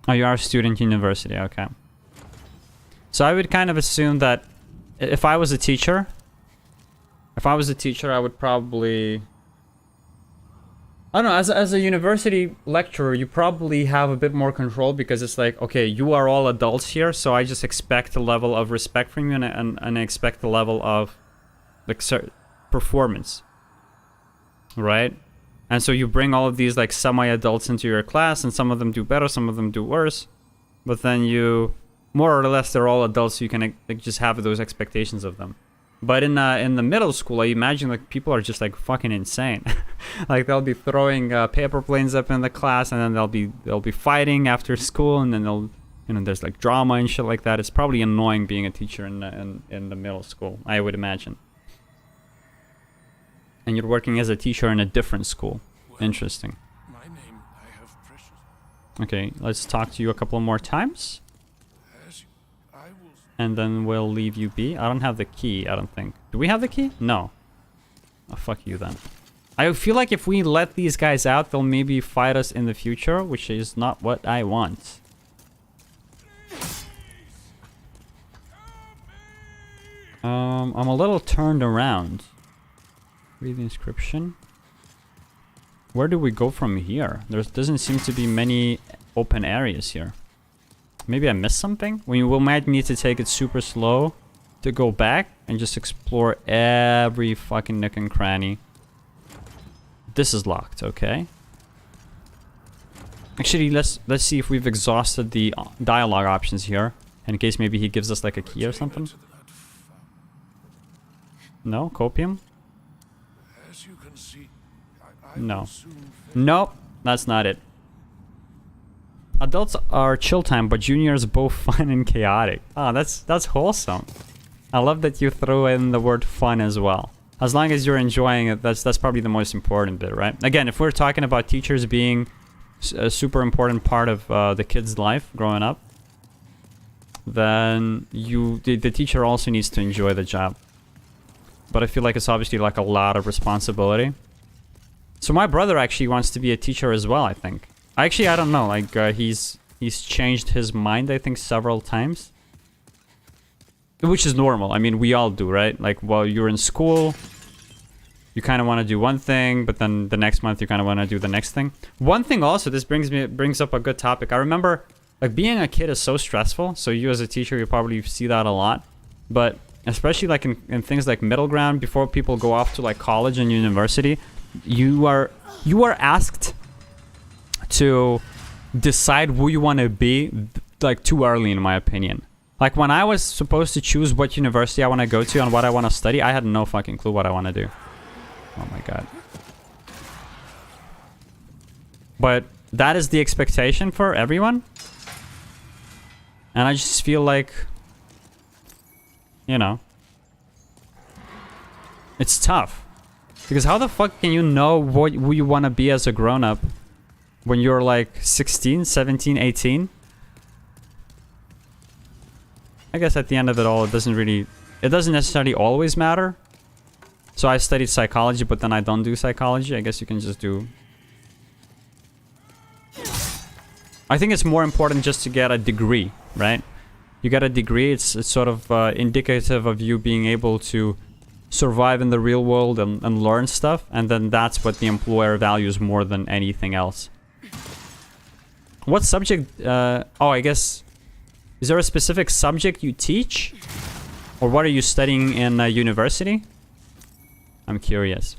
Oh, you are a student university, okay. So I would kind of assume that if I was a teacher, I would probably... I don't know, as a university lecturer, you probably have a bit more control because it's like, okay, you are all adults here, so I just expect a level of respect from you and I expect a level of like performance, right? And so you bring all of these like semi-adults into your class, and some of them do better, some of them do worse, but then you, more or less, they're all adults, so you can like just have those expectations of them. But in the middle school, I imagine like people are just like fucking insane. Like they'll be throwing paper planes up in the class, and then they'll be fighting after school, and then they'll, you know, there's like drama and shit like that. It's probably annoying being a teacher in the middle school, I would imagine. And you're working as a teacher in a different school. Well, interesting. My name I have precious. Okay, let's talk to you a couple more times. And then we'll leave you be. I don't have the key, I don't think. Do we have the key? No. Oh, fuck you then. I feel like if we let these guys out, they'll maybe fight us in the future, which is not what I want. I'm a little turned around. Read the inscription. Where do we go from here? There doesn't seem to be many open areas here. Maybe I missed something? We might need to take it super slow to go back and just explore every fucking nook and cranny. This is locked, okay. Actually, let's see if we've exhausted the dialogue options here, in case maybe he gives us like a key or something. No? Copium? As you can see, I No. Nope, that's not it. Adults are chill time, but juniors both fun and chaotic. Oh, that's wholesome. I love that you throw in the word fun as well. As long as you're enjoying it, that's probably the most important bit, right? Again, if we're talking about teachers being a super important part of the kid's life growing up, then the teacher also needs to enjoy the job. But I feel like it's obviously like a lot of responsibility. So my brother actually wants to be a teacher as well, I think. Actually, I don't know. Like he's he's changed his mind, I think, several times. Which is normal. I mean, we all do, right? Like, while you're in school, you kind of want to do one thing, but then the next month you kind of want to do the next thing. One thing also, this brings up a good topic. I remember, like, being a kid is so stressful. So you as a teacher, you probably see that a lot. But especially like in things like middle ground, before people go off to like college and university, you are asked to decide who you want to be, like, too early, in my opinion. Like, when I was supposed to choose what university I want to go to and what I want to study, I had no fucking clue what I want to do. Oh my god. But that is the expectation for everyone. And I just feel like, you know, it's tough. Because how the fuck can you know who you want to be as a grown-up when you're like 16, 17, 18? I guess at the end of it all, it doesn't necessarily always matter. So I studied psychology, but then I don't do psychology. I guess you can just do... I think it's more important just to get a degree, right? You get a degree, it's sort of indicative of you being able to survive in the real world and learn stuff. And then that's what the employer values more than anything else. What subject... oh, I guess... Is there a specific subject you teach? Or what are you studying in university? I'm curious.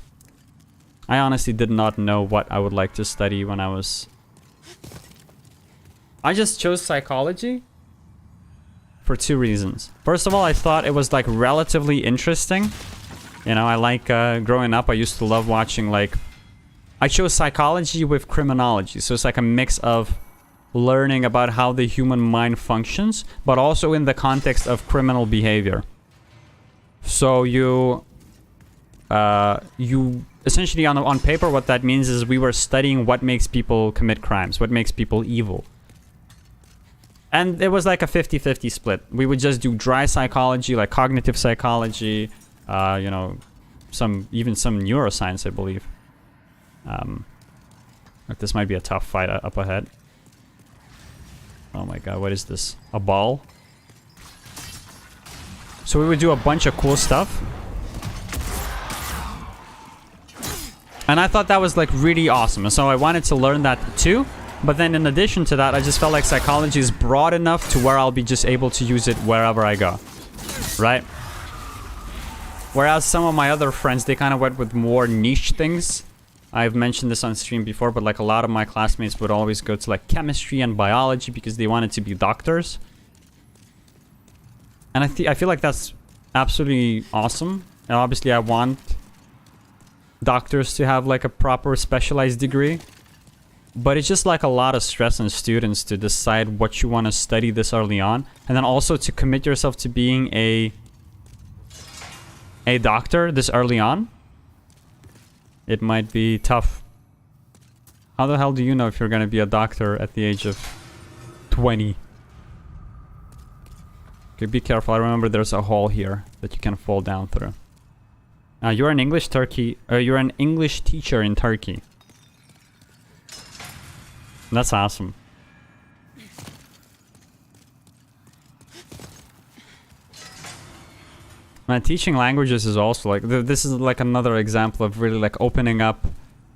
I honestly did not know what I would like to study when I was... I just chose psychology for 2 reasons. First of all, I thought it was like relatively interesting. You know, I like growing up, I used to love watching like... I chose psychology with criminology. So it's like a mix of learning about how the human mind functions, but also in the context of criminal behavior. So you essentially on paper, what that means is we were studying what makes people commit crimes, what makes people evil. And it was like a 50-50 split. We would just do dry psychology, like cognitive psychology, you know, even some neuroscience, I believe. Like, this might be a tough fight up ahead. Oh my god, what is this? A ball? So we would do a bunch of cool stuff. And I thought that was like really awesome. And so I wanted to learn that too. But then in addition to that, I just felt like psychology is broad enough to where I'll be just able to use it wherever I go. Right? Whereas some of my other friends, they kind of went with more niche things. I've mentioned this on stream before, but like a lot of my classmates would always go to like chemistry and biology because they wanted to be doctors. And I feel like that's absolutely awesome. And obviously I want doctors to have like a proper specialized degree. But it's just like a lot of stress on students to decide what you want to study this early on. And then also to commit yourself to being a doctor this early on. It might be tough. How the hell do you know if you're going to be a doctor at the age of 20? Okay, be careful. I remember there's a hole here that you can fall down through. You're an English teacher in Turkey. That's awesome. Man, teaching languages is also like, this is like another example of really like opening up.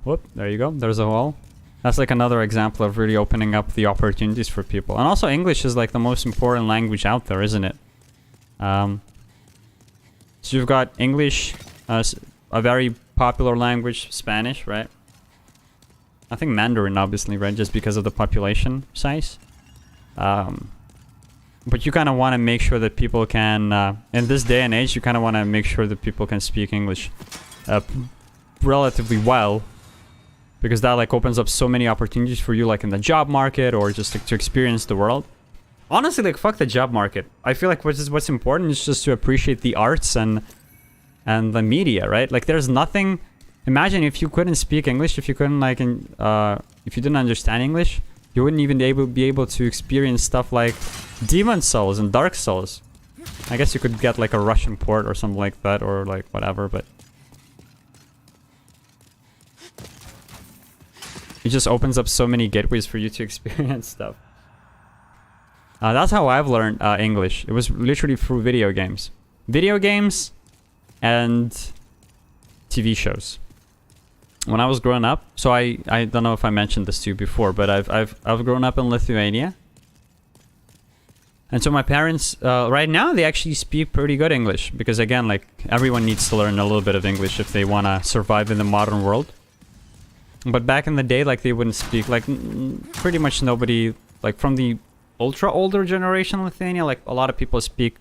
Whoop, there you go. There's a wall. That's like another example of really opening up the opportunities for people. And also English is like the most important language out there, isn't it? So you've got English, a very popular language, Spanish, right? I think Mandarin, obviously, right? Just because of the population size. But you kind of want to make sure that people can, in this day and age, you kind of want to make sure that people can speak English relatively well. Because that like opens up so many opportunities for you, like in the job market or just to experience the world. Honestly, like fuck the job market. I feel like what's important is just to appreciate the arts and the media, right? Like there's nothing. Imagine if you couldn't speak English, if you couldn't like, if you didn't understand English, you wouldn't even be able to experience stuff like Demon's Souls and Dark Souls. I guess you could get like a Russian port or something like that, or like whatever, but it just opens up so many gateways for you to experience stuff. That's how I've learned English. It was literally through video games. Video games and TV shows. When I was growing up, so I don't know if I mentioned this to you before, but I've grown up in Lithuania. And so my parents, right now, they actually speak pretty good English. Because again, like, everyone needs to learn a little bit of English if they want to survive in the modern world. But back in the day, like, they wouldn't speak. Like, pretty much nobody, like, from the ultra older generation in Lithuania, like, a lot of people speak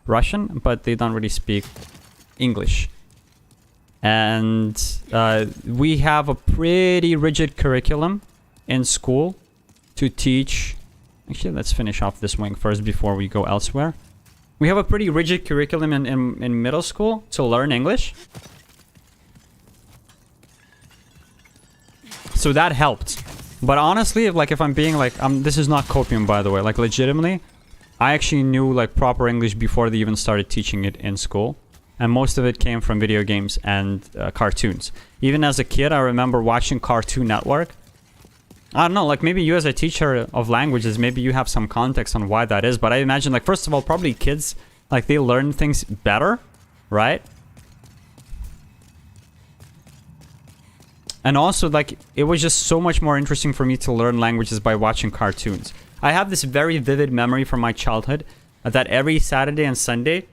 Russian, but they don't really speak English. And we have a pretty rigid curriculum in school to teach. Actually, let's finish off this wing first before we go elsewhere. We have a pretty rigid curriculum in middle school to learn English. So that helped. But honestly, if I'm being like, this is not copium, by the way. Like, legitimately, I actually knew like proper English before they even started teaching it in school. And most of it came from video games and cartoons. Even as a kid, I remember watching Cartoon Network. I don't know, like maybe you as a teacher of languages, maybe you have some context on why that is. But I imagine, like, first of all, probably kids, like, they learn things better, right? And also, like, it was just so much more interesting for me to learn languages by watching cartoons. I have this very vivid memory from my childhood that every Saturday and Sunday,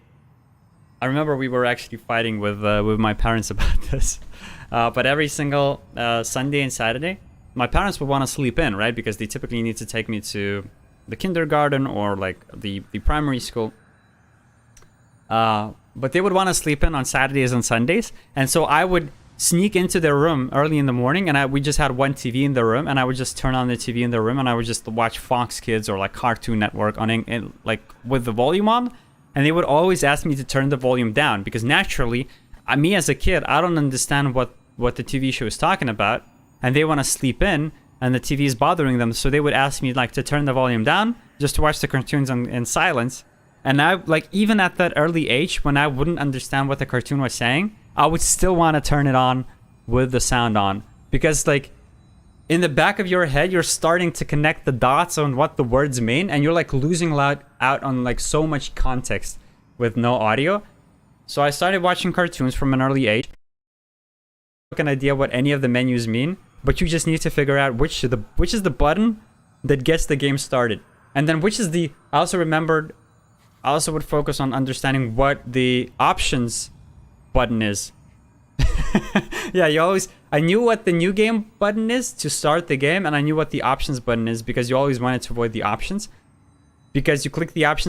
I remember we were actually fighting with my parents about this. But every single Sunday and Saturday, my parents would want to sleep in, right? Because they typically need to take me to the kindergarten or like the primary school. But they would want to sleep in on Saturdays and Sundays. And so I would sneak into their room early in the morning, and we just had one TV in the room, and I would just turn on the TV in the room, and I would just watch Fox Kids or like Cartoon Network on like with the volume on. And they would always ask me to turn the volume down because naturally, me as a kid, I don't understand what the TV show is talking about. And they want to sleep in and the TV is bothering them. So they would ask me like to turn the volume down just to watch the cartoons in silence. And I, like, even at that early age when I wouldn't understand what the cartoon was saying, I would still want to turn it on with the sound on. Because like in the back of your head, you're starting to connect the dots on what the words mean. And you're like losing out on like so much context with no audio. So I started watching cartoons from an early age. An idea what any of the menus mean. But you just need to figure out which is the button that gets the game started. And then which is the... I also would focus on understanding what the options button is. Yeah, I knew what the new game button is to start the game, and I knew what the options button is because you always wanted to avoid the options. Because you click the options